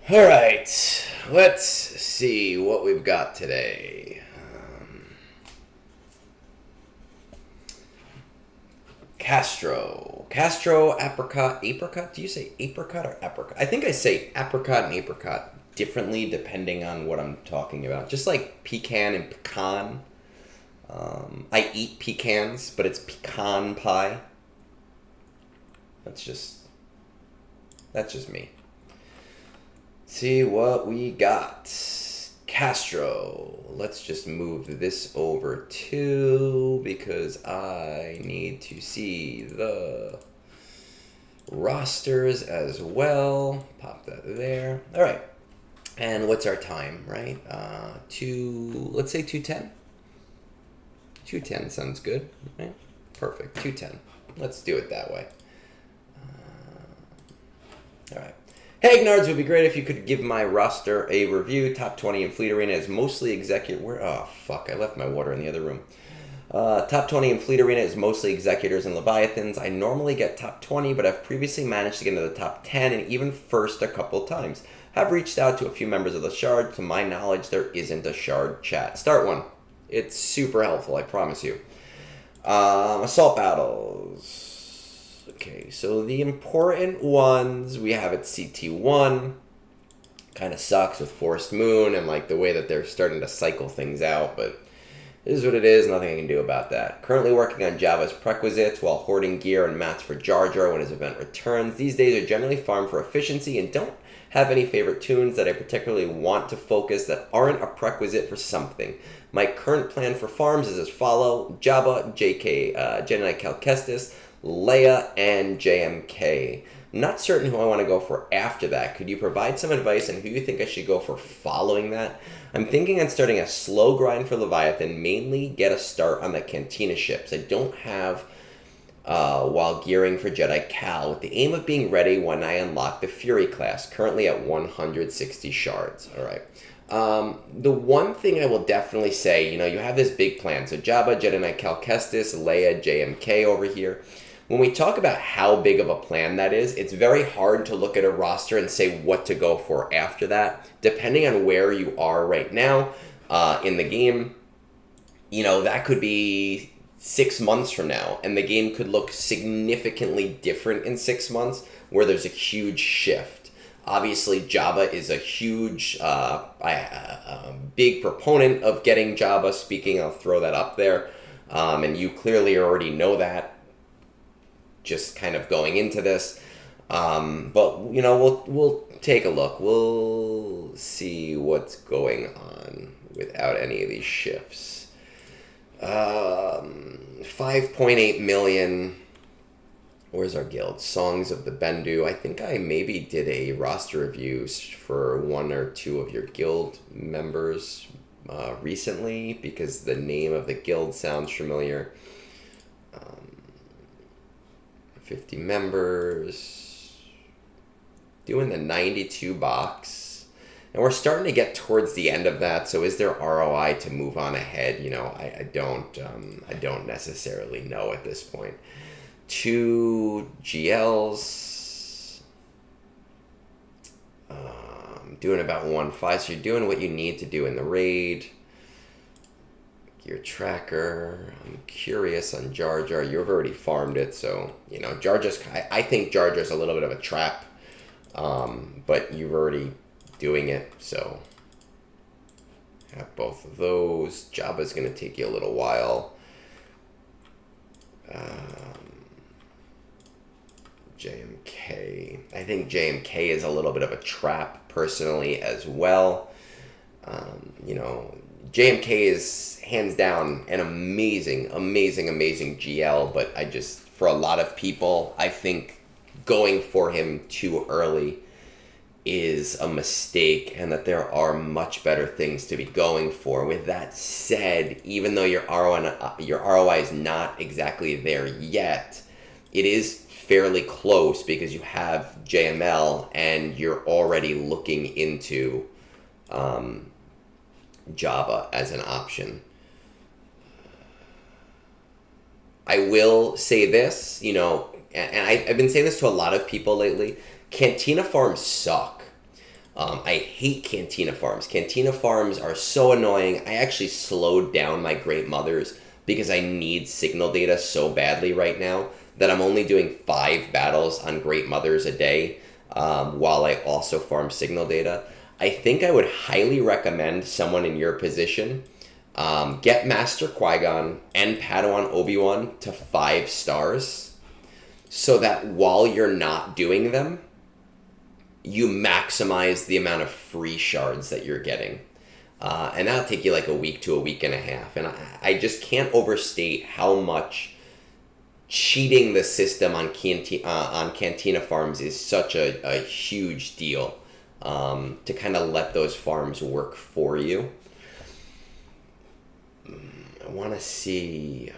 All right, let's see what we've got today. Kastro, Apricot. Do you say apricot or apricot? I think I say apricot and apricot differently depending on what I'm talking about. Just like pecan and pecan. I eat pecans, but it's pecan pie. That's just me. See what we got. Kastro. Let's just move this over too, because I need to see the rosters as well. Pop that there. All right. And what's our time, right? Let's say 2:10. 2:10 sounds good, right? Perfect. 2:10. Let's do it that way. All right. Hey, Egnards, would be great if you could give my roster a review. Top 20 in Fleet Arena is mostly executive. Oh, fuck. I left my water in the other room. Top 20 in Fleet Arena is mostly Executors and Leviathans. I normally get top 20, but I've previously managed to get into the top 10 and even first a couple times. Have reached out to a few members of the Shard. To my knowledge, there isn't a Shard chat. Start one. It's super helpful, I promise you. Assault Battles. Okay, so the important ones we have at CT1. Kind of sucks with Forced Moon and like the way that they're starting to cycle things out, but It is what it is, nothing I can do about that. Currently working on Java's prerequisites while hoarding gear and mats for Jar Jar when his event returns. These days are generally farmed for efficiency and don't have any favorite tunes that I particularly want to focus that aren't a prerequisite for something. My current plan for farms is as follow: Java, JK, Jedi Cal Kestis, Leia, and JMK. I'm not certain who I want to go for after that. Could you provide some advice on who you think I should go for following that? I'm thinking on starting a slow grind for Leviathan, mainly get a start on the Cantina ships I don't have while gearing for Jedi Cal, with the aim of being ready when I unlock the Fury class, currently at 160 shards. All right. The one thing I will definitely say, you have this big plan. So Jabba, Jedi Knight Cal Kestis, Leia, JMK over here. When we talk about how big of a plan that is, it's very hard to look at a roster and say what to go for after that. Depending on where you are right now in the game, that could be 6 months from now, and the game could look significantly different in 6 months, where there's a huge shift. Obviously, Jabba is a huge, big proponent of getting Jabba. Speaking, I'll throw that up there, and you clearly already know that, just kind of going into this. But we'll take a look. We'll see what's going on without any of these shifts. 5.8 million. Where's our guild? Songs of the Bendu. I think I maybe did a roster reviews for one or two of your guild members recently, because the name of the guild sounds familiar. 50 members. Doing the 92 box. And we're starting to get towards the end of that, so is there ROI to move on ahead? I don't necessarily know at this point. 2 GLs. Doing about 1.5, so you're doing what you need to do in the raid. Gear tracker. I'm curious on Jar Jar. You've already farmed it, so Jar Jar's. I think Jar Jar's a little bit of a trap, but you're already doing it, so have both of those. Jabba's gonna take you a little while. JMK. I think JMK is a little bit of a trap personally as well. JMK is hands down an amazing GL, but for a lot of people, I think going for him too early is a mistake, and that there are much better things to be going for. With that said, even though your ROI is not exactly there yet, it is fairly close because you have JML and you're already looking into Java as an option. I will say this, and I've been saying this to a lot of people lately. Cantina farms suck. I hate Cantina farms. Cantina farms are so annoying. I actually slowed down my Great Mothers because I need signal data so badly right now that I'm only doing 5 battles on Great Mothers a day while I also farm signal data. I think I would highly recommend someone in your position get Master Qui-Gon and Padawan Obi-Wan to 5 stars, so that while you're not doing them, you maximize the amount of free shards that you're getting. And that'll take you like a week to a week and a half. And I just can't overstate how much cheating the system on Cantina farms is such a huge deal. To kind of let those farms work for you. I want to see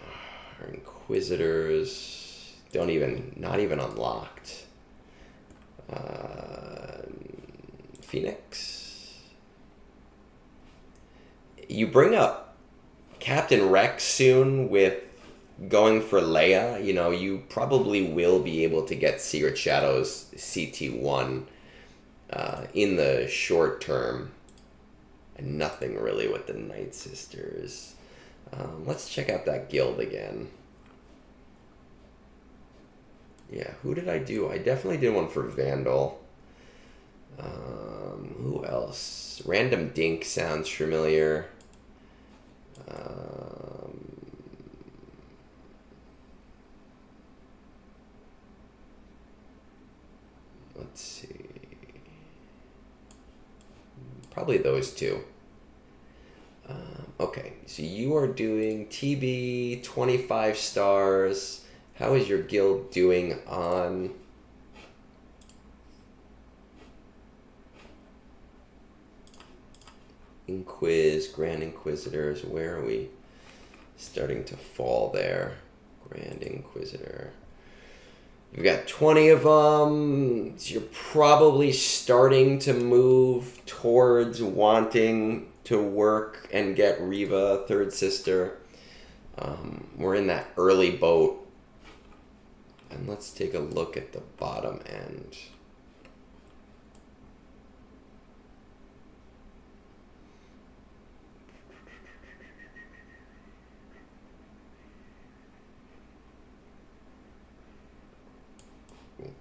our Inquisitors. Not even unlocked. Phoenix. You bring up Captain Rex soon with going for Leia. You probably will be able to get Secret Shadows CT1 in the short term, and nothing really with the Night Sisters. Let's check out that guild again. Yeah, who did I do? I definitely did one for Vandal. Who else? Random Dink sounds familiar. Let's see. Probably those two. Okay, so you are doing TB 25 stars. How is your guild doing on Inquis, Grand Inquisitors? Where are we starting to fall there? Grand Inquisitor. You've got 20 of them. So you're probably starting to move towards wanting to work and get Riva, Third Sister. We're in that early boat. And let's take a look at the bottom end.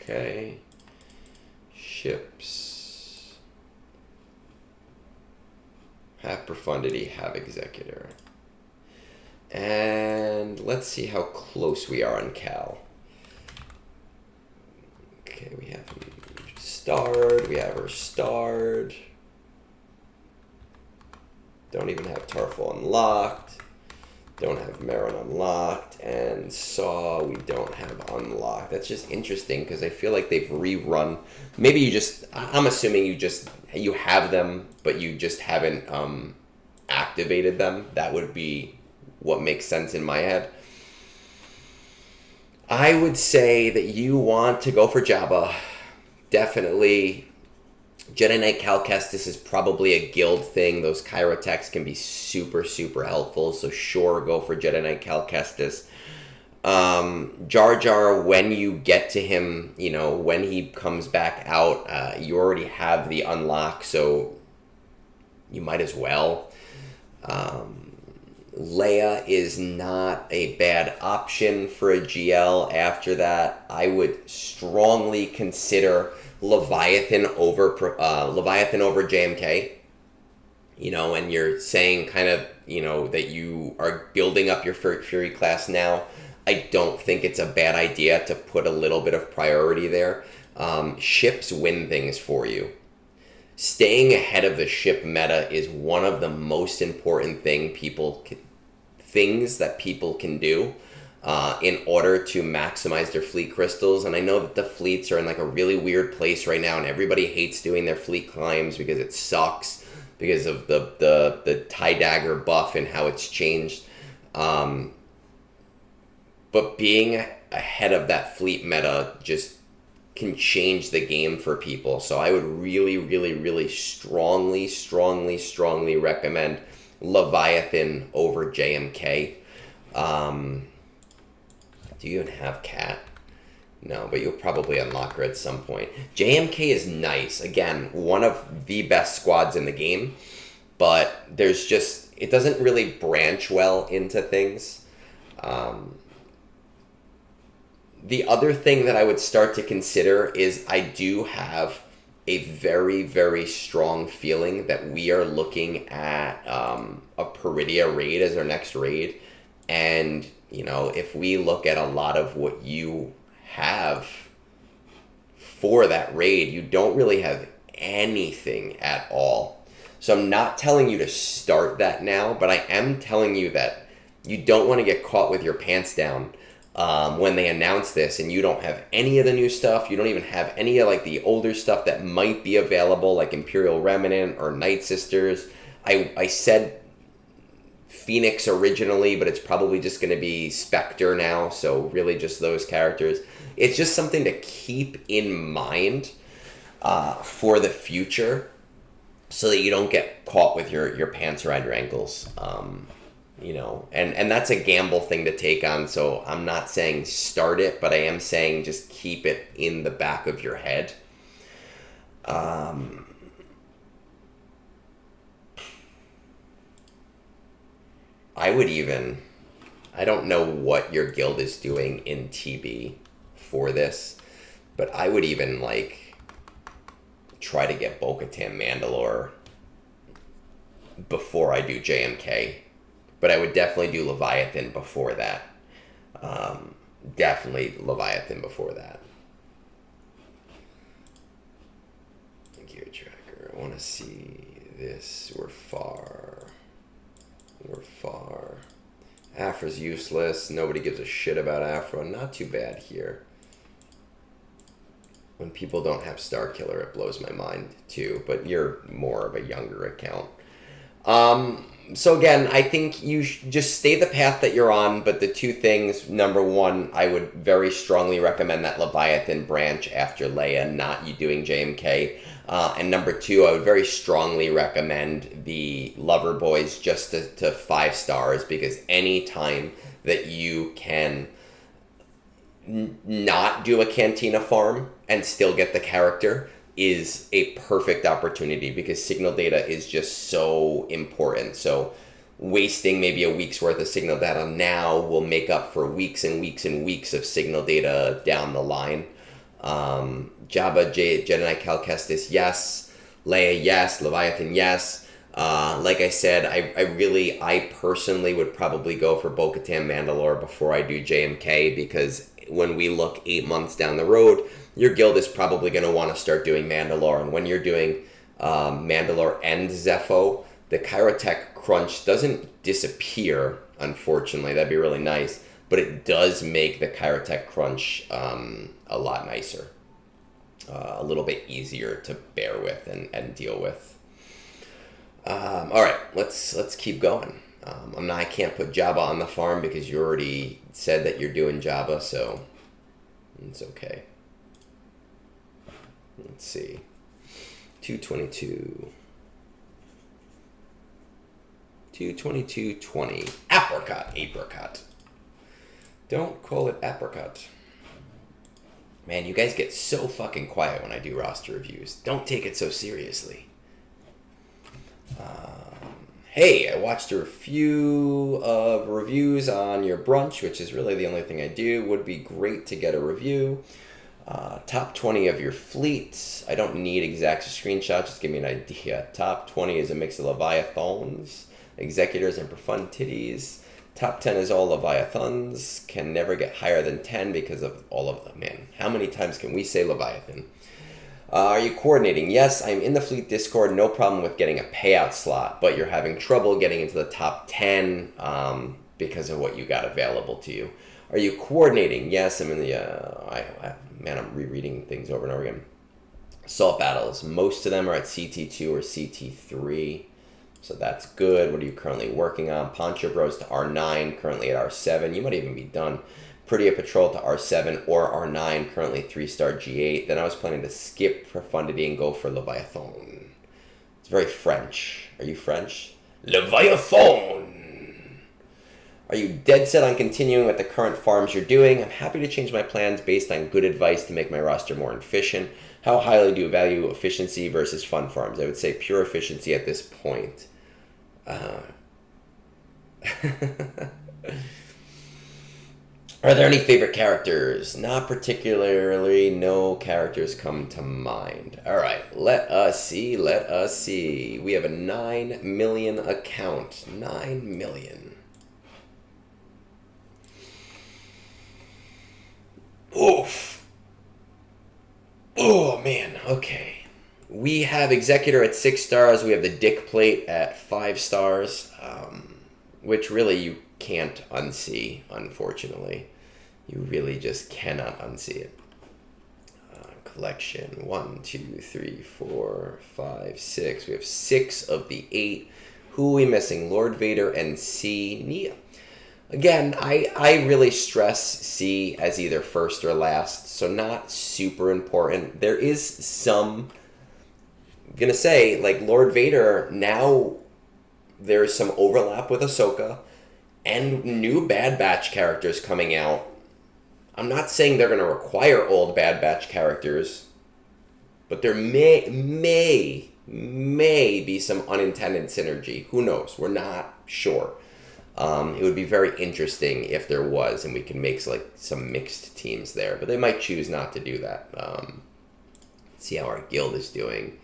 Okay. Ships. Have profundity, have executor. And let's see how close we are on Cal. Okay, we have him starred. We have her starred. Don't even have Tarful unlocked. Don't have Marin unlocked. And Saw we don't have unlocked. That's just interesting because I feel like they've rerun. Maybe you just, I'm assuming you have them, but you just haven't activated them. That would be what makes sense in my head. I would say that you want to go for Jabba. Definitely. Jedi Knight Cal Kestis is probably a guild thing. Those Chirotechs can be super, super helpful. So sure, go for Jedi Knight Cal Kestis. Jar Jar, when you get to him, you know, when he comes back out, you already have the unlock, so you might as well. Leia is not a bad option for a GL. After that, I would strongly consider Leviathan over JMK. You know, and you're saying kind of, you know, that you are building up your Fury class now. I don't think it's a bad idea to put a little bit of priority there. Ships win things for you. Staying ahead of the ship meta is one of the most important things that people can do in order to maximize their fleet crystals. And I know that the fleets are in like a really weird place right now, and everybody hates doing their fleet climbs because it sucks because of the tie dagger buff and how it's changed. But being ahead of that fleet meta just can change the game for people. So I would really, really, really strongly recommend Leviathan over JMK. Do you even have Cat? No, but you'll probably unlock her at some point. JMK is nice. Again, one of the best squads in the game, but there's just, it doesn't really branch well into things. The other thing that I would start to consider is I do have a very, very strong feeling that we are looking at a Peridia raid as our next raid. And, you know, if we look at a lot of what you have for that raid, you don't really have anything at all. So I'm not telling you to start that now, but I am telling you that you don't want to get caught with your pants down when they announce this and you don't have any of the new stuff. You don't even have any of like the older stuff that might be available, like Imperial Remnant or Night Sisters. I said Phoenix originally, but it's probably just going to be Spectre now, so really just those characters. It's just something to keep in mind for the future so that you don't get caught with your pants around your ankles. You know, and that's a gamble thing to take on, so I'm not saying start it, but I am saying just keep it in the back of your head. I would even, I don't know what your guild is doing in TB for this, but I would even like try to get Bo-Katan Mandalore before I do JMK. But I would definitely do Leviathan before that. Definitely Leviathan before that. Gear tracker. I want to see this. We're far. We're far. Afra's useless. Nobody gives a shit about Afra. Not too bad here. When people don't have Star Killer, it blows my mind too. But you're more of a younger account. So again, I think you just stay the path that you're on. But the two things, number one, I would very strongly recommend that Leviathan branch after Leia, not you doing JMK. And number two, I would very strongly recommend the Lover Boys just to 5 stars, because any time that you can not do a Cantina farm and still get the character is a perfect opportunity, because signal data is just so important. So wasting maybe a week's worth of signal data now will make up for weeks and weeks and weeks of signal data down the line. Jabba, Jedi Cal Kestis, yes. Leia, yes. Leviathan, yes. Like I said, I personally would probably go for Bo-Katan Mandalore before I do JMK, because when we look 8 months down the road, your guild is probably going to want to start doing Mandalore. And when you're doing Mandalore and Zepho, the Kyrotech crunch doesn't disappear, unfortunately. That'd be really nice. But it does make the Kyrotech crunch a lot nicer. A little bit easier to bear with and deal with. All right, let's keep going. I can't put Jabba on the farm because you already said that you're doing Jabba, so it's okay. Let's see. 222. 222.20. Apricot. Don't call it Apricot. Man, you guys get so fucking quiet when I do roster reviews. Don't take it so seriously. Hey, I watched a few of reviews on your Brunch, which is really the only thing I do. Would be great to get a review. Top 20 of your fleet. I don't need exact screenshots, just give me an idea. Top 20 is a mix of Leviathans, Executors, and Profunditties. Top 10 is all Leviathans. Can never get higher than 10 because of all of them. Man, how many times can we say Leviathan? Are you coordinating? Yes, I'm in the fleet Discord. No problem with getting a payout slot, but you're having trouble getting into the top 10 because of what you got available to you. Are you coordinating? Yes, I'm in the... I'm rereading things over and over again. Assault battles. Most of them are at CT2 or CT3. So that's good. What are you currently working on? Poncho Bros to R9, currently at R7. You might even be done. Prettier Patrol to R7 or R9, currently 3-star G8. Then I was planning to skip Profundity and go for Leviathan. It's very French. Are you French? Leviathan! Are you dead set on continuing with the current farms you're doing? I'm happy to change my plans based on good advice to make my roster more efficient. How highly do you value efficiency versus fun farms? I would say pure efficiency at this point. Are there any favorite characters? Not particularly. No characters come to mind. All right, let us see. We have a 9 million account. 9 million. Oof. Oh, man. Okay. We have Executor at 6 stars. We have the Dick Plate at 5 stars, which really you can't unsee, unfortunately. You really just cannot unsee it. Collection 1, 2, 3, 4, 5, 6. We have 6 of the 8. Who are we missing? Lord Vader and C. Nia. Again, I really stress C as either first or last, so not super important. There is some, I'm going to say, like Lord Vader, now there's some overlap with Ahsoka and new Bad Batch characters coming out. I'm not saying they're going to require old Bad Batch characters, but there may be some unintended synergy. Who knows? We're not sure. It would be very interesting if there was, and we can make like some mixed teams there, but they might choose not to do that. Let's see how our guild is doing.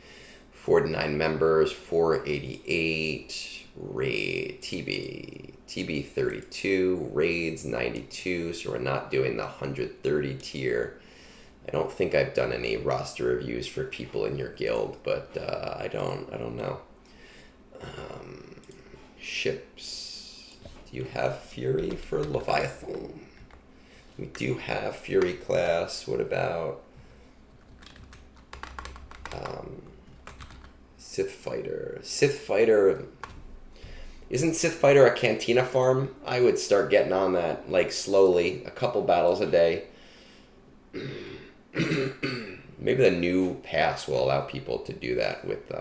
49 members, 488, raid, TB, TB 32, raids 92, so we're not doing the 130 tier. I don't think I've done any roster reviews for people in your guild, but I don't know. Ships. Do you have Fury for Leviathan? We do have Fury class. What about Sith Fighter? Sith Fighter. Isn't Sith Fighter a Cantina farm? I would start getting on that, like, slowly. A couple battles a day. Maybe the new pass will allow people to do that with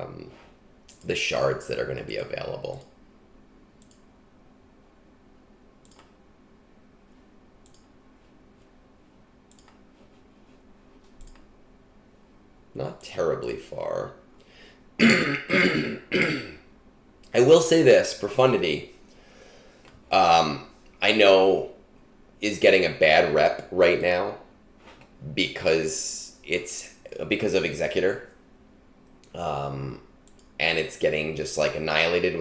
the shards that are going to be available. Not terribly far. I will say this, Profundity, I know is getting a bad rep right now because of Executor. And it's getting just like annihilated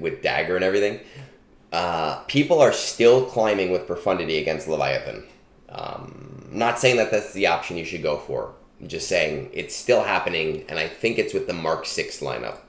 with Dagger and everything. People are still climbing with Profundity against Leviathan. Not saying that that's the option you should go for. I'm just saying it's still happening, and I think it's with the Mark 6 lineup.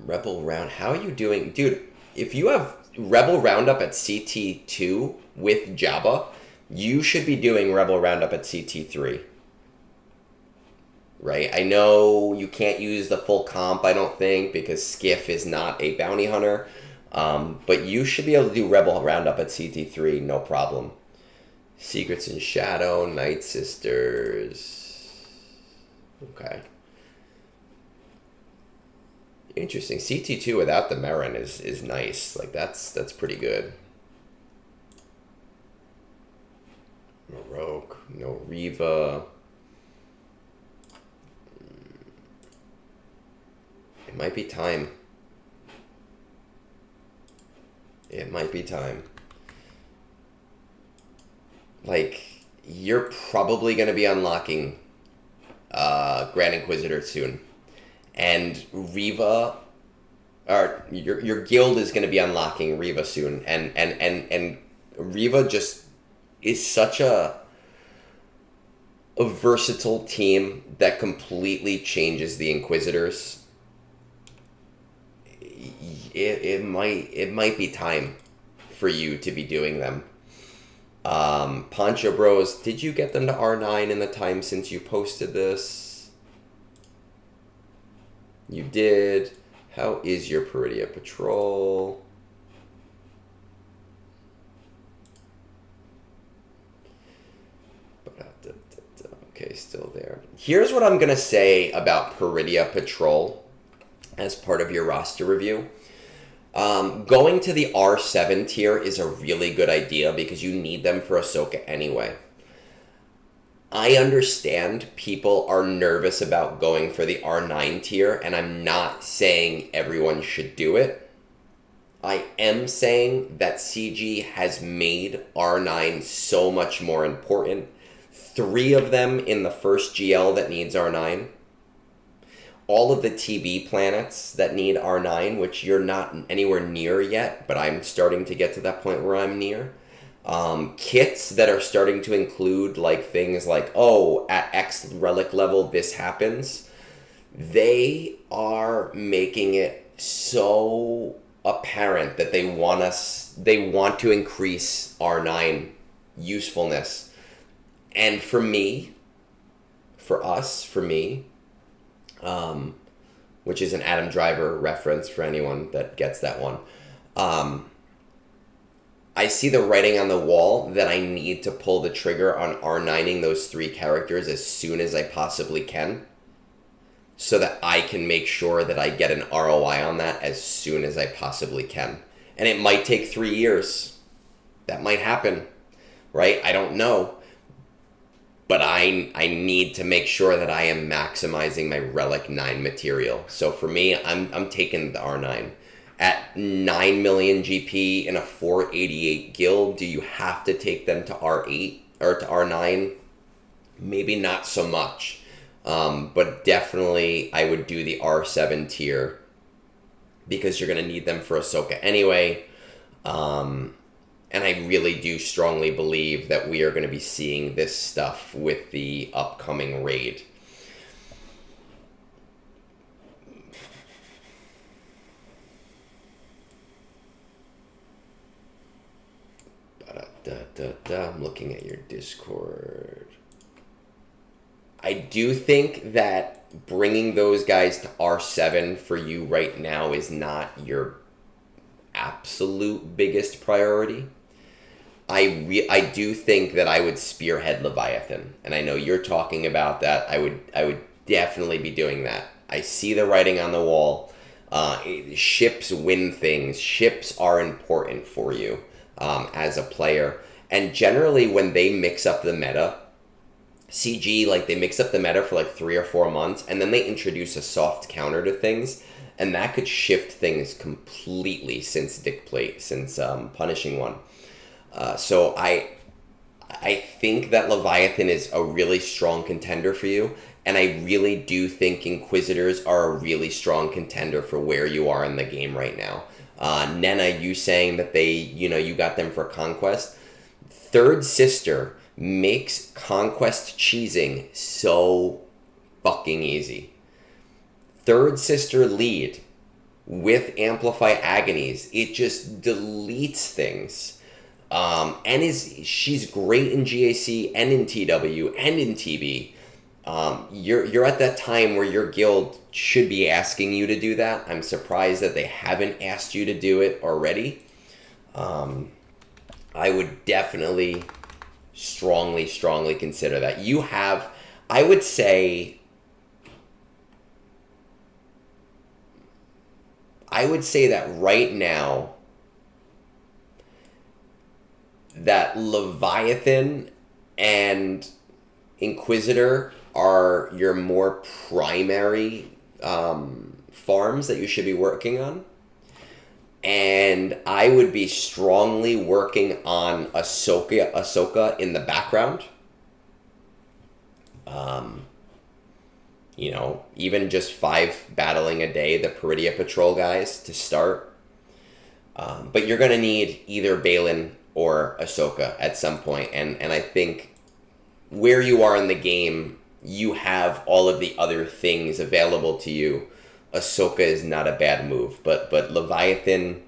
Rebel Round. How are you doing? Dude, if you have Rebel Roundup at CT2 with Jabba, you should be doing Rebel Roundup at CT3. Right? I know you can't use the full comp, I don't think, because Skiff is not a bounty hunter. But you should be able to do Rebel Roundup at CT3, no problem. Secrets in Shadow, Night Sisters. Okay. Interesting. CT2 without the Marin is nice. Like, that's pretty good. No Rogue, no Reva. It might be time. It might be time. Like, you're probably going to be unlocking Grand Inquisitor soon. And Reva, or your guild is going to be unlocking Reva soon. And Reva just is such a versatile team that completely changes the Inquisitors. It might be time for you to be doing them. Poncho Bros, did you get them to R9 in the time since you posted this? You did. How is your Peridia Patrol? Okay, still there. Here's what I'm going to say about Peridia Patrol as part of your roster review. Going to the R7 tier is a really good idea because you need them for Ahsoka anyway. I understand people are nervous about going for the R9 tier, and I'm not saying everyone should do it. I am saying that CG has made R9 so much more important. 3 of them in the first GL that needs R9. All of the TB planets that need R9, which you're not anywhere near yet, but I'm starting to get to that point where I'm near. Kits that are starting to include like things like, oh, at X relic level this happens. They are making it so apparent that they want to increase R9 usefulness. And for me, which is an Adam Driver reference for anyone that gets that one. I see the writing on the wall that I need to pull the trigger on R9ing those 3 characters as soon as I possibly can, so that I can make sure that I get an ROI on that as soon as I possibly can. And it might take 3 years. That might happen, right? I don't know. But I need to make sure that I am maximizing my Relic 9 material. So for me, I'm taking the R9. At 9 million GP in a 488 guild, do you have to take them to R8 or to R9? Maybe not so much. But definitely I would do the R7 tier because you're going to need them for Ahsoka anyway. And I really do strongly believe that we are going to be seeing this stuff with the upcoming raid. I'm looking at your Discord. I do think that bringing those guys to R7 for you right now is not your absolute biggest priority. I do think that I would spearhead Leviathan, and I know you're talking about that. I would definitely be doing that. I see the writing on the wall. Ships win things. Ships are important for you as a player, and generally when they mix up the meta, CG, like, they mix up the meta for like 3 or 4 months, and then they introduce a soft counter to things, and that could shift things completely since Punishing One. So I think that Leviathan is a really strong contender for you, and I really do think Inquisitors are a really strong contender for where you are in the game right now. Nena, you saying that you got them for Conquest. Third Sister makes Conquest cheesing so fucking easy. Third Sister lead with Amplify Agonies, it just deletes things. And she's great in GAC and in TW and in TB. You're at that time where your guild should be asking you to do that. I'm surprised that they haven't asked you to do it already. I would definitely strongly consider that. You have, I would say that right now, that Leviathan and Inquisitor are your more primary farms that you should be working on. And I would be strongly working on Ahsoka in the background. Even just 5 battling a day, the Peridia Patrol guys to start. But you're going to need either Balin or Ahsoka at some point. And I think where you are in the game, you have all of the other things available to you. Ahsoka is not a bad move, but Leviathan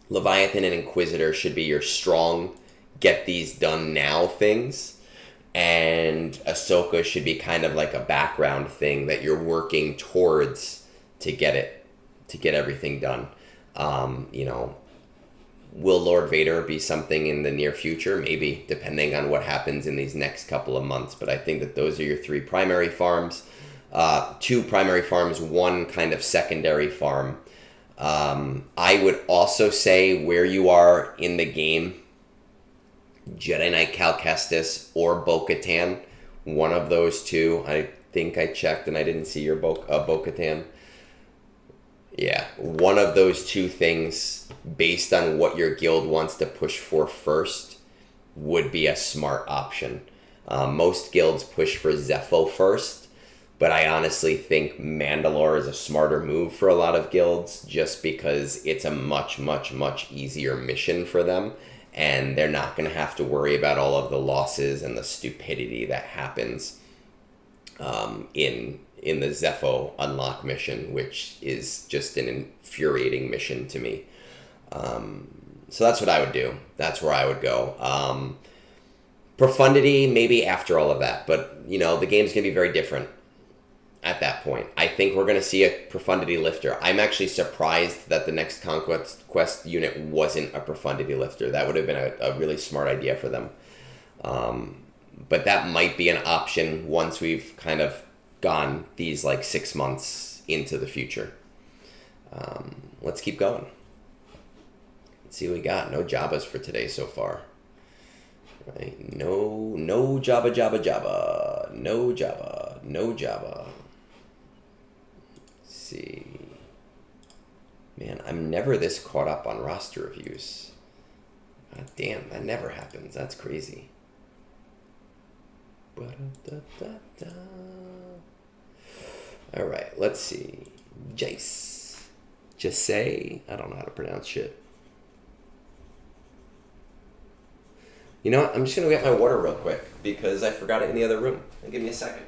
and Inquisitor should be your strong, get these done now things, and Ahsoka should be kind of like a background thing that you're working towards to get everything done. Will Lord Vader be something in the near future? Maybe, depending on what happens in these next couple of months. But I think that those are your 3 primary farms. 2 primary farms, 1 kind of secondary farm. I would also say where you are in the game, Jedi Knight Cal Kestis or Bo-Katan, one of those 2. I think I checked and I didn't see your Bo-Katan. Yeah, one of those 2 things, based on what your guild wants to push for first, would be a smart option. Most guilds push for Zepho first, but I honestly think Mandalore is a smarter move for a lot of guilds, just because it's a much easier mission for them, and they're not going to have to worry about all of the losses and the stupidity that happens in the Zepho unlock mission, which is just an infuriating mission to me. So that's what I would do. That's where I would go. Profundity, maybe after all of that, but the game's going to be very different at that point. I think we're going to see a Profundity lifter. I'm actually surprised that the next Conquest Quest unit wasn't a Profundity lifter. That would have been a really smart idea for them. But that might be an option once we've kind of gone these 6 months into the future. Let's keep going. Let's see what we got. No Jabbas for today so far. Right? No Jabba. No Jabba. Let's see. Man, I'm never this caught up on roster reviews. God damn, that never happens. That's crazy. Alright, let's see. Jice. Jice. I don't know how to pronounce shit. You know what? I'm just going to get my water real quick because I forgot it in the other room. Give me a second.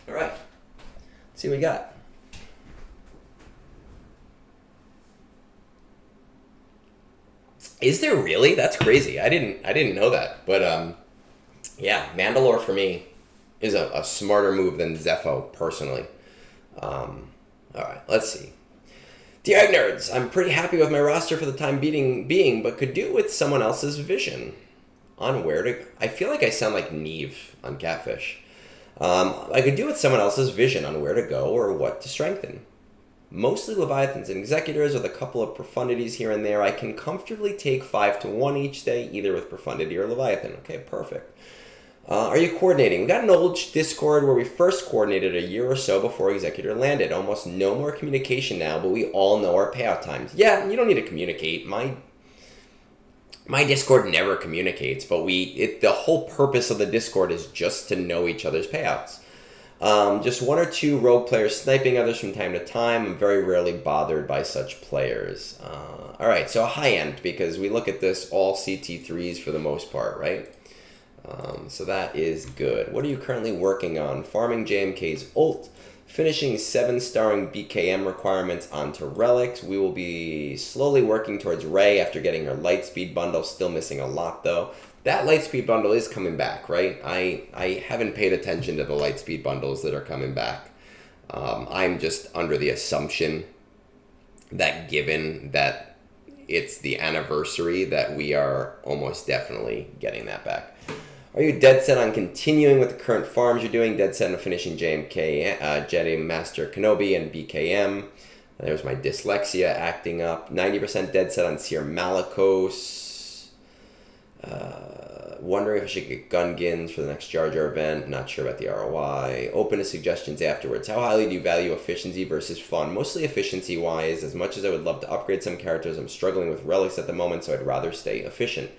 All right. Let's see what we got. Is there really? That's crazy. I didn't know that. But yeah, Mandalore for me is a smarter move than Zepho, personally. All right, let's see. Dear Egnards, I'm pretty happy with my roster for the time being, but could do with someone else's vision on where to... I feel like I sound like Neve on Catfish. I could do with someone else's vision on where to go or what to strengthen. Mostly Leviathans and Executors with a couple of Profundities here and there. I can comfortably take 5 to 1 each day, either with Profundity or Leviathan. Okay, perfect. Are you coordinating? We got an old Discord where we first coordinated a year or so before Executor landed. Almost no more communication now, but we all know our payout times. Yeah, you don't need to communicate. My Discord never communicates, but the whole purpose of the Discord is just to know each other's payouts. Just 1 or 2 rogue players sniping others from time to time. I'm very rarely bothered by such players. Alright, so high end, because we look at this all CT3s for the most part, right? So that is good. What are you currently working on? Farming JMK's ult, finishing 7-starring BKM requirements onto relics. We will be slowly working towards Ray after getting her Lightspeed bundle. Still missing a lot though. That Lightspeed bundle is coming back, right? I haven't paid attention to the Lightspeed bundles that are coming back. I'm just under the assumption that given that it's the anniversary that we are almost definitely getting that back. Are you dead set on continuing with the current farms you're doing? Dead set on finishing JMK, Jedi Master Kenobi, and BKM. There's my dyslexia acting up. 90% dead set on Seer Malicos. Wondering if I should get Gungans for the next Jar Jar event. Not sure about the ROI. Open to suggestions afterwards. How highly do you value efficiency versus fun? Mostly efficiency-wise. As much as I would love to upgrade some characters, I'm struggling with relics at the moment, so I'd rather stay efficient.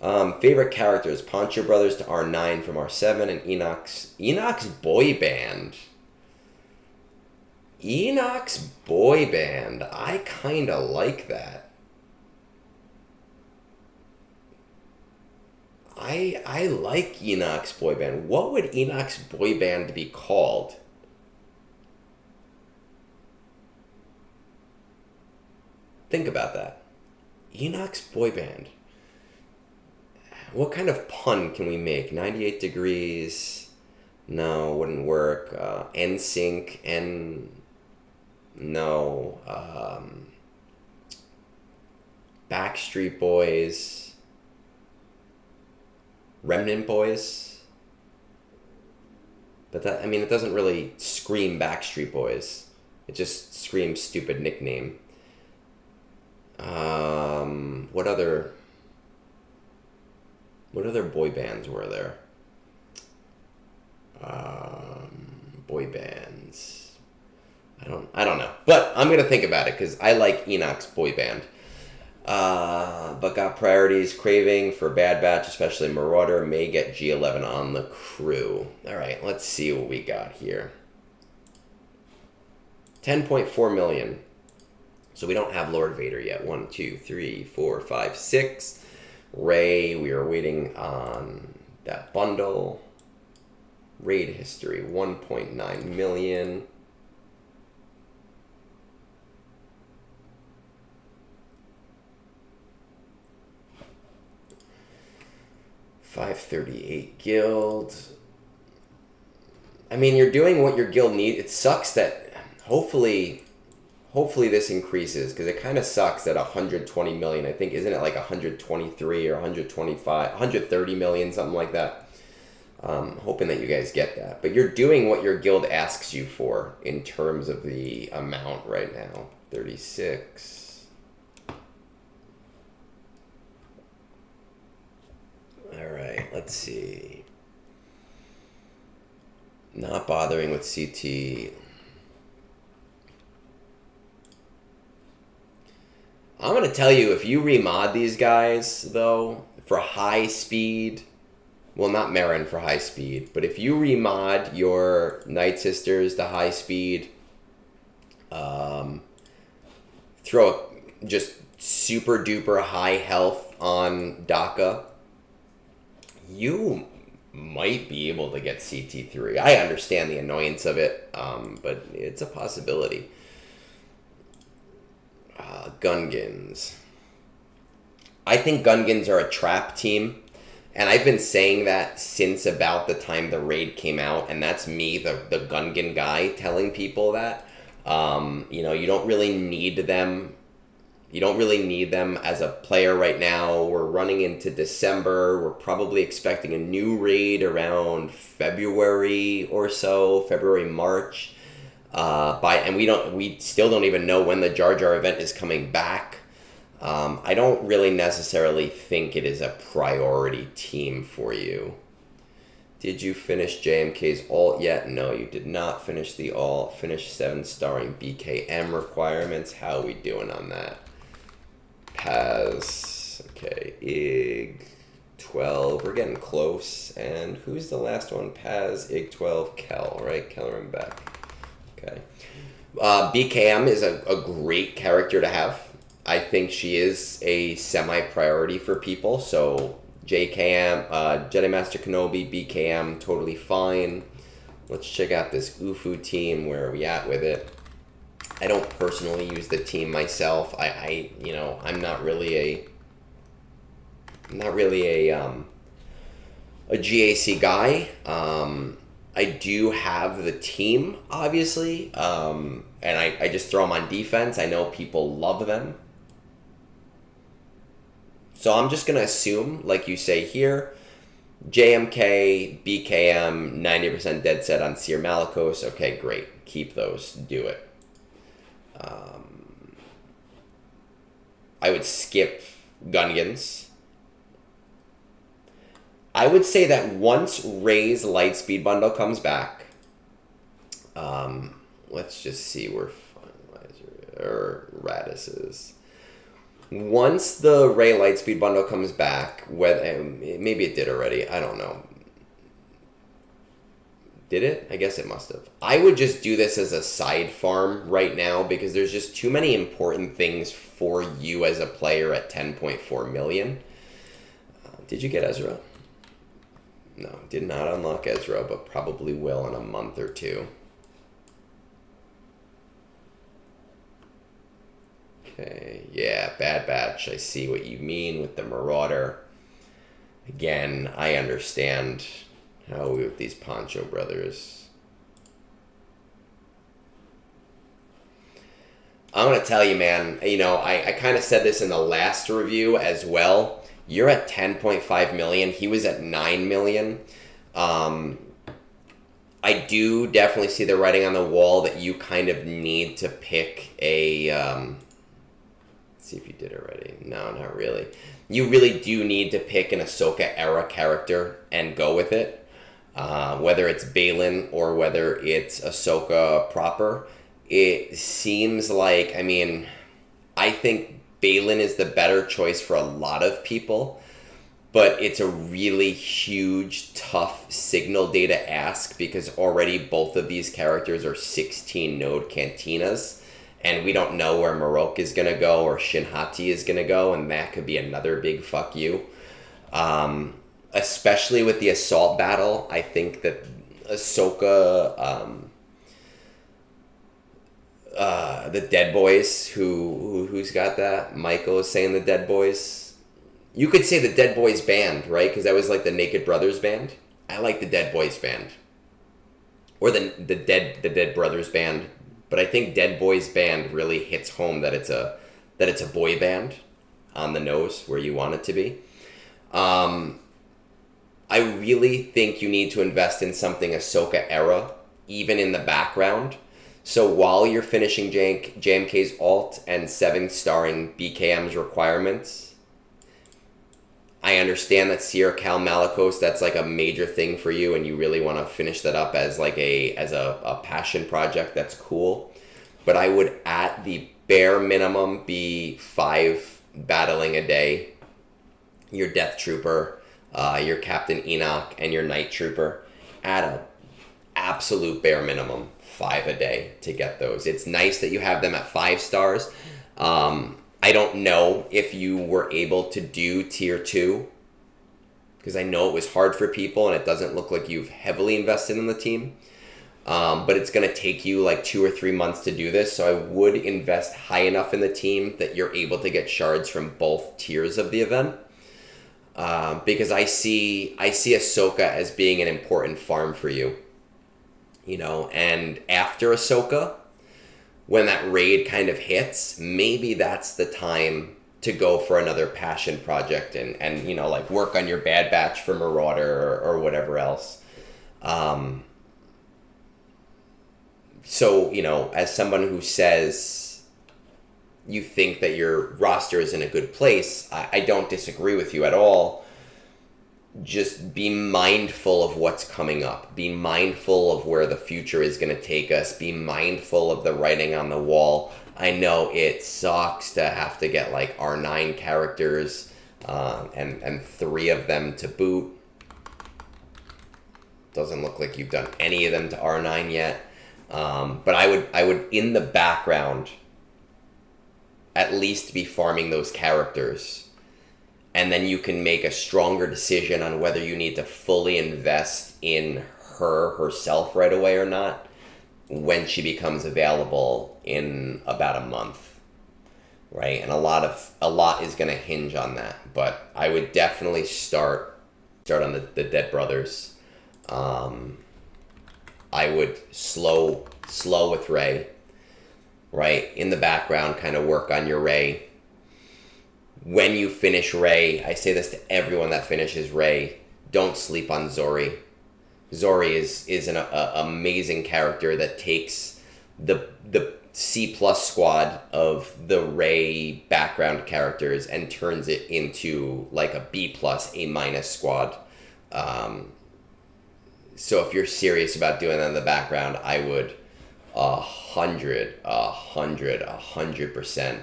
Favorite characters, Poncho Brothers to R9 from R7, and Enoch's Boy Band. Enoch's Boy Band. I kind of like that. I like Enoch's Boy Band. What would Enoch's Boy Band be called? Think about that. Enoch's Boy Band. What kind of pun can we make? 98 degrees. No, wouldn't work. NSYNC. No. Backstreet Boys. Remnant Boys. But that, I mean, it doesn't really scream Backstreet Boys. It just screams stupid nickname. What other boy bands were there? Boy bands. I don't know. But I'm gonna think about it because I like Enoch's Boy Band. But got priorities. Craving for Bad Batch, especially Marauder. May get G11 on the crew. Alright, let's see what we got here. 10.4 million. So we don't have Lord Vader yet. 1, 2, 3, 4, 5, 6. Ray, we are waiting on that bundle. Raid history, 1.9 million. $538 guild. I mean, you're doing what your guild needs. It sucks that hopefully this increases, because it kind of sucks that 120 million, I think, isn't it like 123 or 125, 130 million, something like that. Hoping that you guys get that. But you're doing what your guild asks you for in terms of the amount right now. 36. let's see. Not bothering with CT. I'm going to tell you, if you remod these guys, though, for high speed, well, not Marin for high speed, but if you remod your Night Sisters to high speed, throw just super duper high health on DACA, you might be able to get CT3. I understand the annoyance of it, but it's a possibility. Gungans. I think Gungans are a trap team, and I've been saying that since about the time the raid came out, and that's me, the Gungan guy, telling people that. You know, you don't really need them. You don't really need them as a player right now. We're running into December. We're probably expecting a new raid around February or so, February, March. And we still don't even know when the Jar Jar event is coming back. I don't really necessarily think it is a priority team for you. Did you finish JMK's alt yet? No, you did not finish the alt. Finish 7-starring BKM requirements. How are we doing on that? Paz. Okay. Ig 12. We're getting close. And who's the last one? Paz, Ig 12, Kel, right? Keller and Beck. Okay. BKM is a great character to have. I think she is a semi-priority for people. So JKM, Jedi Master Kenobi, BKM, totally fine. Let's check out this UFU team. Where are we at with it? I don't personally use the team myself. I'm not really a GAC guy. I do have the team, obviously, and I just throw them on defense. I know people love them. So I'm just going to assume, like you say here, JMK, BKM, 90% dead set on Seer Malicos. Okay, great. Keep those. Do it. I would skip Gungans. I would say that once Rey's Lightspeed bundle comes back, let's just see where Finalizer or Radis is. Once the Rey Lightspeed bundle comes back, whether maybe it did already, I don't know. Did it? I guess it must have. I would just do this as a side farm right now because there's just too many important things for you as a player at 10.4 million. Did you get Ezra? No, did not unlock Ezra, but probably will in a month or two. Okay, yeah, Bad Batch. I see what you mean with the Marauder. Again, I understand how we with these Poncho brothers. I'm going to tell you, man, you know, I kind of said this in the last review as well. You're at 10.5 million. He was at 9 million. I do definitely see the writing on the wall that you kind of need to pick a... let's see if you did already. No, not really. You really do need to pick an Ahsoka era character and go with it. Whether it's Baylan or whether it's Ahsoka proper. It seems like, I mean, I think Baylan is the better choice for a lot of people, but it's a really huge, tough signal data ask because already both of these characters are 16 node cantinas, and we don't know where Marok is going to go or Shinhati is going to go, and that could be another big fuck you. Especially with the assault battle, I think that Ahsoka... the Dead Boys, who's got that? Michael is saying the Dead Boys. You could say the Dead Boys band, right? Because that was like the Naked Brothers band. I like the Dead Boys band, or the Dead Brothers band. But I think Dead Boys band really hits home that it's a boy band on the nose where you want it to be. I really think you need to invest in something Ahsoka era, even in the background. So while you're finishing JMK's alt and 7-starring BKM's requirements, I understand that Sierra Cal Malicos, that's like a major thing for you, and you really want to finish that up as like a passion project. That's cool. But I would, at the bare minimum, be 5 battling a day. Your Death Trooper, your Captain Enoch, and your Night Trooper. At a absolute bare minimum, 5 a day to get those. It's nice that you have them at 5 stars. I don't know if you were able to do tier 2, because I know it was hard for people and it doesn't look like you've heavily invested in the team. But it's going to take you like 2 or 3 months to do this. So I would invest high enough in the team that you're able to get shards from both tiers of the event. Because I see Ahsoka as being an important farm for you. And after Ahsoka, when that raid kind of hits, maybe that's the time to go for another passion project and like work on your Bad Batch for Marauder or whatever else. So, as someone who says you think that your roster is in a good place, I don't disagree with you at all. Just be mindful of what's coming up. Be mindful of where the future is going to take us. Be mindful of the writing on the wall. I know it sucks to have to get like R9 characters and 3 of them to boot. Doesn't look like you've done any of them to R9 yet. But I would in the background at least be farming those characters. And then you can make a stronger decision on whether you need to fully invest in herself right away or not when she becomes available in about a month, right? And a lot is going to hinge on that. But I would definitely start on the Dead Brothers. I would slow with Rey, right? In the background, kind of work on your Rey. When you finish Rey, I say this to everyone that finishes Rey, don't sleep on Zori. Zori is an amazing character that takes the C+ squad of the Rey background characters and turns it into like a B+, A- squad. So if you're serious about doing that in the background, I would 100%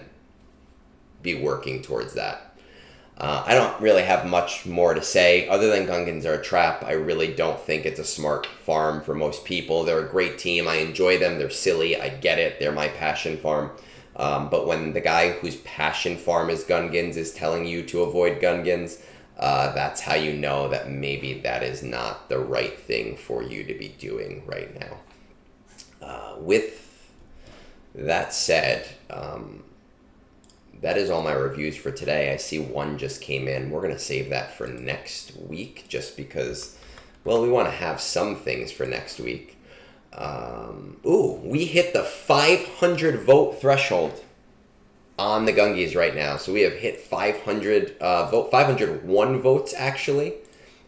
be working towards that. I don't really have much more to say other than Gungans are a trap. I really don't think it's a smart farm for most people. They're a great team. I enjoy them. They're silly. I get it. They're my passion farm. But when the guy whose passion farm is Gungans is telling you to avoid Gungans, that's how you know that maybe that is not the right thing for you to be doing right now. With that said, that is all my reviews for today. I see one just came in. We're going to save that for next week just because, well, we want to have some things for next week. We hit the 500 vote threshold on the Gungies right now. So we have hit 501 votes actually.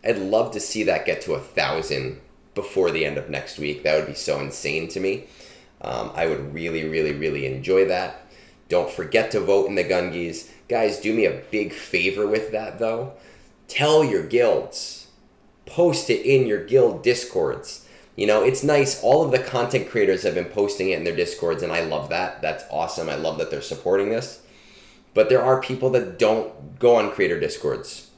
I'd love to see that get to 1,000 before the end of next week. That would be so insane to me. I would really, really, really enjoy that. Don't forget to vote in the Gungies. Guys, do me a big favor with that, though. Tell your guilds. Post it in your guild discords. It's nice. All of the content creators have been posting it in their discords, and I love that. That's awesome. I love that they're supporting this. But there are people that don't go on creator discords.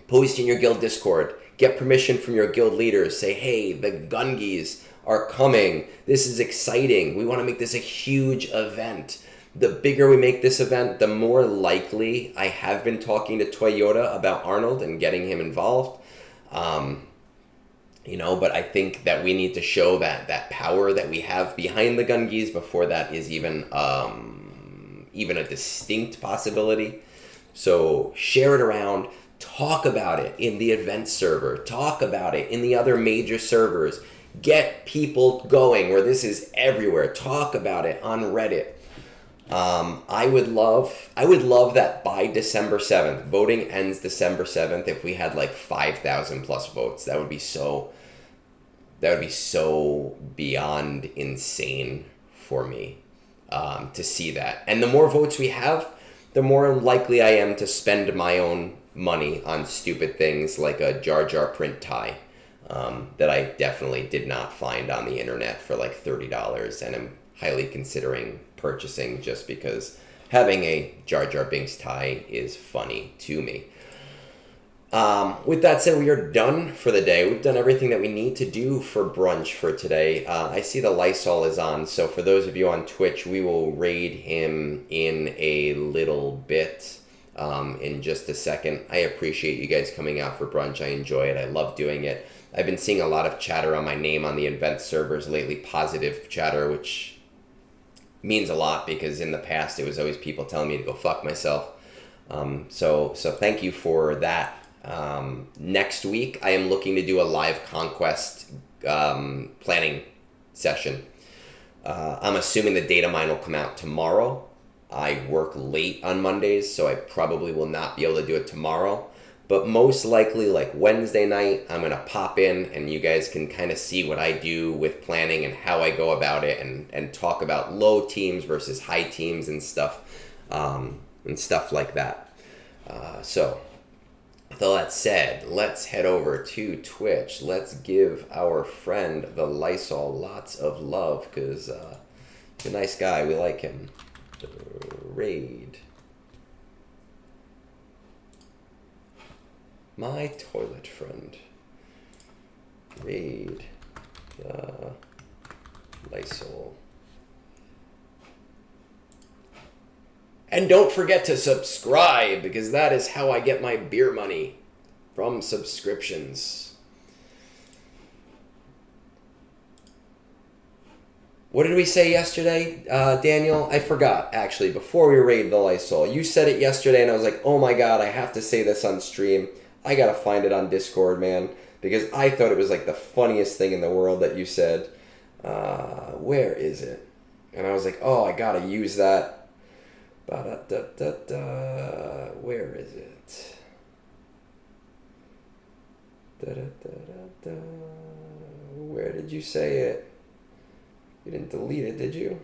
Post in your guild discord. Get permission from your guild leaders. Say, hey, the Gungies are coming. This is exciting. We want to make this a huge event. The bigger we make this event, the more likely I have been talking to Toyota about Arnold and getting him involved. But I think that we need to show that power that we have behind the Gungies before that is even a distinct possibility. So share it around. Talk about it in the event server. Talk about it in the other major servers. Get people going where this is everywhere. Talk about it on Reddit. I would love that by December 7th, voting ends December 7th, if we had like 5,000 plus votes. That would be so beyond insane for me to see that. And the more votes we have, the more likely I am to spend my own money on stupid things like a Jar Jar print tie that I definitely did not find on the internet for like $30 and am highly considering purchasing just because having a Jar Jar Binks tie is funny to me. With that said, we are done for the day. We've done everything that we need to do for brunch for today. I see the Lysol is on, so for those of you on Twitch, we will raid him in a little bit in just a second. I appreciate you guys coming out for brunch. I enjoy it. I love doing it. I've been seeing a lot of chatter on my name on the event servers lately, positive chatter, which means a lot because in the past it was always people telling me to go fuck myself. So thank you for that. Next week, I am looking to do a live conquest planning session. I'm assuming the data mine will come out tomorrow. I work late on Mondays, so I probably will not be able to do it tomorrow. But most likely, like Wednesday night, I'm going to pop in and you guys can kind of see what I do with planning and how I go about it and talk about low teams versus high teams and stuff like that. So with all that said, let's head over to Twitch. Let's give our friend the Lysol lots of love because he's a nice guy. We like him. Raid. My toilet friend. Raid the Lysol. And don't forget to subscribe, because that is how I get my beer money, from subscriptions. What did we say yesterday, Daniel? I forgot, actually, before we raid the Lysol. You said it yesterday, and I was like, oh my god, I have to say this on stream. I gotta find it on Discord, man, because I thought it was like the funniest thing in the world that you said. Where is it? And I was like, oh, I gotta use that. Ba-da-da-da-da. Where is it? Da-da-da-da-da. Where did you say it? You didn't delete it, did you?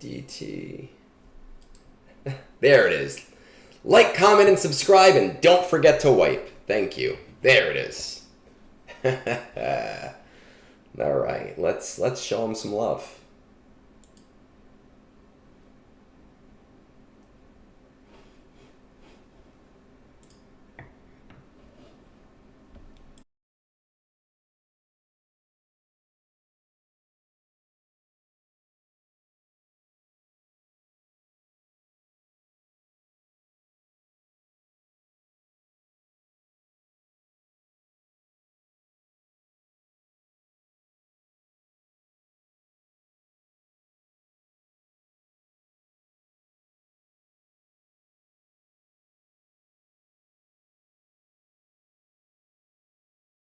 DT. There it is. Like, comment, and subscribe, and don't forget to wipe. Thank you. There it is. All right, let's show him some love.